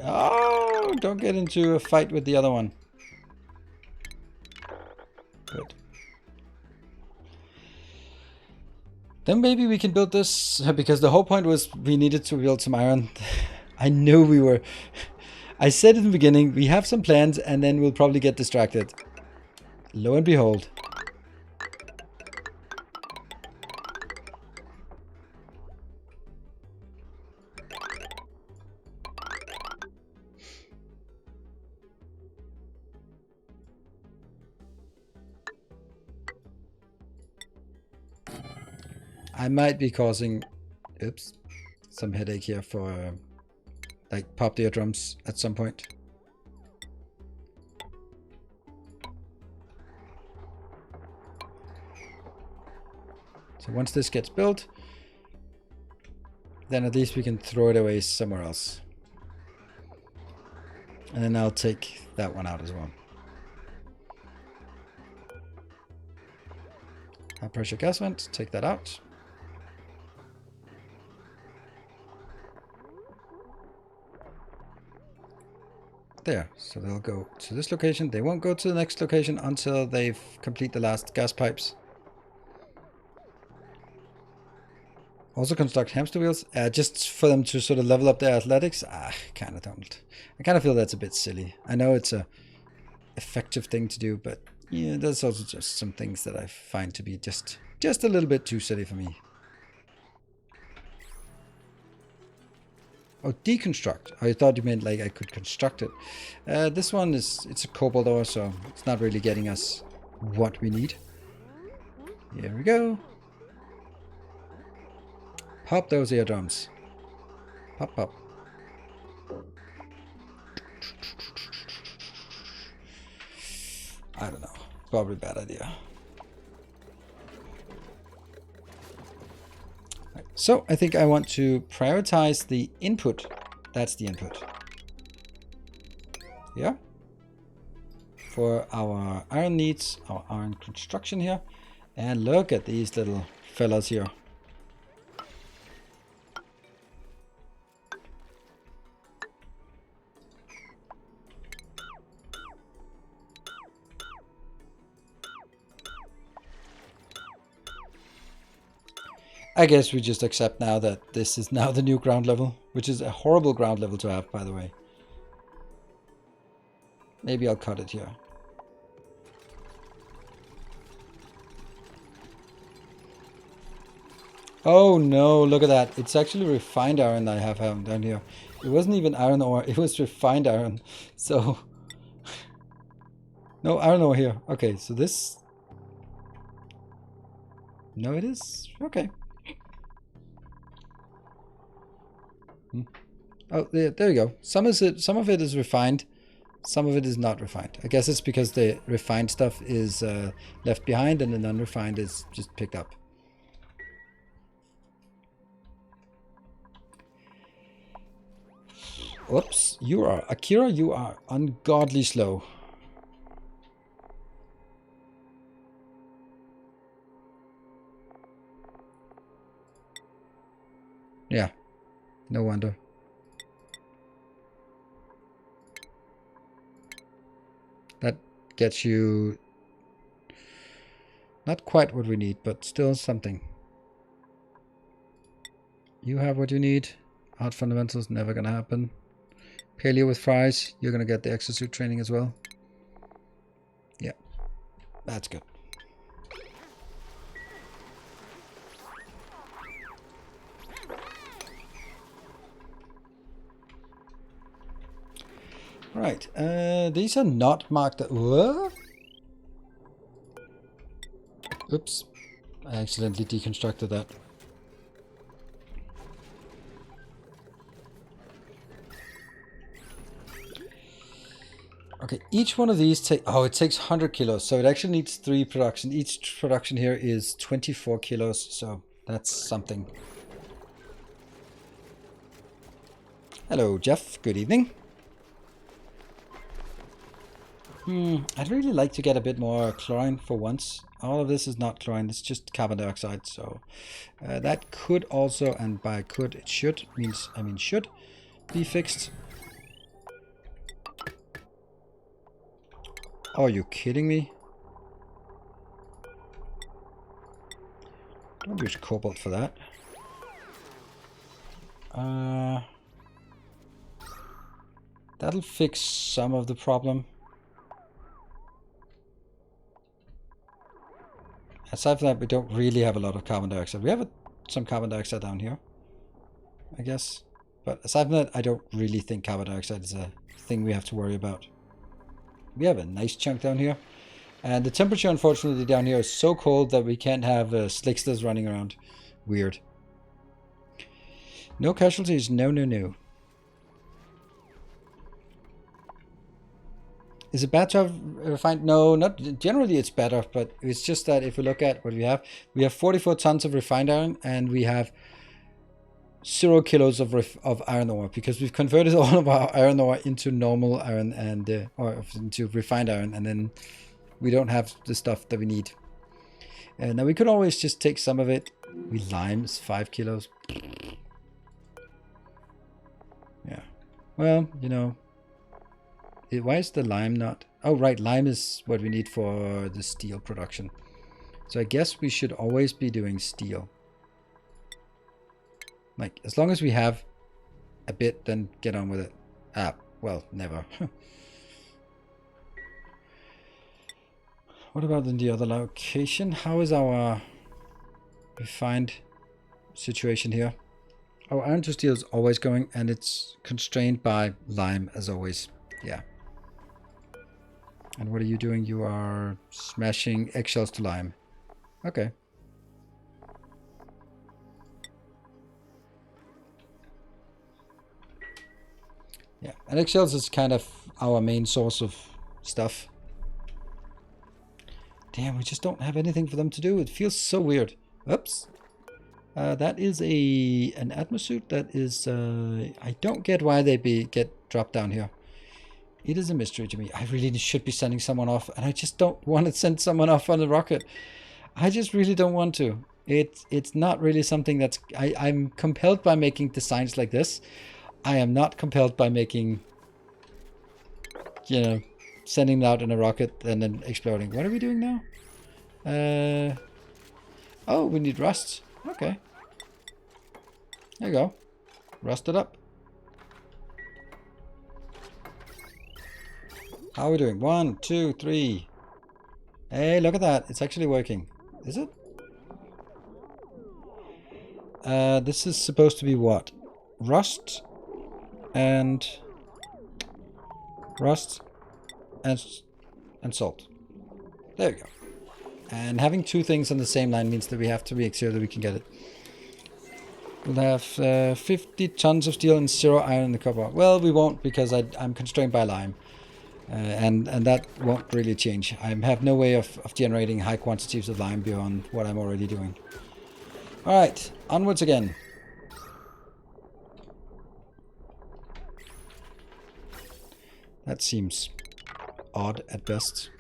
A: Oh, don't get into a fight with the other one. Good. Then maybe we can build this, because the whole point was we needed to build some iron. I knew we were... I said in the beginning, we have some plans and then we'll probably get distracted. Lo and behold. I might be causing, oops, some headache here for like popped eardrums at some point. So once this gets built, then at least we can throw it away somewhere else. And then I'll take that one out as well. High pressure gas vent, take that out. There, so they'll go to this location. They won't go to the next location until they've complete the last gas pipes. Also construct hamster wheels, just for them to sort of level up their athletics. I kind of don't. I kind of feel that's a bit silly. I know it's a effective thing to do, but yeah, there's also just some things that I find to be just a little bit too silly for me. Oh, deconstruct. I thought you meant like I could construct it. This one is, it's a cobalt ore, so it's not really getting us what we need. Here we go. Pop those eardrums. Pop, pop. I don't know. Probably a bad idea. Right. So I think I want to prioritize the input. That's the input. Yeah. For our iron needs, our iron construction here. And look at these little fellas here. I guess we just accept now that this is now the new ground level, which is a horrible ground level to have, by the way. Maybe I'll cut it here. Oh no, look at that. It's actually refined iron I have down here. It wasn't even iron ore, it was refined iron. So, no iron ore here. Okay, so this... No, it is? Okay. Oh, there you go. Some of it is refined, some of it is not refined. I guess it's because the refined stuff is left behind and the unrefined is just picked up. Whoops, Akira, you are ungodly slow. Yeah, no wonder. That gets you not quite what we need, but still something. You have what you need. Hard fundamentals, never gonna happen. Paleo with fries, you're gonna get the exosuit training as well. Yeah, that's good. Right, these are not marked. What? Oops, I accidentally deconstructed that. Okay, each one of these takes 100 kilos, so it actually needs 3 production. Each production here is 24 kilos, so that's something. Hello, Jeff. Good evening. I'd really like to get a bit more chlorine for once. All of this is not chlorine, it's just carbon dioxide, so that could also, and by could, it should, should be fixed. Oh, are you kidding me? Don't use cobalt for that. That'll fix some of the problem. Aside from that, we don't really have a lot of carbon dioxide. We have some carbon dioxide down here, I guess. But aside from that, I don't really think carbon dioxide is a thing we have to worry about. We have a nice chunk down here. And the temperature, unfortunately, down here is so cold that we can't have slicksters running around. Weird. No casualties. No, no, no. Is it bad to have refined? No, not generally. It's better, but it's just that if we look at what we have 44 tons of refined iron, and we have 0 kilos of iron ore, because we've converted all of our iron ore into normal iron and or into refined iron, and then we don't have the stuff that we need. Now we could always just take some of it. Lime is 5 kilos. Yeah. Well, you know. Why is the lime not... Oh, right. Lime is what we need for the steel production. So I guess we should always be doing steel. Like, as long as we have a bit, then get on with it. Ah, well, never. What about in the other location? How is our refined situation here? Our iron to steel is always going, and it's constrained by lime, as always. Yeah. And what are you doing? You are smashing eggshells to lime. Okay. Yeah, and eggshells is kind of our main source of stuff. Damn, we just don't have anything for them to do. It feels so weird. Oops. That is an atmosuit. That is... I don't get why they get dropped down here. It is a mystery to me. I really should be sending someone off, and I just don't want to send someone off on a rocket. I just really don't want to. It's not really something that's... I'm compelled by making designs like this. I am not compelled by making... You know, sending them out in a rocket and then exploding. What are we doing now? Oh, we need rust. Okay. There you go. Rust it up. How are we doing? 1, 2, 3. Hey, look at that. It's actually working. Is it? This is supposed to be what? Rust and salt. There we go. And having two things on the same line means that we have to make sure that we can get it. We'll have 50 tons of steel and 0 iron in the copper. Well, we won't because I'm constrained by lime. And that won't really change. I have no way of generating high quantities of lime beyond what I'm already doing. Alright, onwards again. That seems odd at best.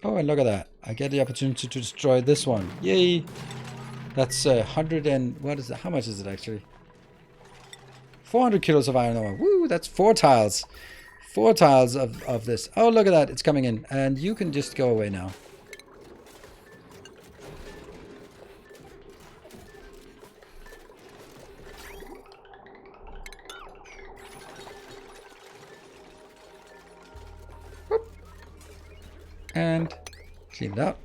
A: Oh, and look at that. I get the opportunity to destroy this one. Yay! That's 100 and... what is it? How much is it actually? 400 kilos of iron ore. Woo! That's 4 tiles. 4 tiles of this. Oh, look at that. It's coming in. And you can just go away now. Whoop. And clean it up.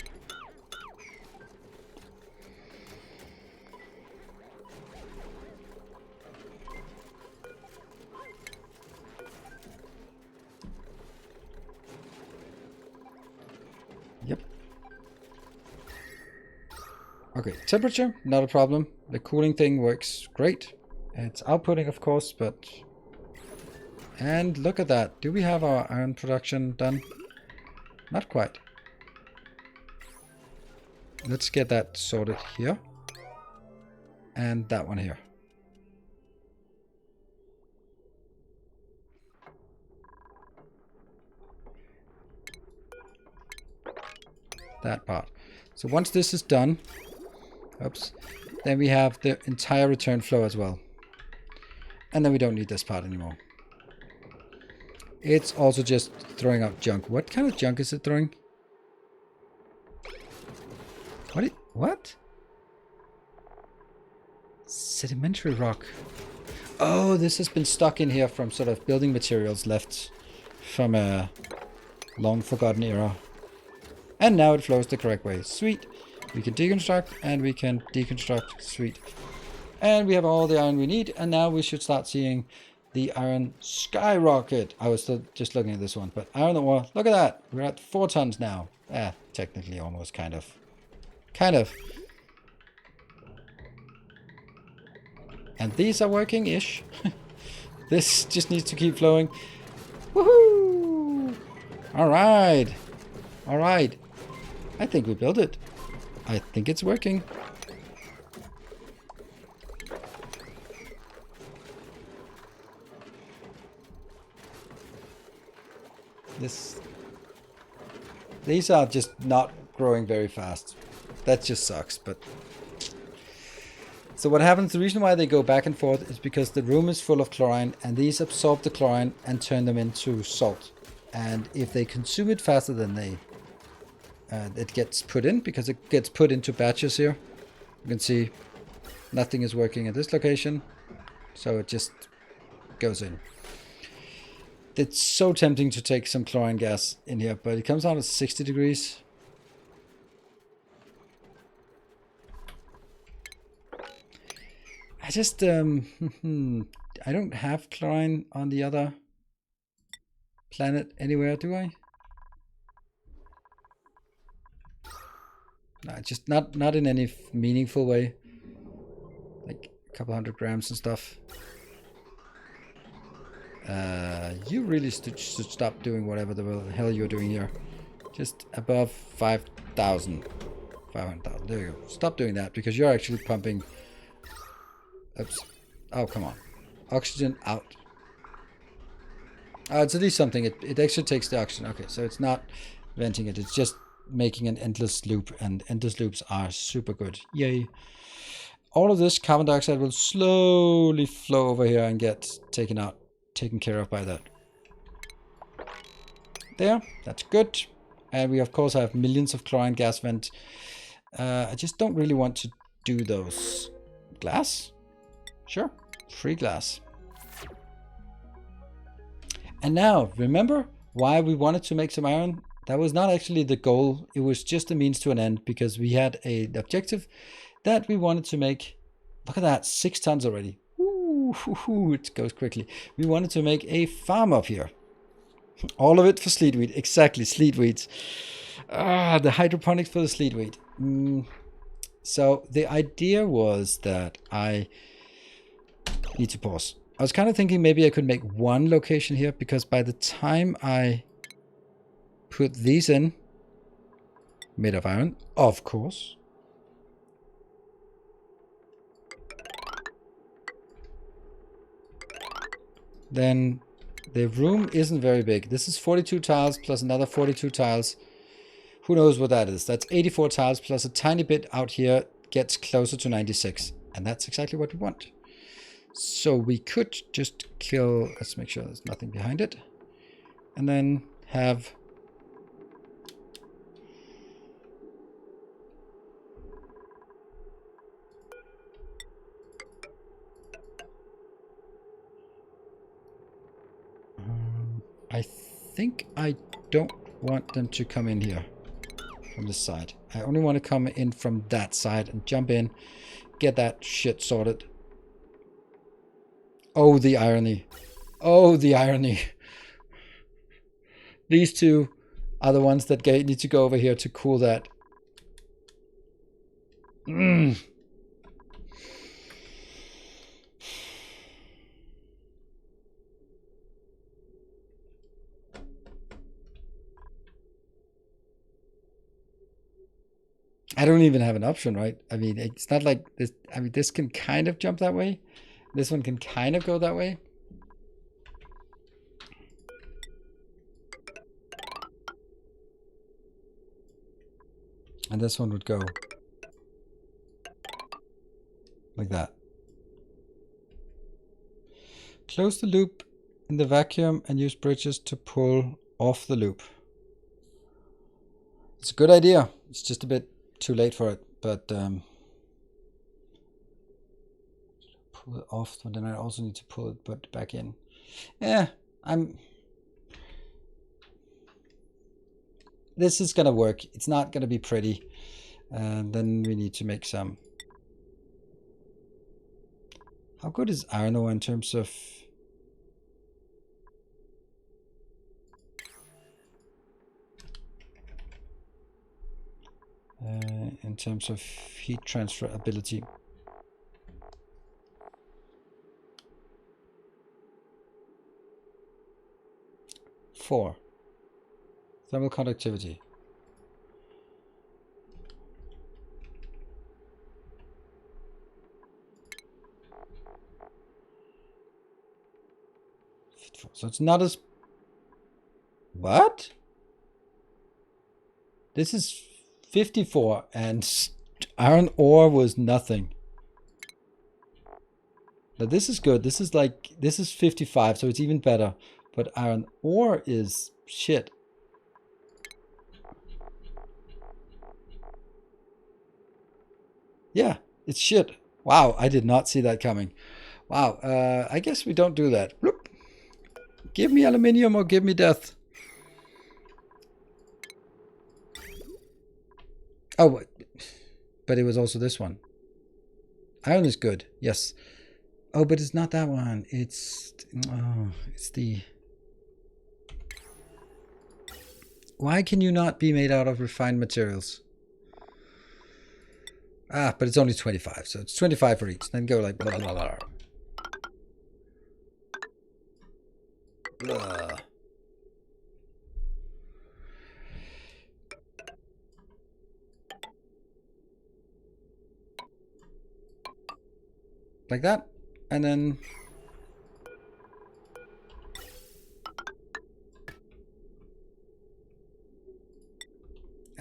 A: Yep. Okay, temperature, not a problem. The cooling thing works great. It's outputting, of course, but... and look at that. Do we have our iron production done? Not quite. Let's get that sorted here. And that one here. That part. So once this is done, oops, then we have the entire return flow as well. And then we don't need this part anymore. It's also just throwing out junk. What kind of junk is it throwing? What? Sedimentary rock. Oh, this has been stuck in here from sort of building materials left from a long forgotten era. And now it flows the correct way. Sweet. We can deconstruct and we can deconstruct. Sweet. And we have all the iron we need. And now we should start seeing the iron skyrocket. I was still just looking at this one. But iron ore, look at that. We're at 4 tons now. Technically almost, kind of. And these are working-ish. This just needs to keep flowing. Woohoo! Alright. Alright. I think we built it. I think it's working. These are just not growing very fast. That just sucks, but... So what happens, the reason why they go back and forth is because the room is full of chlorine and these absorb the chlorine and turn them into salt. And if they consume it faster than it gets put in, because it gets put into batches here. You can see nothing is working at this location, so it just goes in. It's so tempting to take some chlorine gas in here, but it comes out at 60 degrees. I just, I don't have chlorine on the other planet anywhere, do I? No, just not in any meaningful way. Like a couple 100 grams and stuff. You really should stop doing whatever the hell you're doing here. Just above 5,000. 500,000. There you go. Stop doing that because you're actually pumping. Oops. Oh, come on. Oxygen out. It's at least something. It actually takes the oxygen. Okay, so it's not venting it. It's just making an endless loop, and endless loops are super good. Yay. All of this carbon dioxide will slowly flow over here and get taken care of by that. There, that's good. And we of course have millions of chlorine gas vent. I just don't really want to do those. Glass? Sure, free glass. And now, remember why we wanted to make some iron? That was not actually the goal. It was just a means to an end because we had an objective that we wanted to make. Look at that, 6 tons already. Ooh, it goes quickly. We wanted to make a farm up here. All of it for sleetweed. Exactly, sleetweeds. The hydroponics for the sleetweed. So the idea was that I need to pause. I was kind of thinking maybe I could make one location here because by the time I put these in, made of iron, of course. Then the room isn't very big. This is 42 tiles plus another 42 tiles. Who knows what that is? That's 84 tiles plus a tiny bit out here gets closer to 96. And that's exactly what we want. So we could just kill, let's make sure there's nothing behind it. And then have I think I don't want them to come in here from this side. I only want to come in from that side and jump in, get that shit sorted. Oh, the irony. Oh, the irony. These two are the ones that need to go over here to cool that. I don't even have an option, right? I mean, it's not like this. I mean, this can kind of jump that way. This one can kind of go that way. And this one would go like that. Close the loop in the vacuum and use bridges to pull off the loop. It's a good idea. It's just a bit too late for it, but pull it off, but then I also need to pull it back in. Yeah, this is gonna work. It's not gonna be pretty. And then we need to make some. How good is iron ore in terms of heat transfer ability? Four. Thermal conductivity. So it's not as... What? This is 54 and iron ore was nothing. Now this is good. This is like, this is 55, so it's even better. But iron ore is shit. Yeah, it's shit. Wow, I did not see that coming. Wow, I guess we don't do that. Bloop. Give me aluminium or give me death. Oh, but it was also this one. Iron is good, yes. Oh, but it's not that one. It's the... Why can you not be made out of refined materials? Ah, but it's only 25, so it's 25 for each. Then go like blah, blah, blah. like that, and then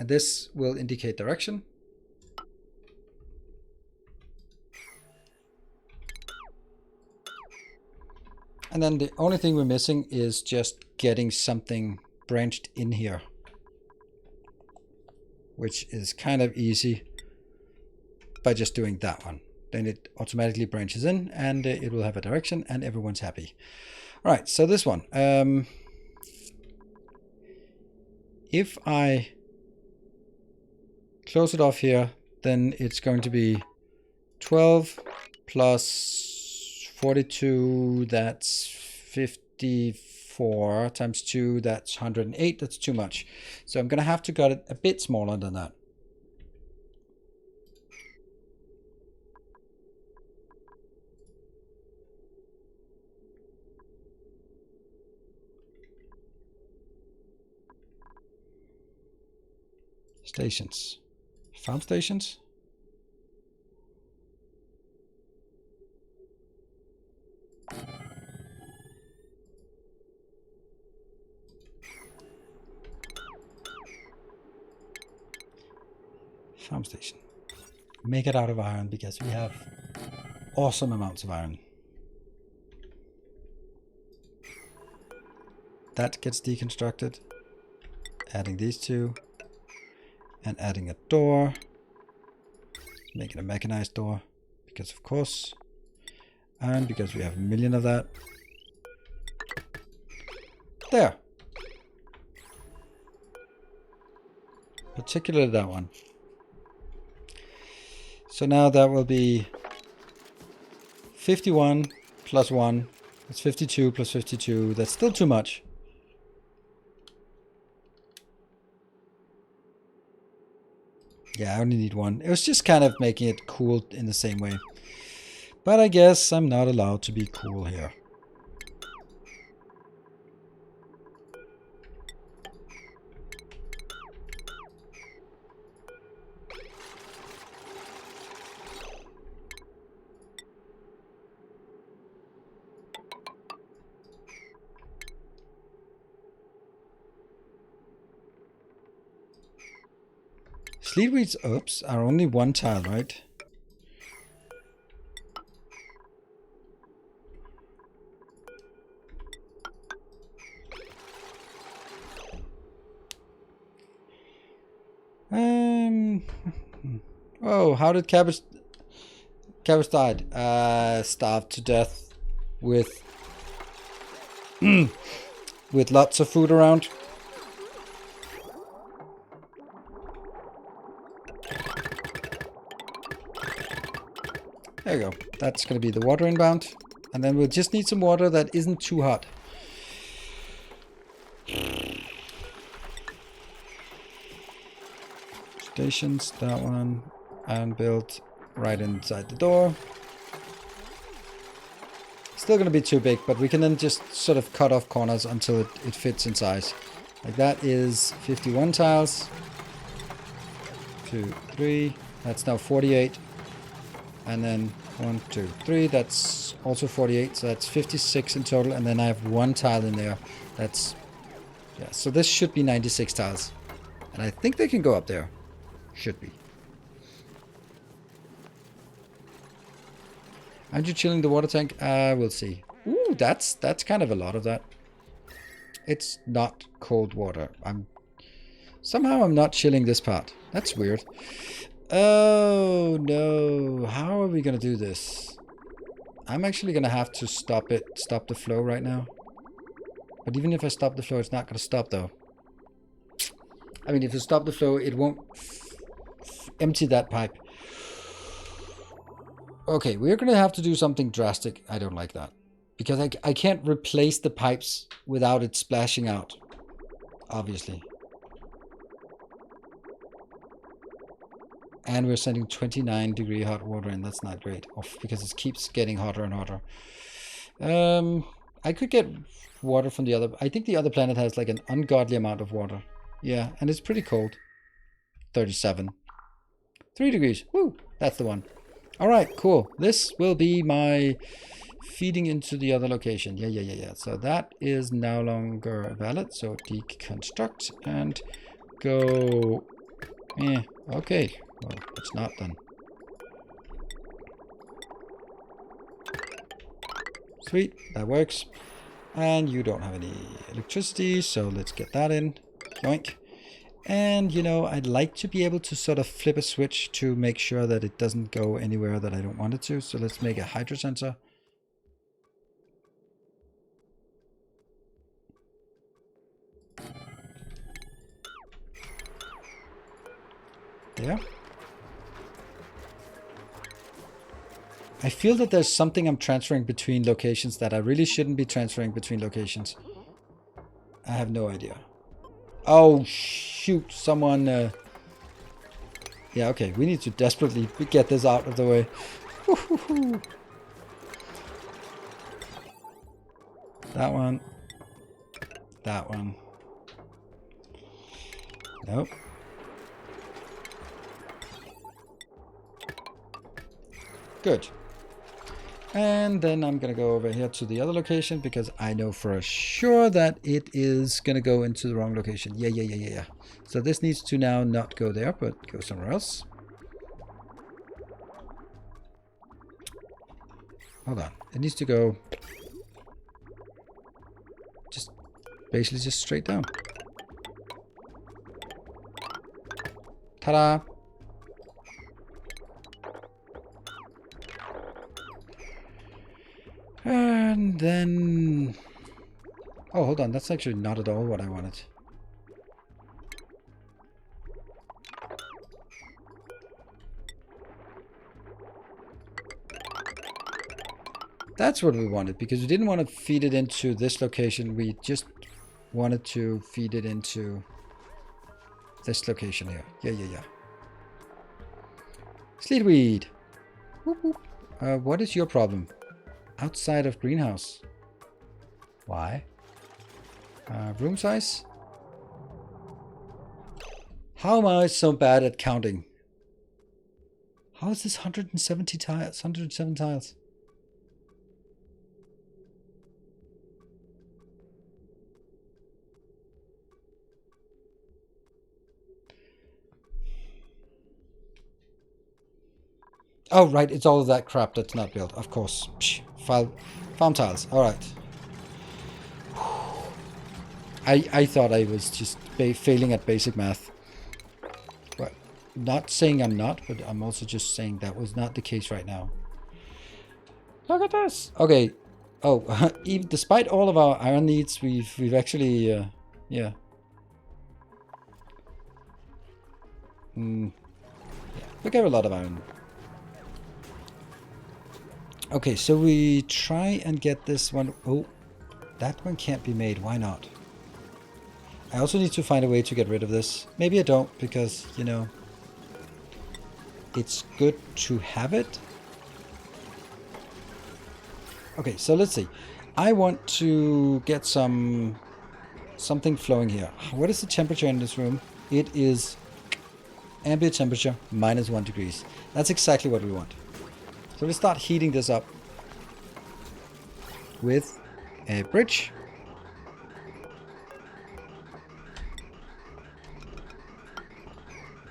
A: this will indicate direction. And then the only thing we're missing is just getting something branched in here, which is kind of easy by just doing that one. Then it automatically branches in, and it will have a direction, and everyone's happy. All right, so this one. If I close it off here, then it's going to be 12 plus 42, that's 54 times 2, that's 108. That's too much. So I'm going to have to cut it a bit smaller than that. Stations. Farm stations. Farm station. Make it out of iron because we have awesome amounts of iron. That gets deconstructed. Adding these two. And adding a door. Make it a mechanized door. Because of course. And because we have a million of that. There. Particularly that one. So now that will be 51 plus 1. That's 52 plus 52. That's still too much. Yeah, I only need one. It was just kind of making it cool in the same way. But I guess I'm not allowed to be cool here. Sleetweeds, oops, are only one tile, right? Oh, how did Cabbage died? Starved to death with with lots of food around. There you go. That's going to be the water inbound. And then we'll just need some water that isn't too hot. Stations, that one. And built right inside the door. Still going to be too big, but we can then just sort of cut off corners until it fits in size. Like that is 51 tiles. 2, 3. That's now 48. And then 1, 2, 3. That's also 48. So that's 56 in total. And then I have one tile in there. That's, yeah. So this should be 96 tiles. And I think they can go up there. Should be. Aren't you chilling the water tank? We'll see. Ooh, that's kind of a lot of that. It's not cold water. Somehow I'm not chilling this part. That's weird. Oh no. How are we gonna do this? I'm actually gonna have to stop the flow right now. But even if I stop the flow, it's not gonna stop though. I mean, if you stop the flow, it won't empty that pipe. Okay, we're going to have to do something drastic. I don't like that. Because I can't replace the pipes without it splashing out. Obviously. And we're sending 29-degree hot water in. That's not great. Because it keeps getting hotter and hotter. I could get water from the other... I think the other planet has like an ungodly amount of water. Yeah, and it's pretty cold. 37. 3 degrees. Woo! That's the one. All right, cool. This will be my feeding into the other location. Yeah. So that is no longer valid. So deconstruct and go. Okay. Well, it's not done. Sweet, that works. And you don't have any electricity, so let's get that in. Yoink. And, you know, I'd like to be able to sort of flip a switch to make sure that it doesn't go anywhere that I don't want it to. So let's make a hydro sensor. There. I feel that there's something I'm transferring between locations that I really shouldn't be transferring between locations. I have no idea. Oh, shoot. Someone... Yeah, okay. We need to desperately get this out of the way. That one. That one. Nope. Good. And then I'm going to go over here to the other location because I know for sure that it is going to go into the wrong location. Yeah. So this needs to now not go there, but go somewhere else. Hold on. It needs to go basically just straight down. Ta-da! And then... Oh, hold on. That's actually not at all what I wanted. That's what we wanted, because we didn't want to feed it into this location. We just wanted to feed it into this location here. Yeah. Sleetweed! Whoop, whoop. What is your problem? Outside of greenhouse. Why? Room size? How am I so bad at counting? How is this 170 tiles? 107 tiles. Oh, right. It's all of that crap that's not built. Of course. Psh, farm tiles. All right. I thought I was just failing at basic math. But not saying I'm not, but I'm also just saying that was not the case right now. Look at this. Okay. Oh, even despite all of our iron needs, we've actually yeah. Yeah. We get a lot of iron. Okay, so we try and get this one. Oh, that one can't be made. Why not? I also need to find a way to get rid of this. Maybe I don't, because, you know, it's good to have it. Okay, so let's see. I want to get something flowing here. What is the temperature in this room? It is ambient temperature -1 degrees. That's exactly what we want. So we start heating this up with a bridge.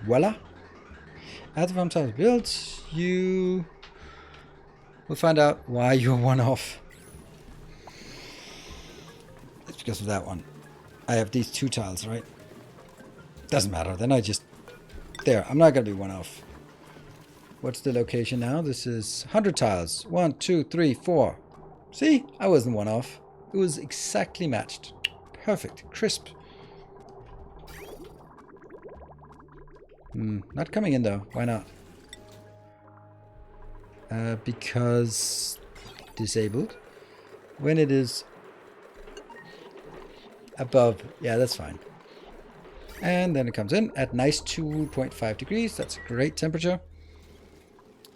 A: Voila. After the farm tile is built, you will find out why you're one off. It's because of that one. I have these 2 tiles, right? Doesn't matter. Then I just... There. I'm not going to be one off. What's the location now? This is 100 tiles. 1, 2, 3, 4. See? I wasn't one off. It was exactly matched. Perfect. Crisp. Not coming in though. Why not? Because disabled. When it is above. Yeah, that's fine. And then it comes in at nice 2.5 degrees. That's a great temperature.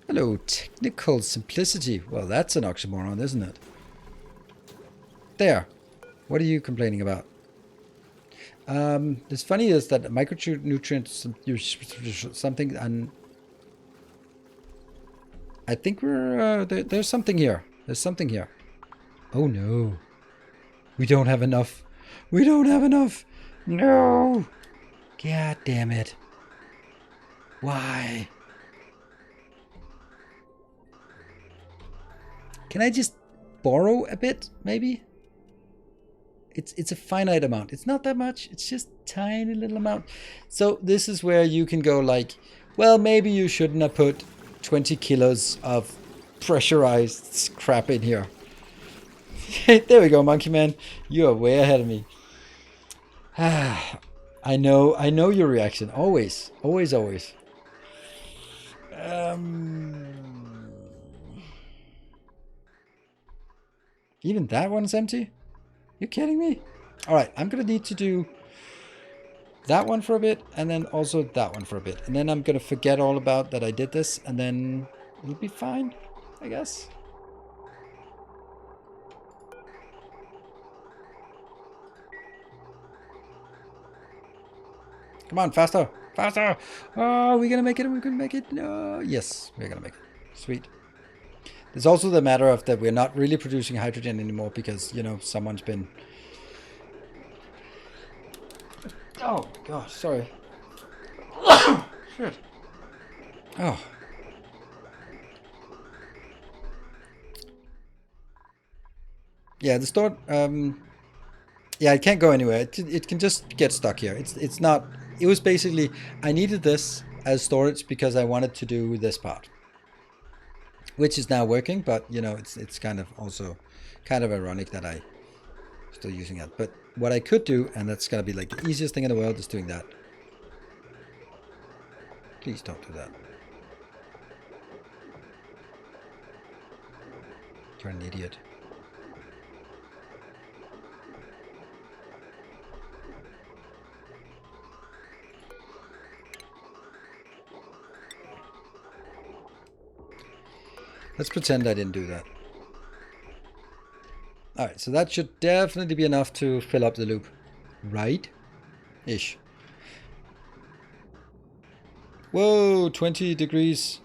A: Hello, technical simplicity. Well, that's an oxymoron, isn't it? There. What are you complaining about? It's funny is that micronutrients, something, and I think we're there's something here. There's something here. Oh no. We don't have enough. We don't have enough. No. God damn it. Why? Can I just borrow a bit, maybe? It's a finite amount. It's not that much. It's just tiny little amount. So this is where you can go like, well, maybe you shouldn't have put 20 kilos of pressurized crap in here. There we go, Monkey Man. You are way ahead of me. I know your reaction. Always. Even that one's empty? You kidding me? Alright, I'm gonna need to do that one for a bit, and then also that one for a bit. And then I'm gonna forget all about that I did this, and then it'll be fine, I guess. Come on, faster! Faster! Oh, we're gonna make it, we're gonna make it. No, yes, we're gonna make it. Sweet. There's also the matter of that we're not really producing hydrogen anymore because, you know, someone's been... Oh, God, sorry. Shit. Oh. Yeah, the store... yeah, it can't go anywhere. It can just get stuck here. It's not... It was basically... I needed this as storage because I wanted to do this part. Which is now working, but, you know, it's kind of also... Kind of ironic that I... Still using it. But what I could do, and that's gonna be like the easiest thing in the world, is doing that. Please don't do that. You're an idiot. Let's pretend I didn't do that. Alright, so that should definitely be enough to fill up the loop. Right? Ish. Whoa, 20 degrees.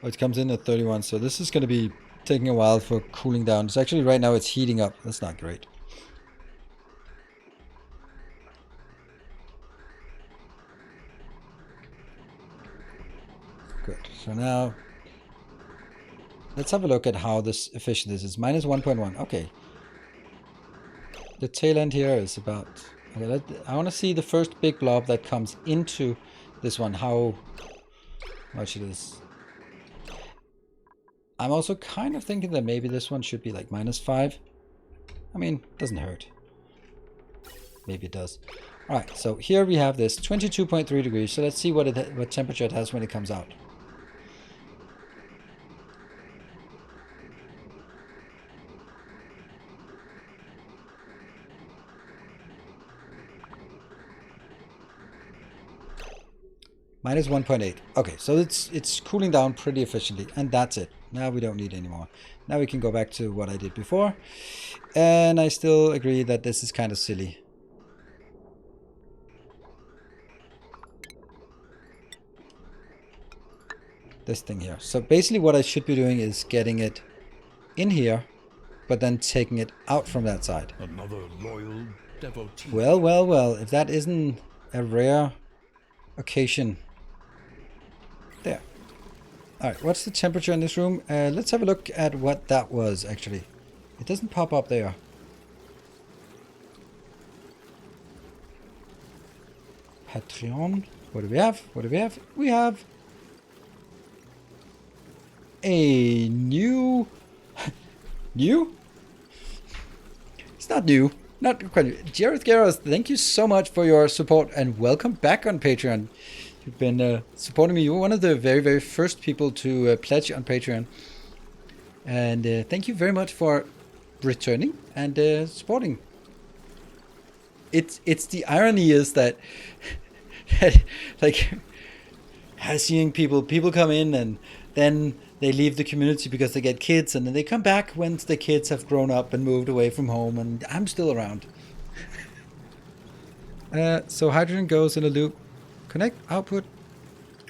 A: Oh, it comes in at 31, so this is going to be taking a while for cooling down. It's actually right now it's heating up. That's not great. Good. So now... Let's have a look at how this efficient this is. Minus 1.1. Okay. The tail end here is about... Okay, I want to see the first big blob that comes into this one. How much it is. I'm also kind of thinking that maybe this one should be like -5. I mean, doesn't hurt. Maybe it does. Alright, so here we have this 22.3 degrees. So let's see what temperature it has when it comes out. Minus 1.8. Okay, so it's cooling down pretty efficiently, and that's it. Now we don't need any more. Now we can go back to what I did before, and I still agree that this is kind of silly. This thing here. So basically what I should be doing is getting it in here, but then taking it out from that side.
B: Another loyal devotee.
A: Well, if that isn't a rare occasion. There. Alright, what's the temperature in this room? Let's have a look at what that was, actually. It doesn't pop up there. Patreon. What do we have? What do we have? We have a new... new? It's not new. Not quite new. Jareth Garros, thank you so much for your support and welcome back on Patreon. You've been supporting me. You were one of the very, very first people to pledge on Patreon. And thank you very much for returning and supporting. It's the irony is that, like, seeing people come in and then they leave the community because they get kids, and then they come back once the kids have grown up and moved away from home, and I'm still around. So hydrogen goes in a loop. Connect, output.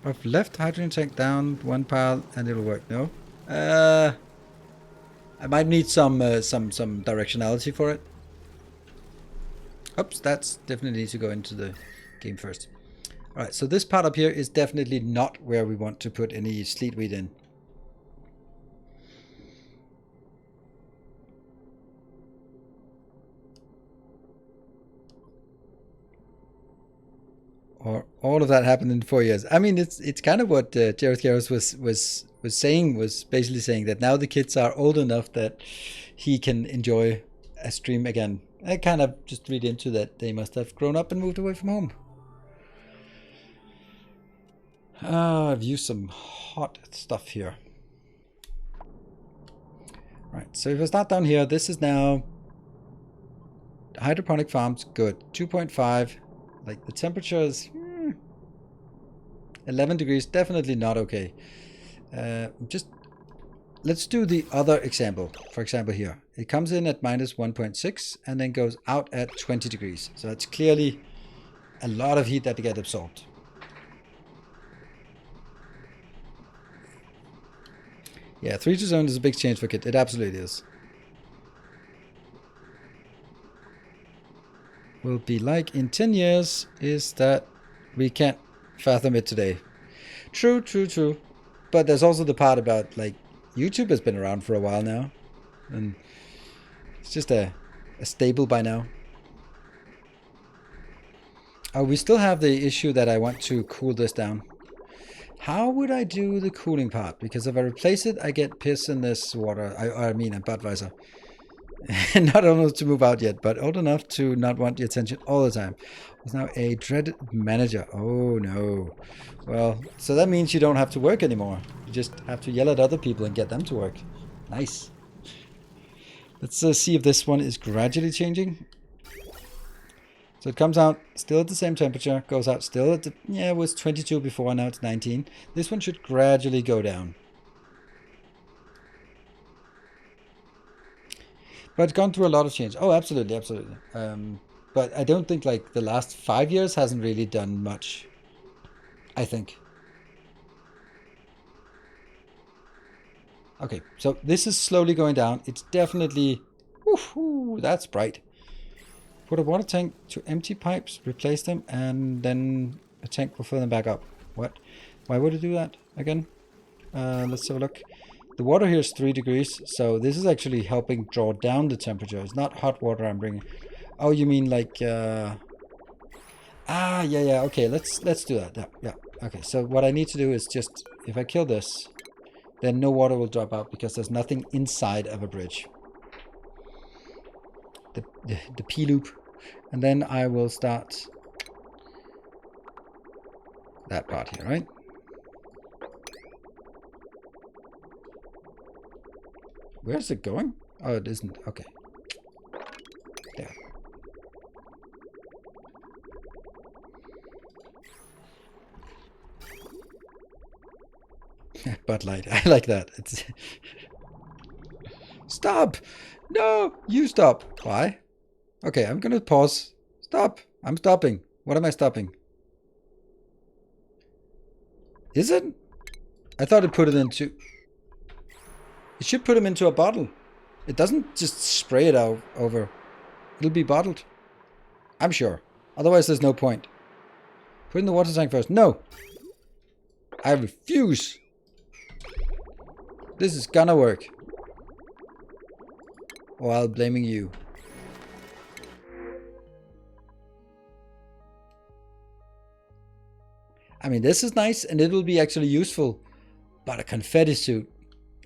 A: I've left hydrogen tank down one pile and it'll work. No. I might need some directionality for it. Oops, that's definitely needs to go into the game first. All right, so this part up here is definitely not where we want to put any sleet wheat in. Or all of that happened in 4 years. I mean, it's kind of what Jared Garros was saying, was basically saying that now the kids are old enough that he can enjoy a stream again. I kind of just read into that they must have grown up and moved away from home. I've used some hot stuff here. Right, so if I start down here, this is now hydroponic farms, good. 2.5, like the temperature is 11 degrees, definitely not okay. Just let's do the other example. For example here, it comes in at minus 1.6 and then goes out at 20 degrees. So it's clearly a lot of heat that get absorbed. Yeah, 3 to zone is a big change for Kit. It absolutely is. Will be like in 10 years is that we can't fathom it today. True, true, true. But there's also the part about, like, YouTube has been around for a while now. And it's just a staple by now. Oh, we still have the issue that I want to cool this down. How would I do the cooling part? Because if I replace it, I get piss in this water. I mean, a Budweiser. Not old enough to move out yet, but old enough to not want the attention all the time. It's now a dreaded manager. Oh no. Well, so that means you don't have to work anymore. You just have to yell at other people and get them to work. Nice. Let's see if this one is gradually changing. So it comes out still at the same temperature, goes out still at the, yeah, it was 22 before, now it's 19. This one should gradually go down. But it's gone through a lot of change. Oh, absolutely, absolutely. But I don't think like the last 5 years hasn't really done much, I think. Okay, so this is slowly going down. It's definitely, woohoo, that's bright. Put a water tank to empty pipes, replace them, and then a tank will fill them back up. What? Why would it do that again? Let's have a look. The water here is 3 degrees, so this is actually helping draw down the temperature. It's not hot water I'm bringing. Oh, you mean like... yeah, okay, let's do that. Yeah, okay, so what I need to do is just, if I kill this, then no water will drop out because there's nothing inside of a bridge. The P-loop. And then I will start that part here, right? Where's it going? Oh, it isn't. Okay. There. Bud Light. I like that. It's Stop! No! You stop. Why? Okay, I'm gonna pause. Stop. I'm stopping. What am I stopping? Is it? I thought it put it into... It should put them into a bottle. It doesn't just spray it out over. It'll be bottled. I'm sure. Otherwise, there's no point. Put in the water tank first. No! I refuse. This is gonna work. While blaming you. I mean, this is nice and it will be actually useful. But a confetti suit.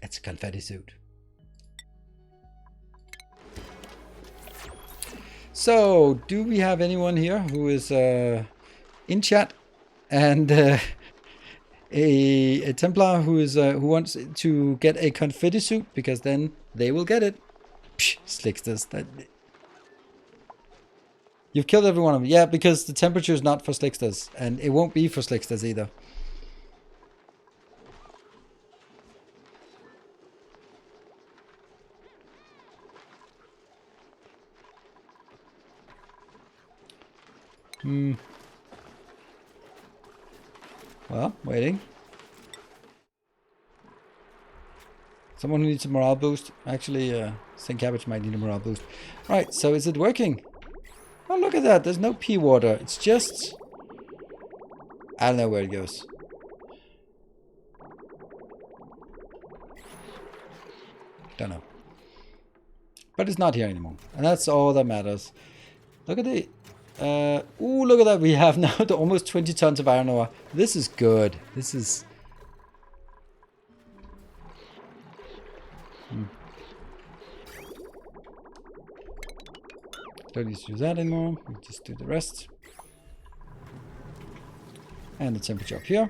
A: It's a confetti suit. So, do we have anyone here who is in chat and a Templar who is who wants to get a confetti suit? Because then they will get it. Psh, Slicksters. You've killed every one of them. Yeah, because the temperature is not for Slicksters, and it won't be for Slicksters either. Well, waiting. Someone who needs a morale boost. Actually, St. Cabbage might need a morale boost. Right, so is it working? Oh, look at that. There's no pea water. It's just... I don't know where it goes. Don't know. But it's not here anymore. And that's all that matters. Look at the... ooh, look at that. We have now almost 20 tons of iron ore. This is good. This is... Don't need to do that anymore. We just do the rest. And the temperature up here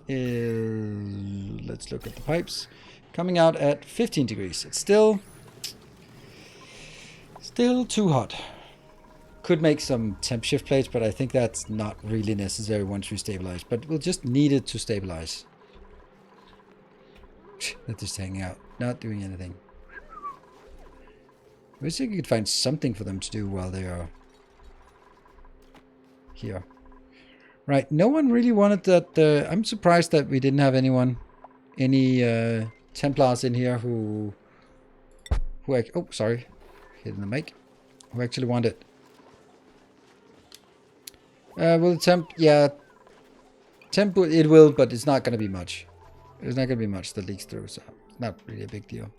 A: is... Let's look at the pipes. Coming out at 15 degrees. It's still too hot. Could make some temp shift plates, but I think that's not really necessary once we stabilize. But we'll just need it to stabilize. They're just hanging out, not doing anything. I wish I could find something for them to do while they are here. Right, no one really wanted that. I'm surprised that we didn't have any Templars in here who oh, sorry, hitting the mic. Who actually want it? Will temp? Yeah, temp. It will, but it's not going to be much. There's not going to be much that leaks through, so it's not really a big deal.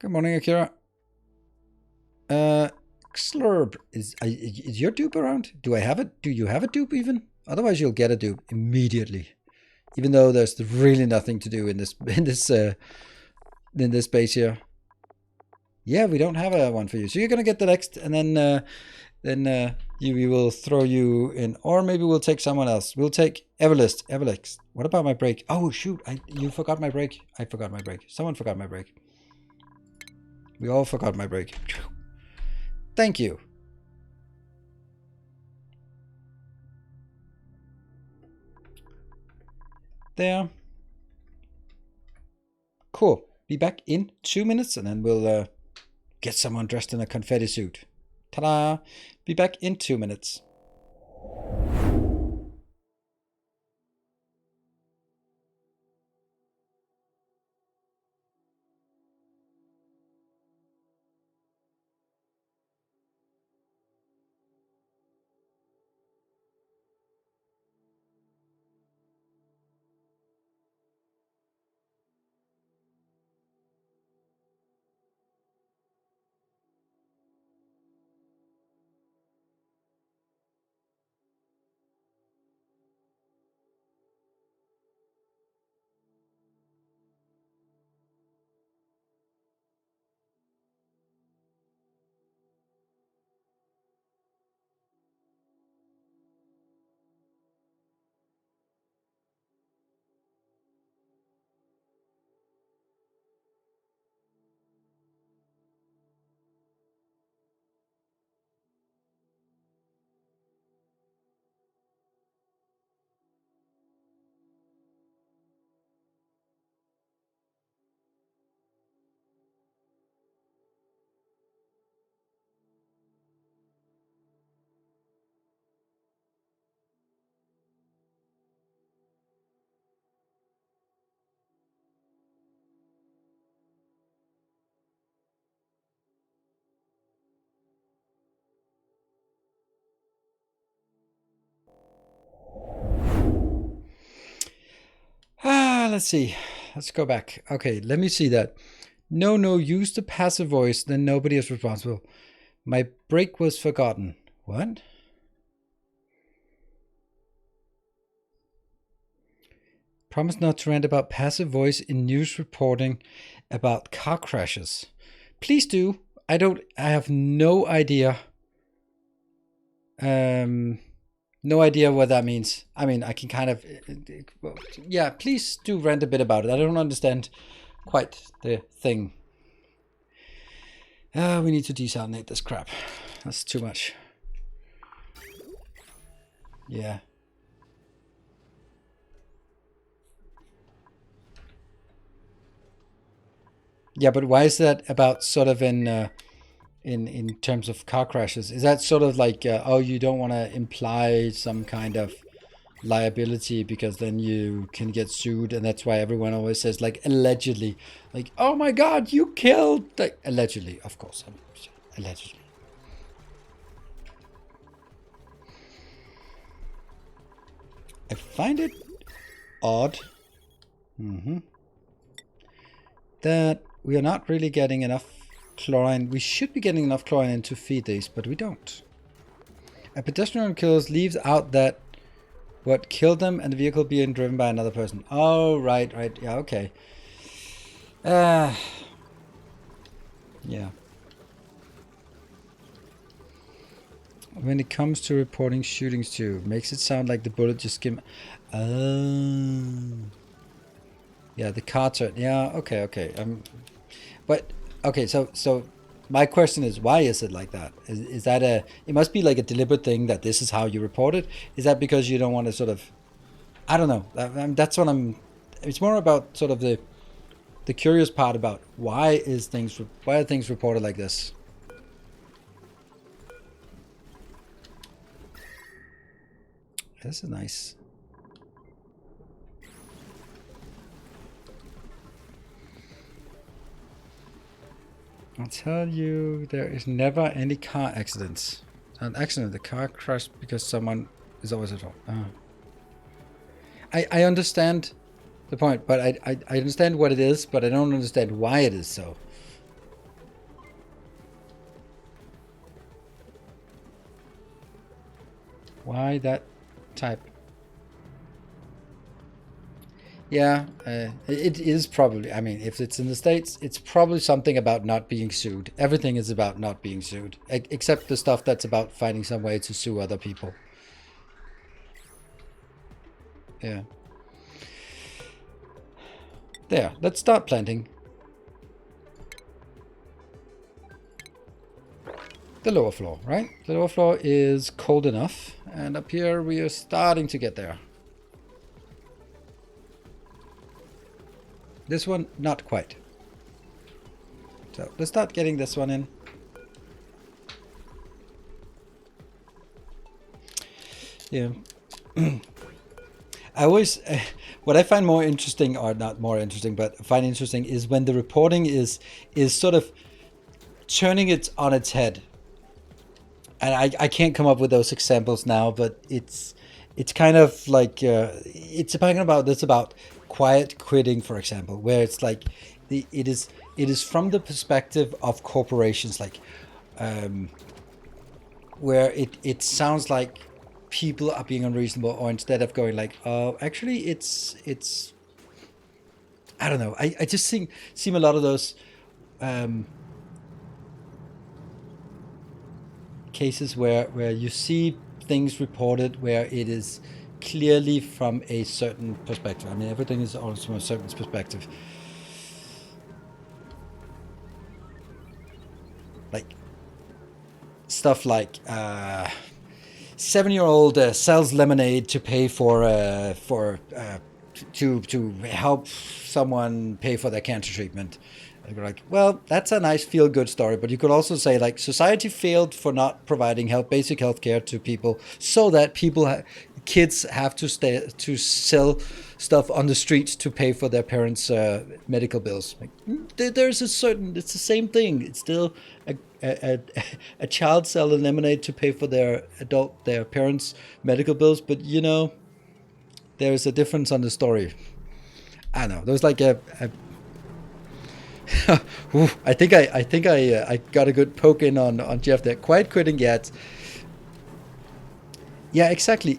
A: Good morning, Akira. Slurp, is your dupe around? Do I have it? Do you have a dupe even? Otherwise, you'll get a dupe immediately. Even though there's really nothing to do in this base here. Yeah, we don't have a one for you, so you're gonna get the next, and then we will throw you in, or maybe we'll take someone else. We'll take Everlist. What about my break? Oh shoot! You forgot my break. I forgot my break. Someone forgot my break. We all forgot my break. Thank you. There. Cool. Be back in 2 minutes, and then we'll get someone dressed in a confetti suit. Ta-da! Be back in 2 minutes. Let's see. Let's go back. Okay, let me see that. No, use the passive voice, then nobody is responsible. My break was forgotten. What? Promise not to rant about passive voice in news reporting about car crashes. Please do. I have no idea. No idea what that means. I mean, I can kind of... yeah, please do rant a bit about it. I don't understand quite the thing. We need to desalinate this crap. That's too much. Yeah. Yeah, but why is that about sort of in terms of car crashes? Is that sort of like oh, you don't want to imply some kind of liability because then you can get sued, and that's why everyone always says like allegedly, like oh my god, you killed, like allegedly, of course, allegedly. I find it odd that we are not really getting enough chlorine. We should be getting enough chlorine to feed these, but we don't. A pedestrian kills leaves out that what killed them and the vehicle being driven by another person. Oh, right. Yeah, okay. Yeah. When it comes to reporting shootings too, makes it sound like the bullet just came. Oh. Yeah, the car turn. Yeah, okay. But okay, so my question is, why is it like that? Is that it must be like a deliberate thing that this is how you report it? Is that because you don't want to sort of, I don't know. That's what I'm, it's more about sort of the curious part about why are things reported like this? This is nice. I'll tell you, there is never any car accidents. An accident, the car crashed because someone is always at fault. I understand the point, but I understand what it is, but I don't understand why it is so. Why that type? Yeah, it is probably, I mean, if it's in the States, it's probably something about not being sued. Everything is about not being sued, except the stuff that's about finding some way to sue other people. Yeah. There, let's start planting. The lower floor, right? The lower floor is cold enough, and up here we are starting to get there. This one, not quite. So let's start getting this one in. Yeah. I always, what I find more interesting, or not more interesting, but find interesting, is when the reporting is sort of turning it on its head. And I can't come up with those examples now, but it's kind of like it's talking about this about quiet quitting, for example, where it's like it is from the perspective of corporations, like where it sounds like people are being unreasonable, or instead of going like, oh, actually it's I don't know. I just seem a lot of those cases where you see things reported where it is clearly from a certain perspective. I mean, everything is always from a certain perspective. Like stuff like 7-year-old sells lemonade to pay to help someone pay for their cancer treatment. And you're like, well, that's a nice feel-good story, but you could also say like society failed for not providing basic health care to people, so that kids have to sell stuff on the streets to pay for their parents' medical bills. Like, it's the same thing. It's still a child selling lemonade to pay for their parents' medical bills, but there's a difference on the story. I don't know. There's like a I think I got a good poke in on Jeff there. Quiet quitting yet. Yeah, exactly.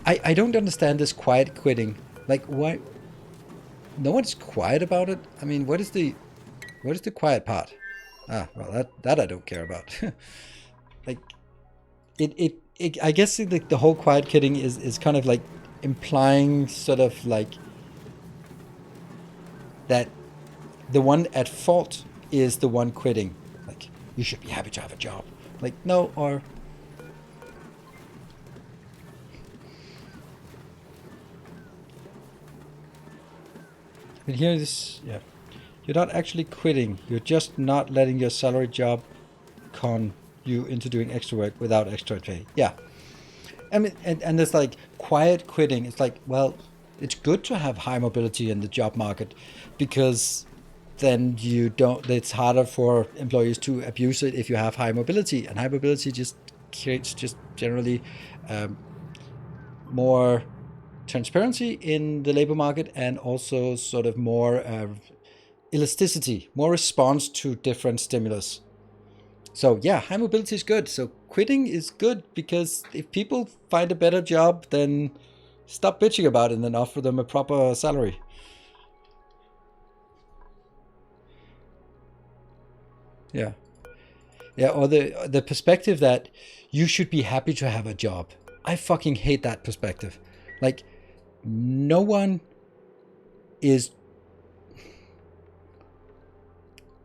A: I don't understand this quiet quitting. Like, why? No one's quiet about it. I mean, what is the quiet part? Ah, well, that I don't care about. Like, it I guess the whole quiet quitting is kind of like implying sort of like that the one at fault is the one quitting. Like, you should be happy to have a job. Like, no, or I mean, here this, yeah. You're not actually quitting. You're just not letting your salary job con you into doing extra work without extra pay. Yeah. I mean, and it's like quiet quitting. It's like, well, it's good to have high mobility in the job market because then you don't, it's harder for employees to abuse it if you have high mobility. And high mobility just creates just generally more transparency in the labor market and also sort of more elasticity, more response to different stimulus. So yeah, high mobility is good. So quitting is good because if people find a better job, then stop bitching about it and then offer them a proper salary. Yeah. Yeah, or the perspective that you should be happy to have a job. I fucking hate that perspective. Like, no one is...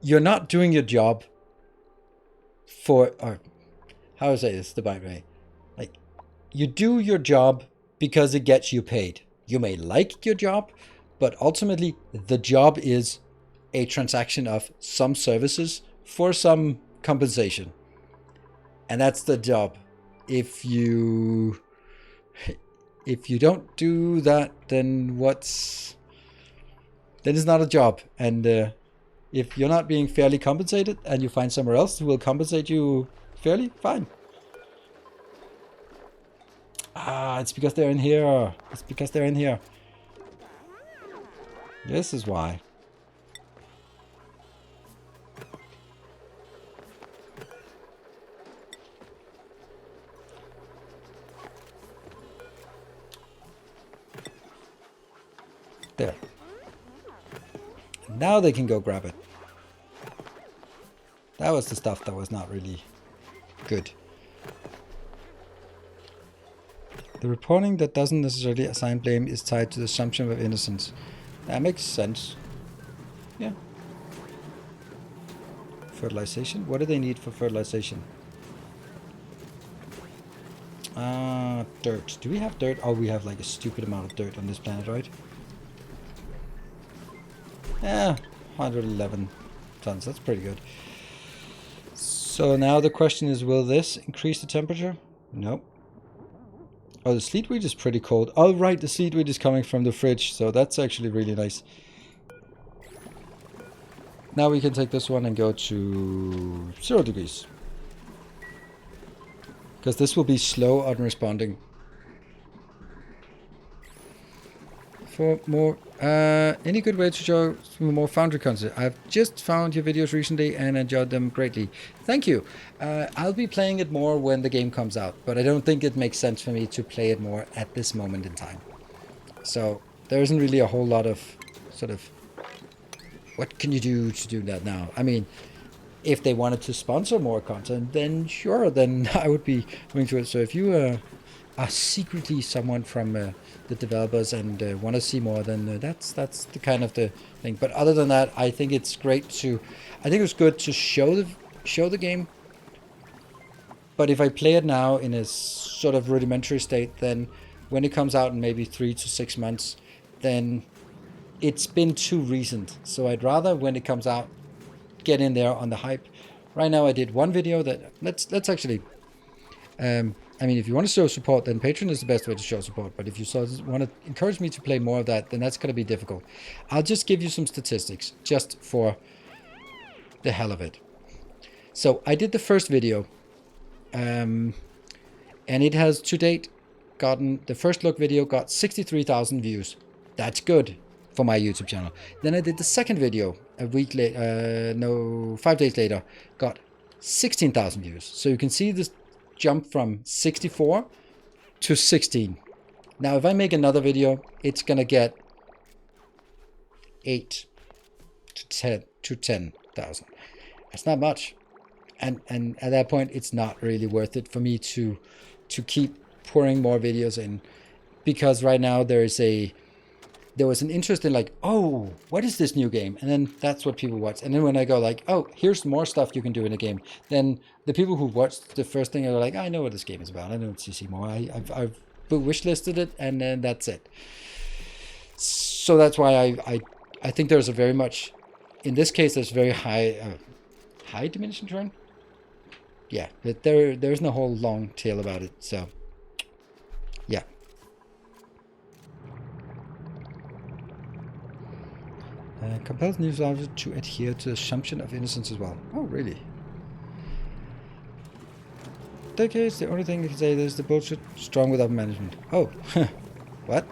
A: You're not doing your job for... Or how do I say this the right way? Like, you do your job because it gets you paid. You may like your job, but ultimately the job is a transaction of some services for some compensation. And that's the job. If you don't do that, then it's not a job. And if you're not being fairly compensated and you find somewhere else who will compensate you fairly, fine. It's because they're in here. It's because they're in here. This is why. There. Now they can go grab it. That was the stuff that was not really good. The reporting that doesn't necessarily assign blame is tied to the assumption of innocence. That makes sense. Yeah. Fertilization? What do they need for fertilization? Dirt. Do we have dirt? Oh, we have like a stupid amount of dirt on this planet, right? Yeah, 111 tons. That's pretty good. So now the question is, will this increase the temperature? Nope. Oh, the sleet weed is pretty cold. Oh, right, the sleet weed is coming from the fridge, so that's actually really nice. Now we can take this one and go to 0 degrees. Because this will be slow on responding. For more, any good way to show more Foundry content? I've just found your videos recently and enjoyed them greatly. Thank you. I'll be playing it more when the game comes out, but I don't think it makes sense for me to play it more at this moment in time. So there isn't really a whole lot of sort of, what can you do to do that now? I mean, if they wanted to sponsor more content, then sure, then I would be going to it. So if you are secretly someone from the developers and want to see more, then that's the kind of the thing. But other than that, I think it's great to, I think it's good to show the game. But if I play it now in a sort of rudimentary state, then when it comes out in maybe 3 to 6 months, then it's been too recent. So I'd rather, when it comes out, get in there on the hype. Right now I did one video that, let's actually, I mean, if you want to show support, then Patreon is the best way to show support. But if you want to encourage me to play more of that, then that's going to be difficult. I'll just give you some statistics, just for the hell of it. So I did the first video, and it has to date gotten, the first look video got 63,000 views. That's good for my YouTube channel. Then I did the second video a week later, 5 days later, got 16,000 views. So you can see this jump from 64 to 16. Now if I make another video, it's gonna get 8 to 10,000. That's not much, and at that point it's not really worth it for me to keep pouring more videos in, because right now there was an interest in like, oh, what is this new game? And then that's what people watch. And then when I go like, oh, here's more stuff you can do in a game, then the people who watched the first thing are like, I know what this game is about. I know it's CC more. I've wishlisted it, and then that's it. So that's why I think there's a very much in this case, there's very high diminishing return. Yeah, but there's no whole long tail about it. So, yeah. Compels new survivors to adhere to the assumption of innocence as well. Oh, really? Decades, the only thing you can say is the bullshit strong without management. Oh, what?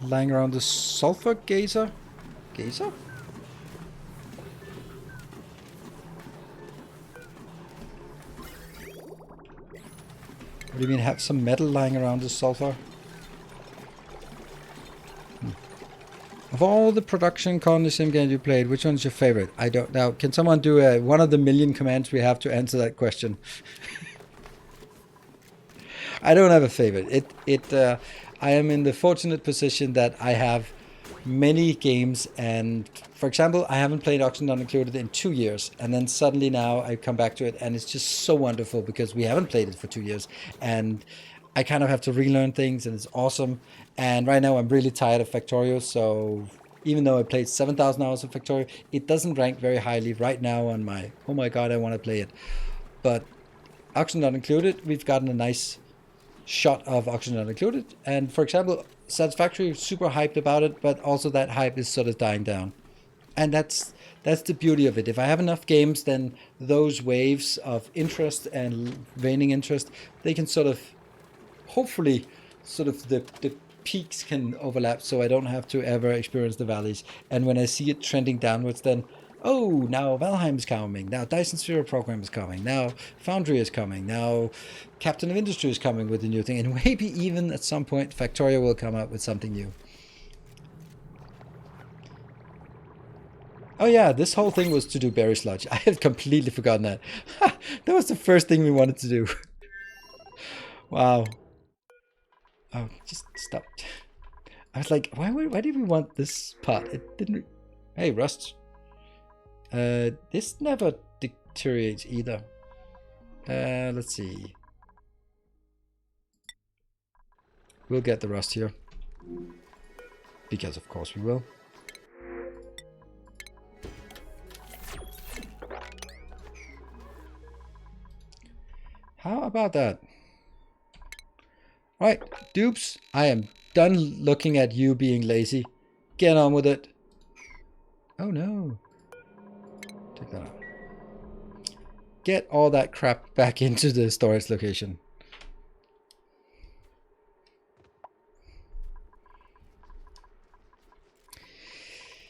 A: Lying around the sulfur geyser? Geyser? What do you mean have some metal lying around the sulfur? Of all the production colony sim games you played, which one's your favorite? I don't know. Can someone do one of the million commands we have to answer that question? I don't have a favorite. I am in the fortunate position that I have many games, and for example, I haven't played Oxygen Not Included in 2 years, and then suddenly now I come back to it, and it's just so wonderful because we haven't played it for 2 years, and I kind of have to relearn things, and it's awesome. And right now I'm really tired of Factorio, so even though I played 7,000 hours of Factorio, it doesn't rank very highly right now on my, oh my god, I want to play it. But Oxygen Not Included, we've gotten a nice shot of Oxygen Not Included, and for example, Satisfactory, super hyped about it, but also that hype is sort of dying down. And that's the beauty of it. If I have enough games, then those waves of interest and waning interest, they can sort of, hopefully, sort of the peaks can overlap, so I don't have to ever experience the valleys. And when I see it trending downwards, then, oh, now Valheim is coming, now Dyson Sphere program is coming, now Foundry is coming, now Captain of Industry is coming with a new thing, and maybe even at some point Factorio will come up with something new. Oh yeah, this whole thing was to do berry sludge. I had completely forgotten that. That was the first thing we wanted to do. Wow. Oh, just stop. I was like, why did we want this part? It didn't... Hey, Rust. This never deteriorates either. Let's see. We'll get the rust here. Because of course we will. How about that? Right, dupes, I am done looking at you being lazy. Get on with it. Oh no. Take that out. Get all that crap back into the storage location.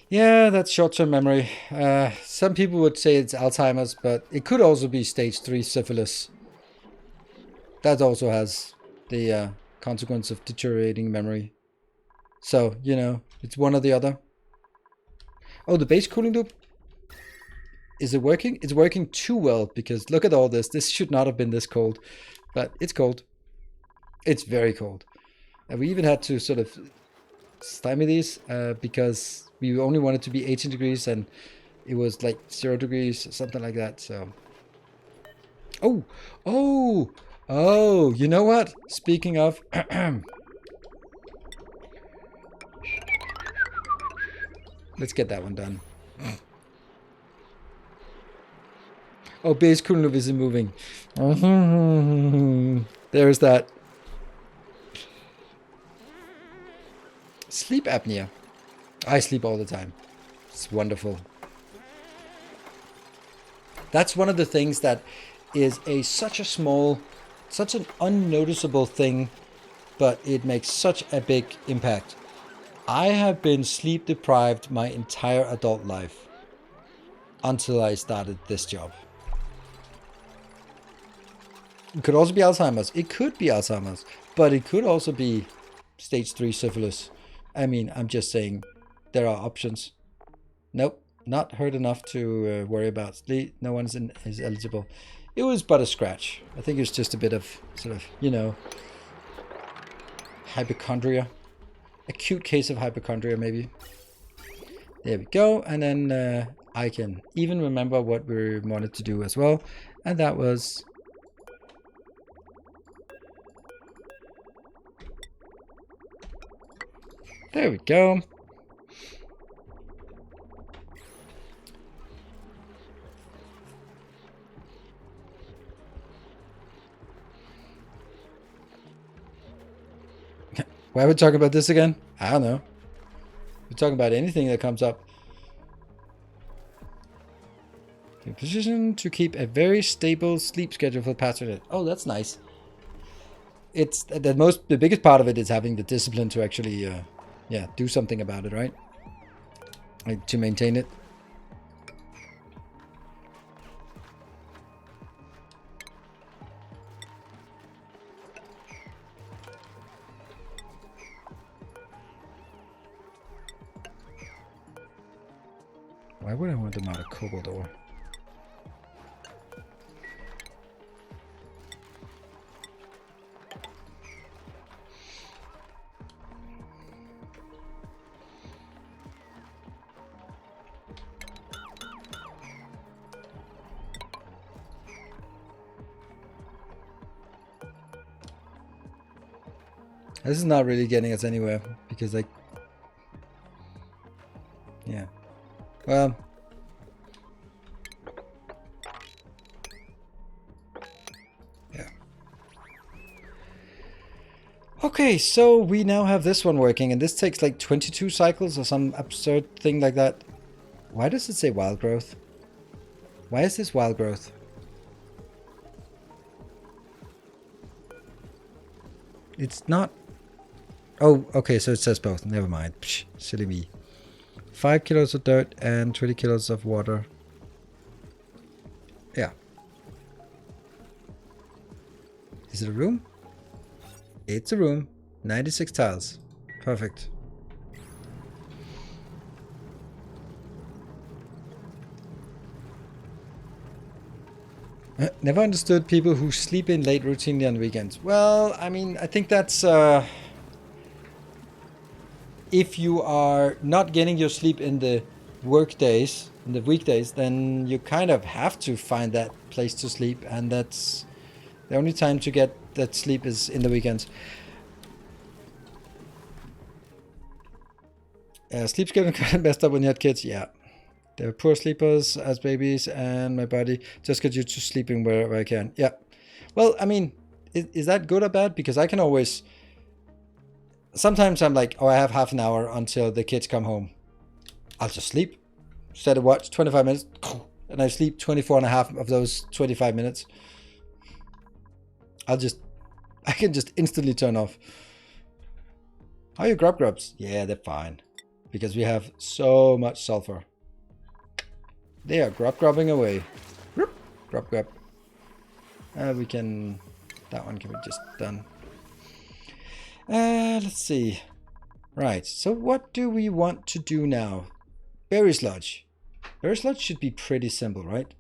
A: Yeah, that's short-term memory. Some people would say it's Alzheimer's, but it could also be stage 3 syphilis. That also has the consequence of deteriorating memory. So, you know, it's one or the other. Oh, the base cooling loop? Is it working? It's working too well, because look at all this. This should not have been this cold, but it's cold. It's very cold. And we even had to sort of stymie these because we only wanted to be 18 degrees and it was like 0 degrees, something like that. So, oh, you know what? Speaking of, let's get that one done. Oh, base cooling loop isn't moving. There's that. Sleep apnea. I sleep all the time. It's wonderful. That's one of the things that is such an unnoticeable thing, but it makes such a big impact. I have been sleep deprived my entire adult life until I started this job. It could also be Alzheimer's. It could be Alzheimer's, but it could also be stage 3 syphilis. I mean, I'm just saying there are options. Nope, not hurt enough to worry about. No one is eligible. It was but a scratch. I think it's just a bit of sort of, you know, hypochondria. Acute case of hypochondria, maybe. There we go. And then I can even remember what we wanted to do as well. And that was... There we go. Why are we talking about this again? I don't know. We're talking about anything that comes up. In position to keep a very stable sleep schedule for passengers. Oh, that's nice. It's the biggest part of it is having the discipline to actually, yeah, do something about it, right? Like, to maintain it. Why would I want them out of cobalt ore? This is not really getting us anywhere because, like, yeah. Well, yeah. Okay, so we now have this one working, and this takes like 22 cycles or some absurd thing like that. Why does it say wild growth? Why is this wild growth? It's not... Oh, okay, so it says both. Never mind. Psh, silly me. 5 kilos of dirt and 20 kilos of water. Yeah. Is it a room? It's a room. 96 tiles. Perfect. Never understood people who sleep in late routinely on weekends. Well, I mean, I think that's... if you are not getting your sleep in the work days, in the weekdays, then you kind of have to find that place to sleep, and that's the only time to get that sleep is in the weekends. Sleep schedule kind of messed up when you had kids. Yeah, they were poor sleepers as babies, and my body just got used to sleeping wherever I can. Yeah, well, I mean, is that good or bad? Because I can always... Sometimes I'm like, oh, I have half an hour until the kids come home. I'll just sleep. Instead of watch 25 minutes, and I sleep 24 and a half of those 25 minutes. I can just instantly turn off. How are your grubs? Yeah, they're fine. Because we have so much sulfur. They are grubbing away. Grub. We can... That one can be just done. Let's see. Right, so what do we want to do now? Berry sludge. Berry sludge should be pretty simple, right?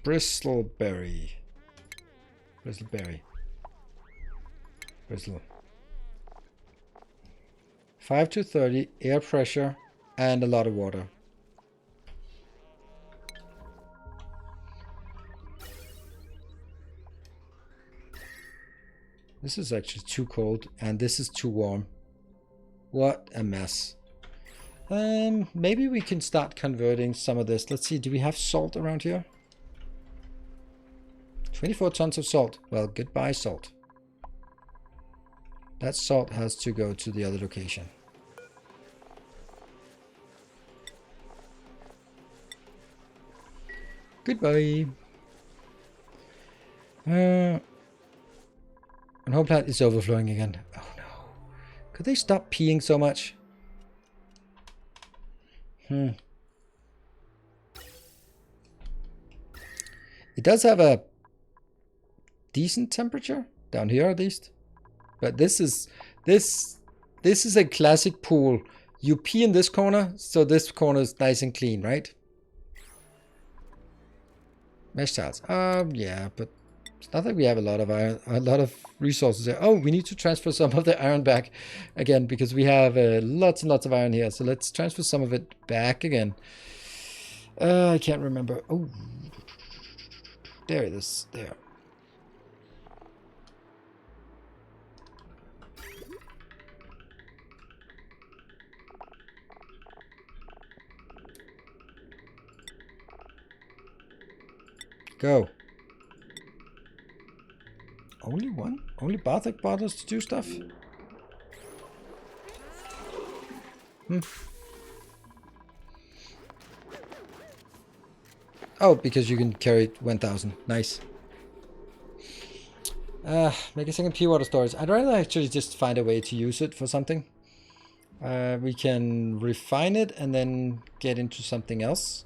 A: Bristleberry. Bristle. 5 to 30, air pressure, and a lot of water. This is actually too cold, and this is too warm. What a mess. Maybe we can start converting some of this. Let's see, do we have salt around here? 24 tons of salt. Well, goodbye salt. That salt has to go to the other location. Goodbye. And home plant is overflowing again. Oh no. Could they stop peeing so much? It does have a decent temperature down here at least. But this is a classic pool You pee in this corner, so this corner is nice and clean, right? Mesh tiles. Yeah, but it's not that we have a lot of iron, a lot of resources there. Oh, we need to transfer some of the iron back again because we have lots and lots of iron here. So let's transfer some of it back again. I can't remember. Oh, there it is. There. Go. Only one? Only Bartek bothers to do stuff? Oh, because you can carry 1,000. Nice. Make a second pure water storage. I'd rather actually just find a way to use it for something. We can refine it and then get into something else.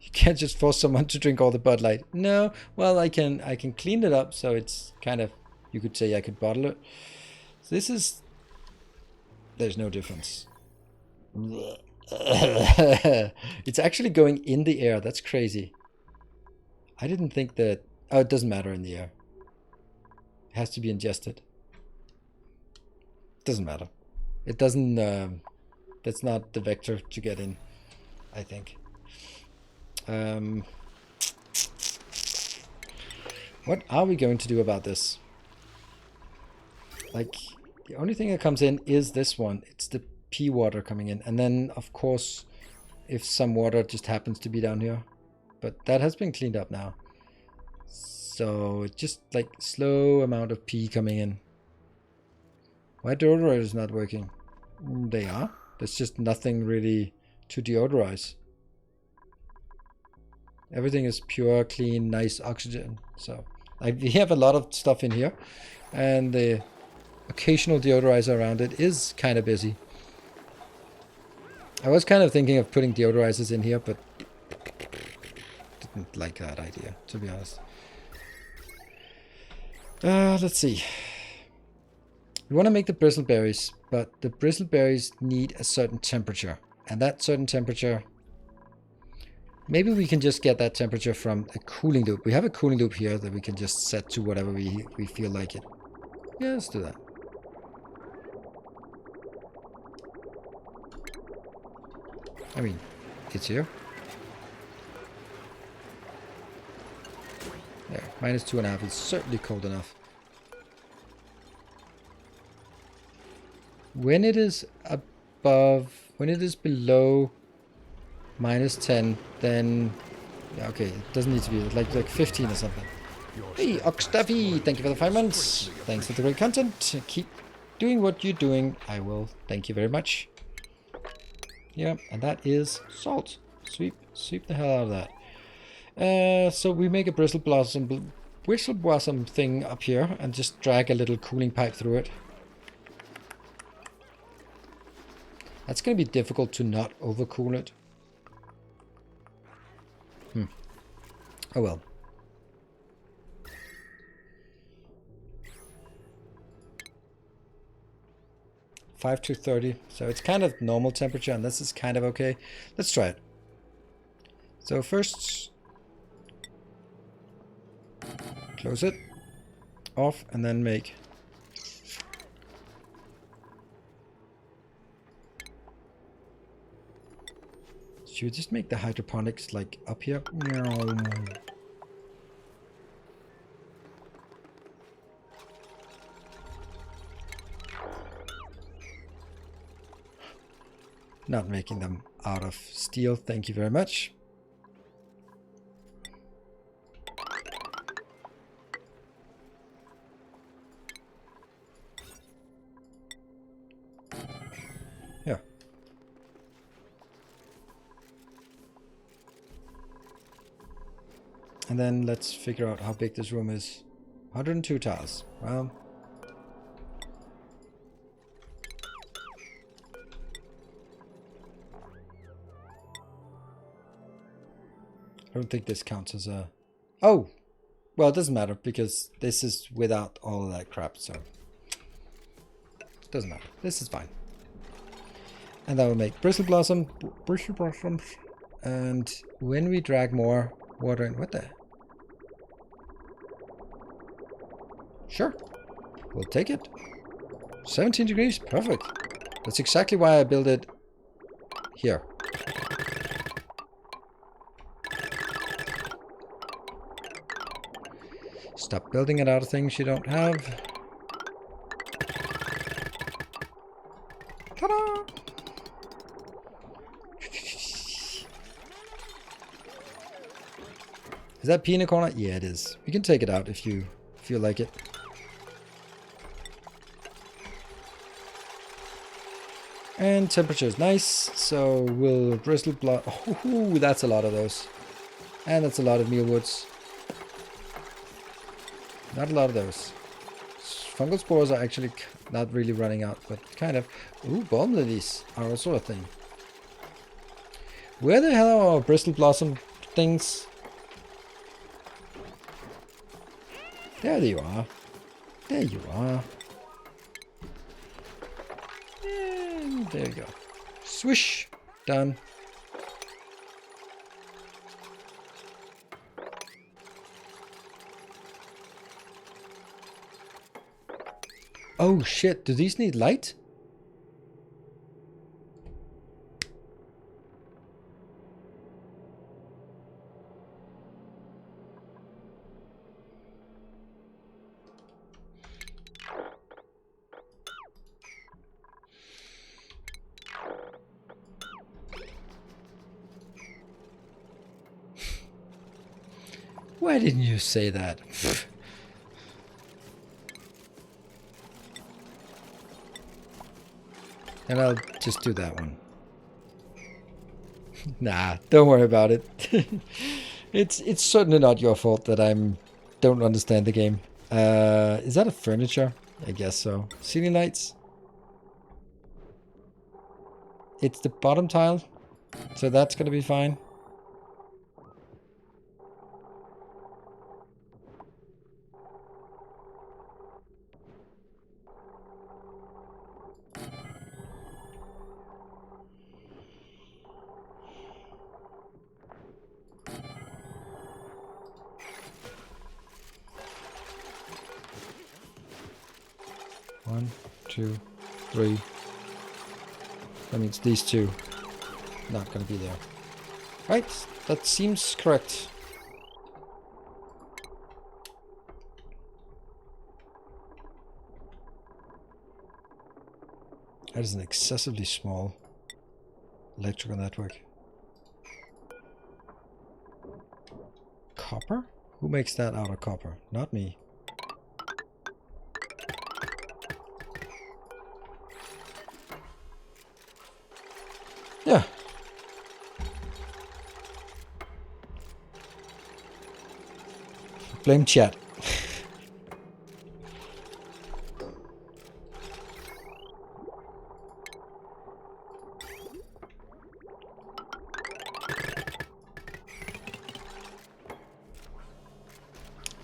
A: You can't just force someone to drink all the Bud Light. No, well, I can clean it up so it's kind of, you could say I could bottle it. So this is, there's no difference. It's actually going in the air. That's crazy. I didn't think that, oh, it doesn't matter in the air. It has to be ingested. Doesn't matter. It doesn't, that's not the vector to get in, I think. What are we going to do about this? Like, the only thing that comes in is this one. It's the pea water coming in. And then, of course, if some water just happens to be down here. But that has been cleaned up now. So, it's just like slow amount of pee coming in. Why deodorizer is not working? They are. There's just nothing really to deodorize. Everything is pure, clean, nice oxygen. So we have a lot of stuff in here, and the occasional deodorizer around it is kind of busy. I was kind of thinking of putting deodorizers in here, but didn't like that idea, to be honest. Let's see. We want to make the bristleberries, but the bristleberries need a certain temperature, and that certain temperature, maybe we can just get that temperature from a cooling loop. We have a cooling loop here that we can just set to whatever we feel like it. Yeah, let's do that. I mean, it's here. There, -2.5 is certainly cold enough. When it is above, when it is below -10, then yeah, okay, it doesn't need to be like 15 or something. Hey, Oxduffy, thank you for the 5 months. Thanks for the great content. Keep doing what you're doing. I will. Thank you very much. Yeah, and that is salt. Sweep the hell out of that. So we make a bristle blossom thing up here and just drag a little cooling pipe through it. That's going to be difficult to not overcool it. Oh well. (5 to 30), so it's kind of normal temperature, and this is kind of okay. Let's try it. So first, close it off, and then make. Should we just make the hydroponics like up here? Not making them out of steel, thank you very much. Yeah. And then let's figure out how big this room is. 102 tiles. Well, I don't think this counts as a... Oh! Well, it doesn't matter because this is without all of that crap, so... Doesn't matter. This is fine. And that will make bristle blossoms. And when we drag more water in, what the? Sure, we'll take it. 17 degrees, perfect. That's exactly why I built it here. Stop building it out of things you don't have. Ta-da! Is that pea in a corner? Yeah, it is. You can take it out if you feel like it. And temperature is nice, so we'll bristle block. Oh, that's a lot of those. And that's a lot of mealwoods. Not a lot of those. Fungal spores are actually not really running out, but kind of. Ooh, balm lilies are also a thing. Where the hell are our bristle blossom things? There you are. There you are. And there you go. Swish. Done. Oh shit, do these need light? Why didn't you say that? And I'll just do that one. Nah, don't worry about it. It's certainly not your fault that don't understand the game. Is that a furniture? I guess so. Ceiling lights. It's the bottom tile, so that's gonna be fine. One, two, three. That means these two not gonna be there. Right, that seems correct. That is an excessively small electrical network. Copper? Who makes that out of copper? Not me. Yeah. Blame chat.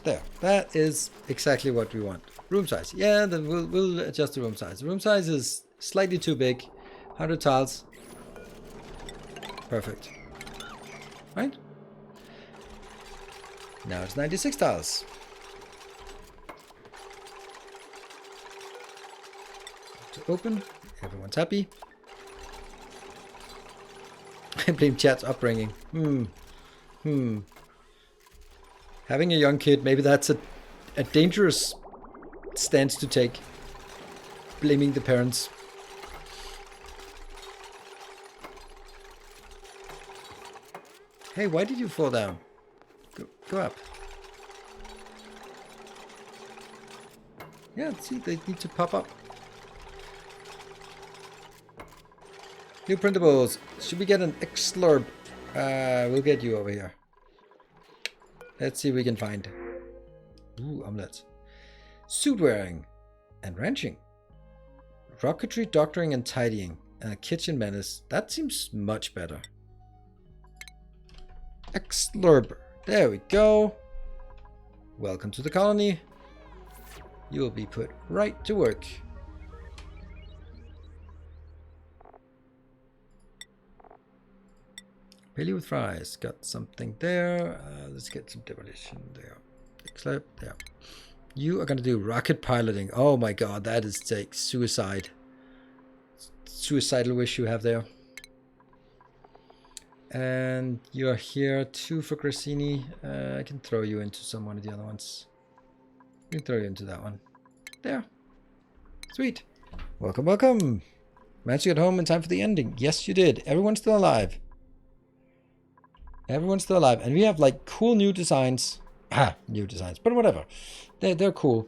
A: There. That is exactly what we want. Room size. Yeah, then we'll adjust the room size. The room size is slightly too big. 100 tiles. Perfect. Right? Now it's 96 tiles. To open. Everyone's happy. I blame chat's upbringing. Having a young kid, maybe that's a dangerous stance to take. Blaming the parents. Hey, why did you fall down? Go up. Yeah, see, they need to pop up. New printables. Should we get an X-Slurp? We'll get you over here. Let's see if we can find. Ooh, omelets. Suit wearing and ranching. Rocketry, doctoring, and tidying. Kitchen menace. That seems much better. X-Slurp. There we go. Welcome to the colony. You will be put right to work. Haley with fries. Got something there. Let's get some demolition there. Clip there. You are gonna do rocket piloting. Oh my god, that is like suicide. Suicidal wish you have there. And you're here too for Grassini. I can throw you into some one of the other ones. I can throw you into that one. There. Sweet. Welcome, welcome. Managed to get home in time for the ending. Yes, you did. Everyone's still alive. Everyone's still alive. And we have like cool new designs. New designs, but whatever. They're cool.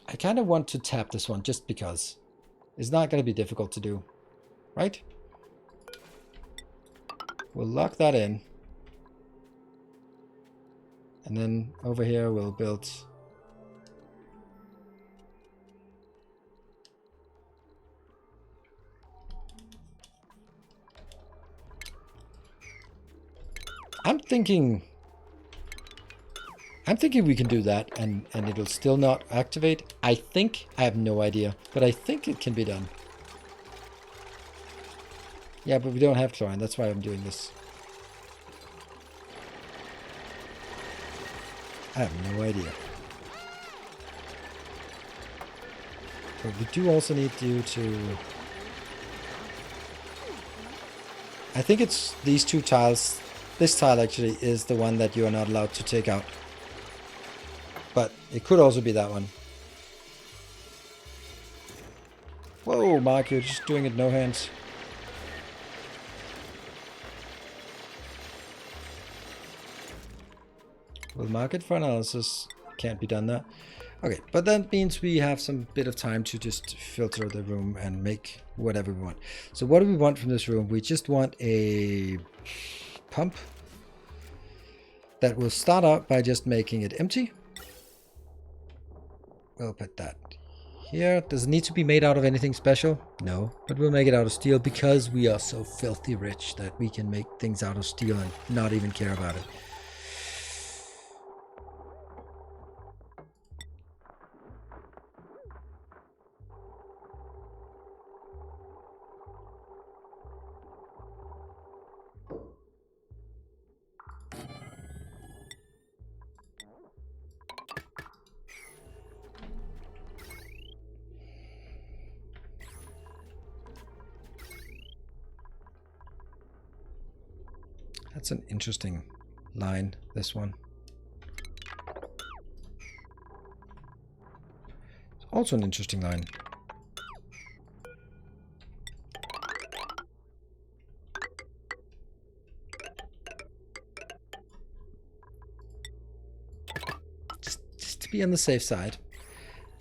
A: I kind of want to tap this one just because. It's not going to be difficult to do. Right? We'll lock that in. And then over here we'll build... I'm thinking we can do that and it'll still not activate. I think. I have no idea. But I think it can be done. Yeah, but we don't have chlorine. That's why I'm doing this. I have no idea. But we do also need you to... I think it's these two tiles. This tile actually is the one that you are not allowed to take out. But it could also be that one. Whoa, Mark, you're just doing it no hands. We'll mark it for analysis. Can't be done that. Okay, but that means we have some bit of time to just filter the room and make whatever we want. So what do we want from this room? We just want a pump that will start out by just making it empty. We'll put that here. Does it need to be made out of anything special? No, but we'll make it out of steel because we are so filthy rich that we can make things out of steel and not even care about it. That's an interesting line, this one. It's also an interesting line. Just to be on the safe side.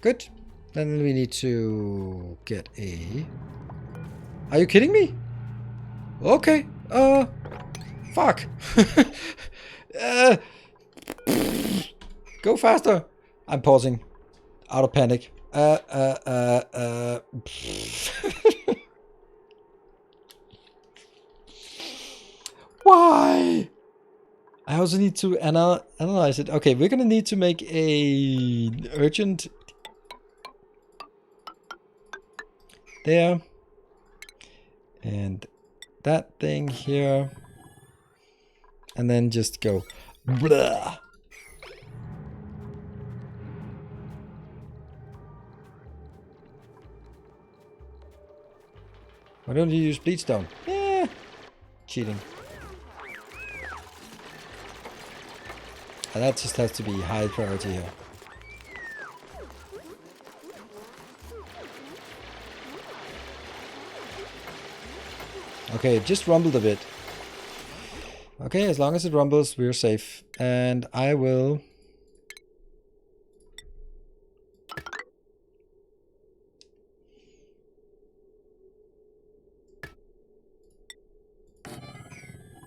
A: Good. Then we need to get a... Are you kidding me? Okay. Fuck. Go faster. I'm pausing. Out of panic. Why? I also need to analyze it. Okay, we're gonna need to make a urgent there. And that thing here. And then just go blah. Why don't you use bleedstone? Yeah, cheating. And that just has to be high priority here. Okay, it just rumbled a bit. Okay, as long as it rumbles, we're safe. And I will...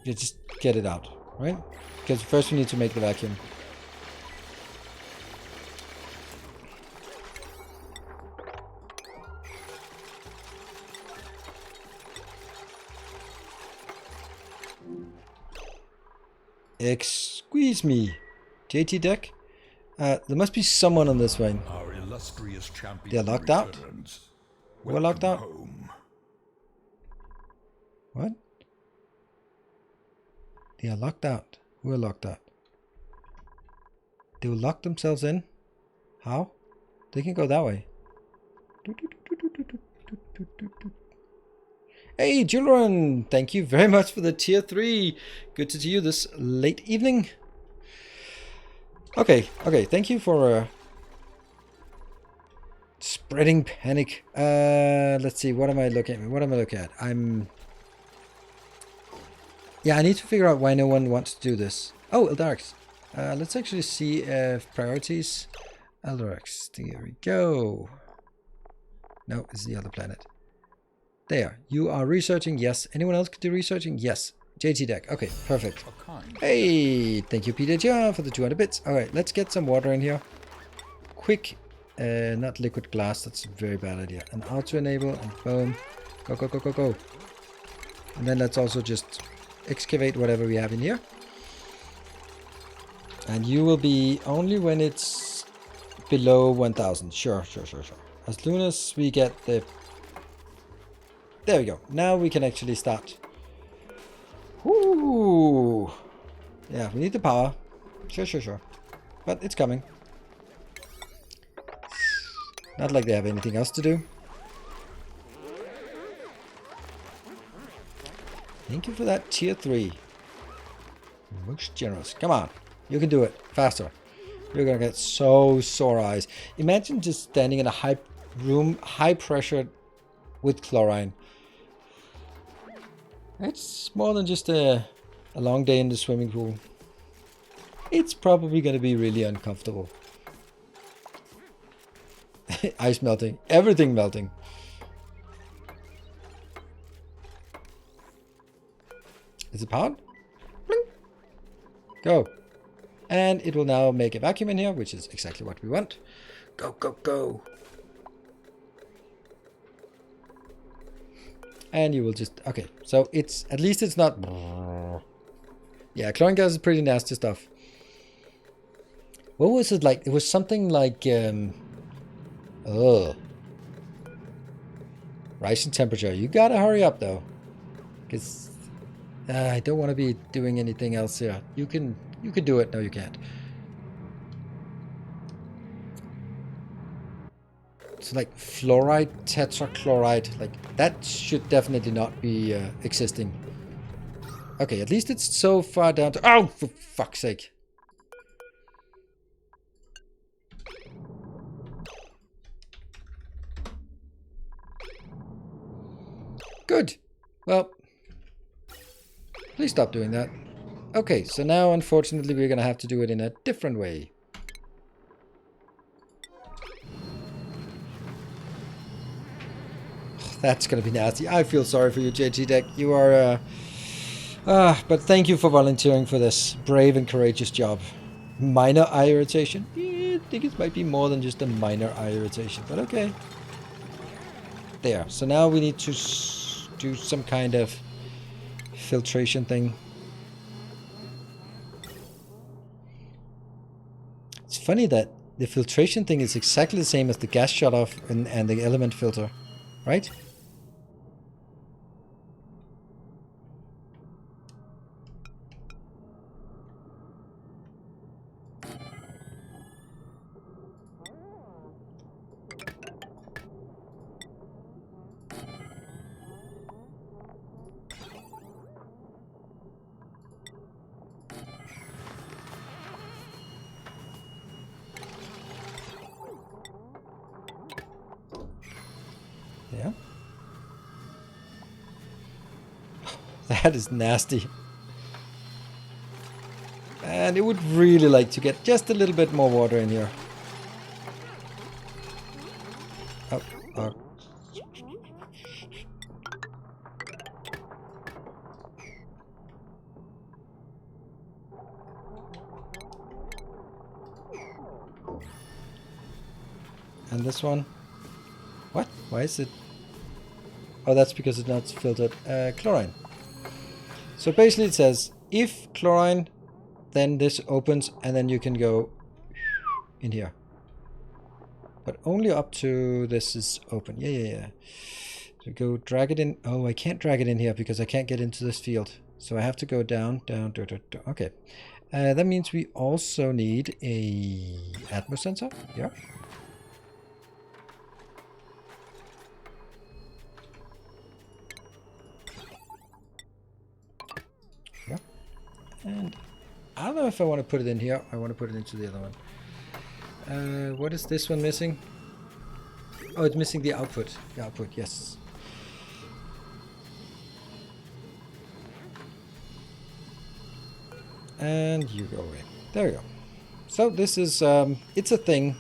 A: You just get it out, right? Because first we need to make the vacuum. Excuse me, JT deck. There must be someone on this one.
B: Our illustrious champion
A: They're locked out?
B: returns.
A: We're locked out?
B: Home.
A: What? They are locked out. Who are locked out? They will lock themselves in. How? They can go that way. Hey, children! Thank you very much for the tier 3. Good to see you this late evening. Okay. Thank you for spreading panic. Let's see. What am I looking at? Yeah, I need to figure out why no one wants to do this. Oh, Eldarix. Let's actually see if priorities. Eldarix. There we go. No, it's the other planet. There. You are researching. Yes. Anyone else could do researching? Yes. JT deck. Okay, perfect. Hey, thank you, Peter Jar, for the 200 bits. All right, let's get some water in here. Quick. Not liquid glass. That's a very bad idea. And auto enable and boom. Go. And then let's also just excavate whatever we have in here. And you will be only when it's below 1000. Sure. As soon as we get the... There we go. Now we can actually start. Ooh. Yeah, we need the power. Sure. But it's coming. Not like they have anything else to do. Thank you for that tier 3. Most generous. Come on. You can do it. Faster. You're gonna get so sore eyes. Imagine just standing in a high pressure with chlorine. It's more than just a long day in the swimming pool. It's probably gonna be really uncomfortable. Ice melting. Everything melting. Is it powered? Bling. Go. And it will now make a vacuum in here, which is exactly what we want. Go. And you will just... Okay, so it's... At least it's not... Yeah, chlorine gas is pretty nasty stuff. What was it like? It was something like... Rising temperature. You gotta hurry up, though. Because... I don't want to be doing anything else here. You can do it. No, you can't. It's like fluoride, tetrachloride. Like, that should definitely not be existing. Okay, at least it's so far down to... Oh, for fuck's sake. Good. Well... Please stop doing that. Okay, so now unfortunately we're gonna have to do it in a different way. That's gonna be nasty. I feel sorry for you, JT Deck. You are but thank you for volunteering for this brave and courageous job. Minor eye irritation? I think it might be more than just a minor eye irritation, but okay. There. So now we need to do some kind of filtration thing. It's funny that the filtration thing is exactly the same as the gas shutoff and the element filter, right? Yeah. That is nasty. And it would really like to get just a little bit more water in here. Oh. And this one? What? Why is it? Oh, that's because it's not filtered chlorine. So basically it says, if chlorine, then this opens and then you can go in here. But only up to this is open. Yeah. So go drag it in. Oh, I can't drag it in here because I can't get into this field. So I have to go down. Okay. That means we also need a atmos sensor. Yeah. Yeah. And I don't know if I want to put it in here. I want to put it into the other one. What is this one missing? Oh, it's missing the output. The output, yes. And you go away. There we go. So this is, it's a thing.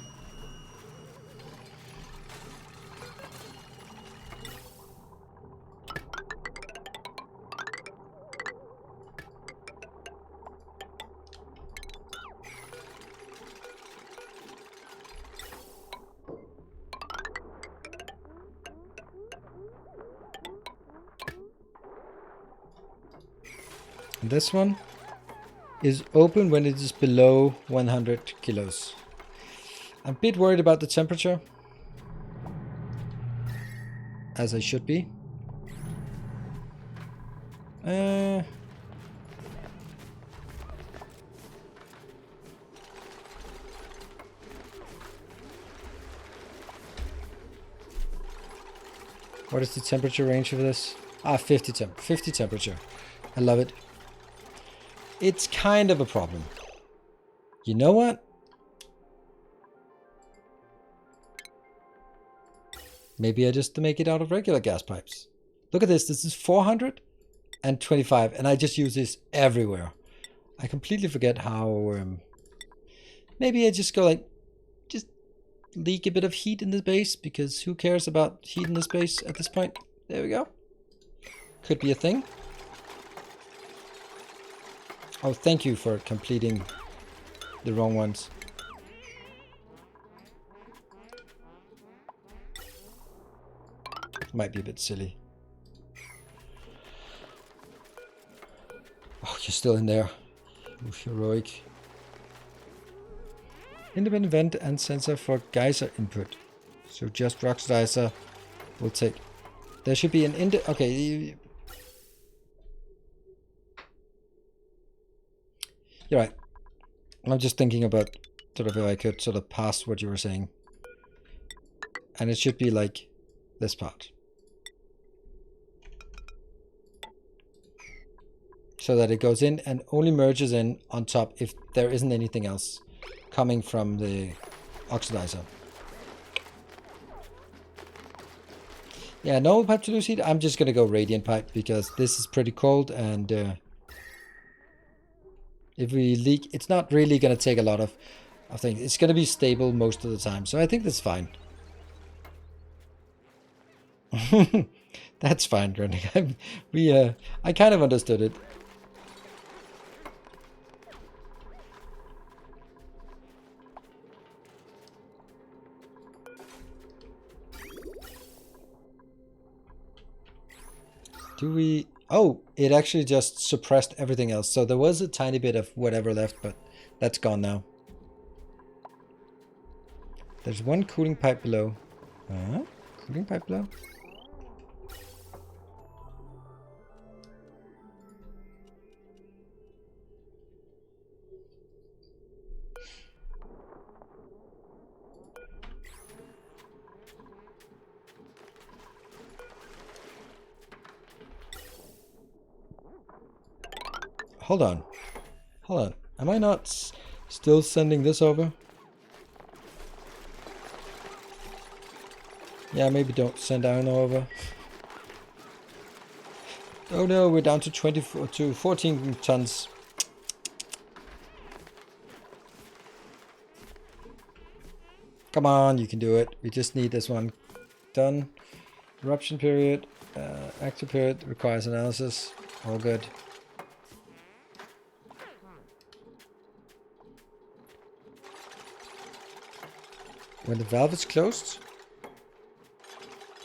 A: This one is open when it is below 100 kilos. I'm a bit worried about the temperature, as I should be. What is the temperature range of this? 50 temperature. I love it. It's kind of a problem. You know what? Maybe I just make it out of regular gas pipes. Look at this. This is 425, and I just use this everywhere. I completely forget how... maybe I just go like... just leak a bit of heat in the base, because who cares about heat in the space at this point? There we go. Could be a thing. Oh, thank you for completing the wrong ones. Might be a bit silly. Oh, you're still in there. You're heroic. Independent vent and sensor for geyser input. So just deoxidizer will take. There should be an okay. You're right. I'm just thinking about sort of if I could sort of pass what you were saying. And it should be like this part. So that it goes in and only merges in on top if there isn't anything else coming from the oxidizer. Yeah, no pipe to lose heat. I'm just going to go radiant pipe because this is pretty cold, and if we leak, it's not really going to take a lot of things. It's going to be stable most of the time, so I think that's fine. That's fine, Rennig. I kind of understood it. Do we... Oh, it actually just suppressed everything else. So there was a tiny bit of whatever left, but that's gone now. There's one cooling pipe below. Cooling pipe below? Hold on. Hold on. Am I not still sending this over? Yeah, maybe don't send iron over. Oh no, we're down to 14 tons. Come on, you can do it. We just need this one done. Eruption period, active period requires analysis. All good. When the valve is closed?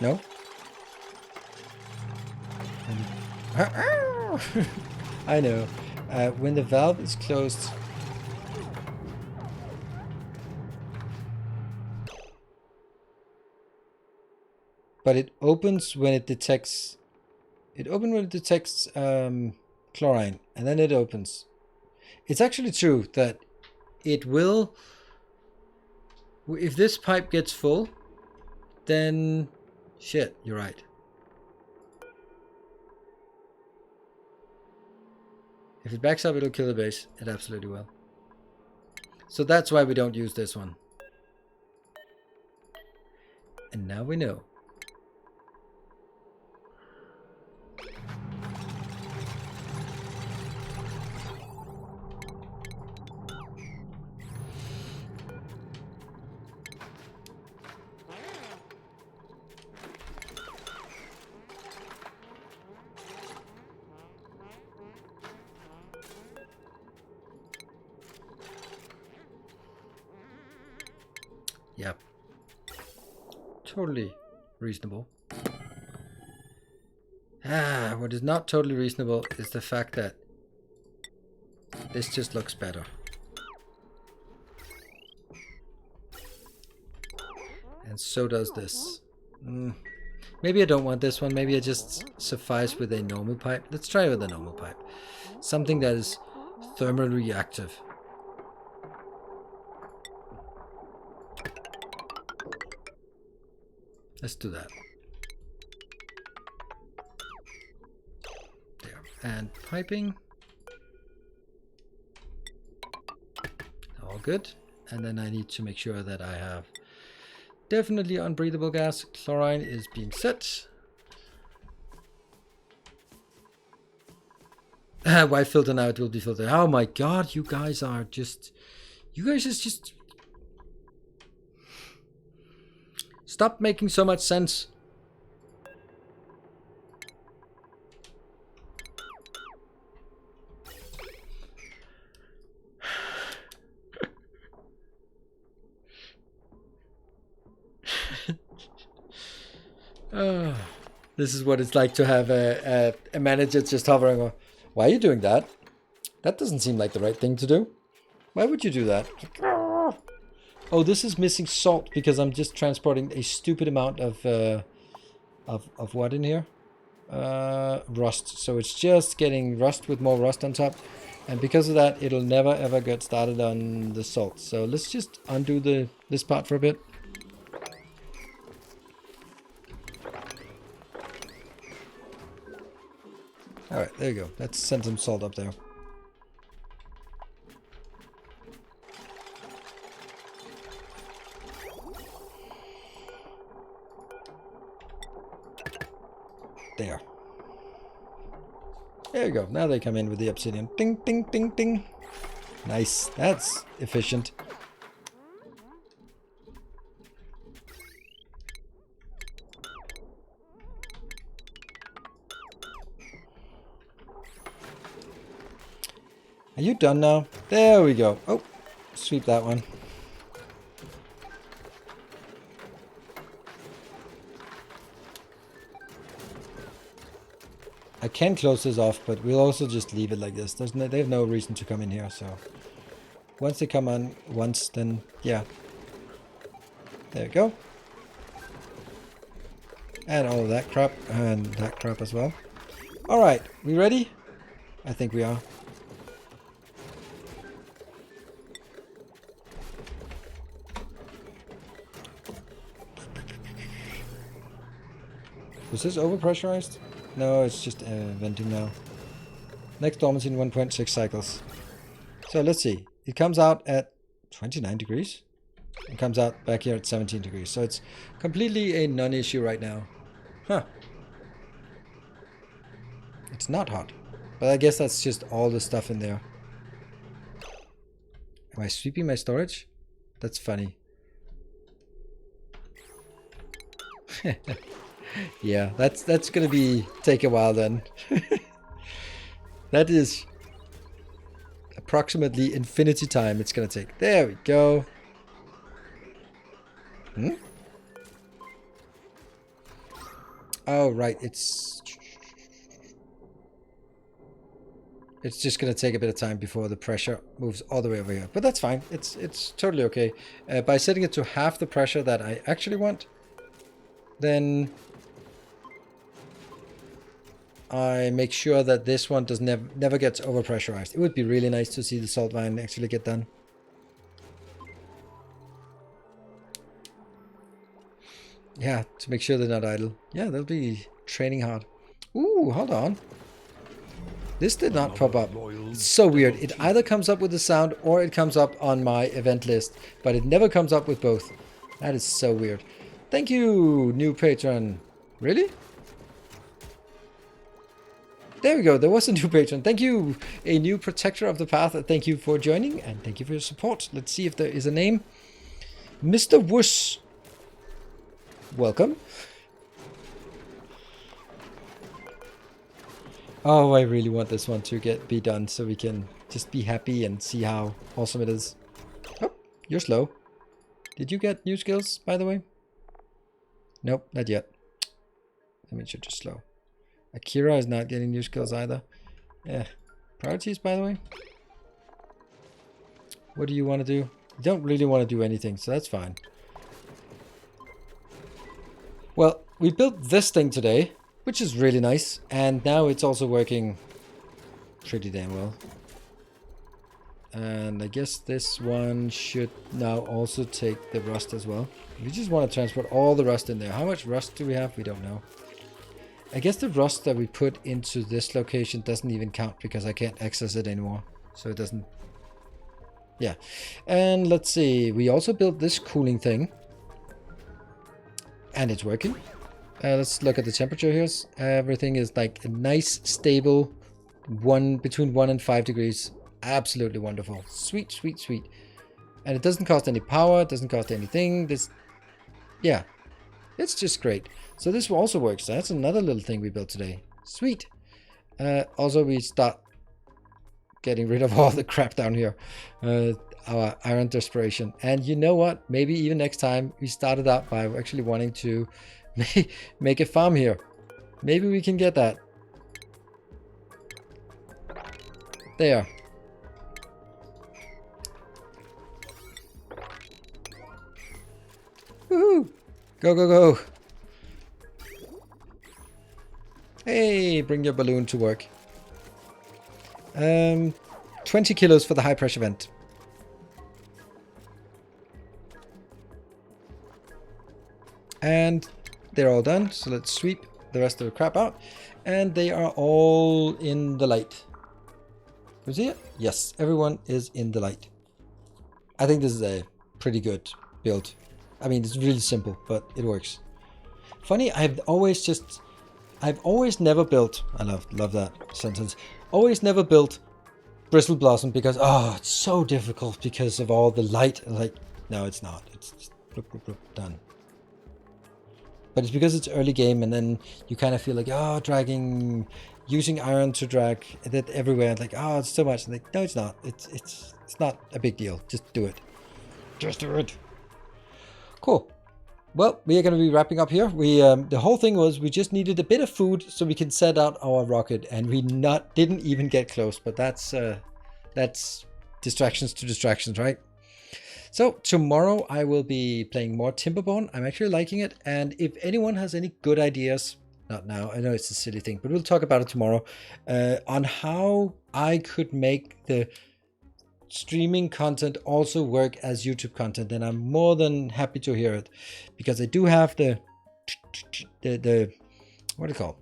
A: No? I know. When the valve is closed... But it opens when it detects... It opens when it detects chlorine, and then it opens. It's actually true that it will, if this pipe gets full, then shit, you're right. If it backs up, it'll kill the base. It absolutely will. So that's why we don't use this one. And now we know. Yep. Totally reasonable. What is not totally reasonable is the fact that this just looks better. And so does this. Maybe I don't want this one. Maybe I just suffice with a normal pipe. Let's try with a normal pipe. Something that is thermally reactive. Let's do that. There. And piping. All good. And then I need to make sure that I have definitely unbreathable gas. Chlorine is being set. Why filter now? It will be filtered. Oh my god, you guys are just... You guys just... Stop making so much sense. This is what it's like to have a manager just hovering over. Why are you doing that? That doesn't seem like the right thing to do. Why would you do that? Oh, this is missing salt because I'm just transporting a stupid amount of what in here? Rust. So it's just getting rust with more rust on top. And because of that, it'll never ever get started on the salt. So let's just undo this part for a bit. Alright, there you go. Let's send some salt up there. There. There you go. Now they come in with the obsidian. Ding, ding, ding, ding. Nice. That's efficient. Are you done now? There we go. Oh, sweep that one. I can close this off, but we'll also just leave it like this. They have no reason to come in here, so once they come on once, then yeah. There we go. And all of that crap, and that crap as well. Alright, we ready? I think we are. Was this overpressurized? No, it's just venting now. Next dormancy in 1.6 cycles. So let's see. It comes out at 29 degrees. It comes out back here at 17 degrees. So it's completely a non-issue right now. Huh. It's not hot. But I guess that's just all the stuff in there. Am I sweeping my storage? That's funny. Yeah, that's gonna take a while then. That is approximately infinity time it's gonna take. There we go. Oh right, it's just gonna take a bit of time before the pressure moves all the way over here. But that's fine. It's totally okay. By setting it to half the pressure that I actually want, then I make sure that this one does never gets overpressurized. It would be really nice to see the salt mine actually get done. Yeah, to make sure they're not idle. Yeah, they'll be training hard. Ooh, hold on. This did not pop up. It's so weird. It either comes up with the sound or it comes up on my event list, but it never comes up with both. That is so weird. Thank you, new patron. Really? There we go. There was a new patron. Thank you, a new protector of the path. Thank you for joining and thank you for your support. Let's see if there is a name. Mr. Wuss. Welcome. Oh, I really want this one to be done so we can just be happy and see how awesome it is. Oh, you're slow. Did you get new skills, by the way? Nope, not yet. That means you're just slow. Akira is not getting new skills either. Yeah. Priorities, by the way? What do you want to do? You don't really want to do anything, so that's fine. Well, we built this thing today, which is really nice, and now it's also working pretty damn well. And I guess this one should now also take the rust as well. We just want to transport all the rust in there. How much rust do we have? We don't know. I guess the rust that we put into this location doesn't even count because I can't access it anymore. So it doesn't... Yeah. And let's see. We also built this cooling thing. And it's working. Let's look at the temperature here. Everything is like a nice, stable between 1 and 5 degrees. Absolutely wonderful. Sweet, sweet, sweet. And it doesn't cost any power. It doesn't cost anything. Yeah. It's just great. So this also works. That's another little thing we built today. Sweet. Also, we start getting rid of all the crap down here. Our iron desperation. And you know what? Maybe even next time we started out by actually wanting to make a farm here. Maybe we can get that. There. Woohoo! Go, go, go. Hey, bring your balloon to work. 20 kilos for the high pressure vent. And they're all done. So let's sweep the rest of the crap out. And they are all in the light. Can you see it? Yes, everyone is in the light. I think this is a pretty good build. I mean, it's really simple, but it works. Funny, I've always never built, I love that sentence, always never built Bristle Blossom because, oh, it's so difficult because of all the light. Like, no, it's not. It's just bloop, bloop, bloop, done. But it's because it's early game and then you kind of feel like, oh, using iron to drag that everywhere. Like, oh, it's so much. Like, no, it's not. It's not a big deal. Just do it. Just do it. Cool. Well, we are going to be wrapping up here. The whole thing was we just needed a bit of food so we can set out our rocket, and we didn't even get close. But that's distractions to distractions, right? So tomorrow I will be playing more Timberborn. I'm actually liking it, and if anyone has any good ideas, not now, I know it's a silly thing, but we'll talk about it tomorrow, on how I could make the streaming content also work as YouTube content, then I'm more than happy to hear it, because I do have the what do you call it?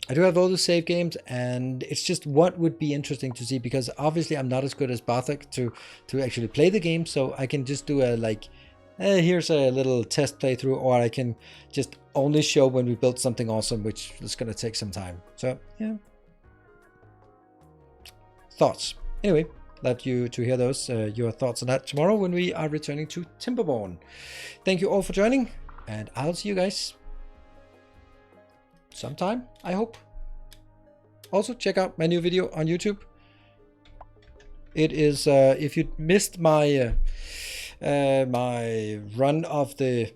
A: I do have all the save games, and it's just what would be interesting to see, because obviously I'm not as good as Bartek to actually play the game, so I can just do a here's a little test playthrough, or I can just only show when we built something awesome, which is going to take some time. So yeah, thoughts. Anyway, love you to hear those your thoughts on that tomorrow when we are returning to Timberborn. Thank you all for joining, and I'll see you guys sometime, I hope. Also, check out my new video on YouTube. It is if you missed my my run of the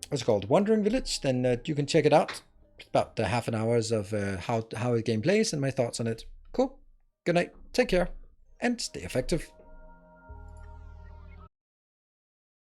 A: what's it called, Wandering Village, then you can check it out. It's about half an hour of how the game plays and my thoughts on it. Cool. Good night. Take care and stay effective.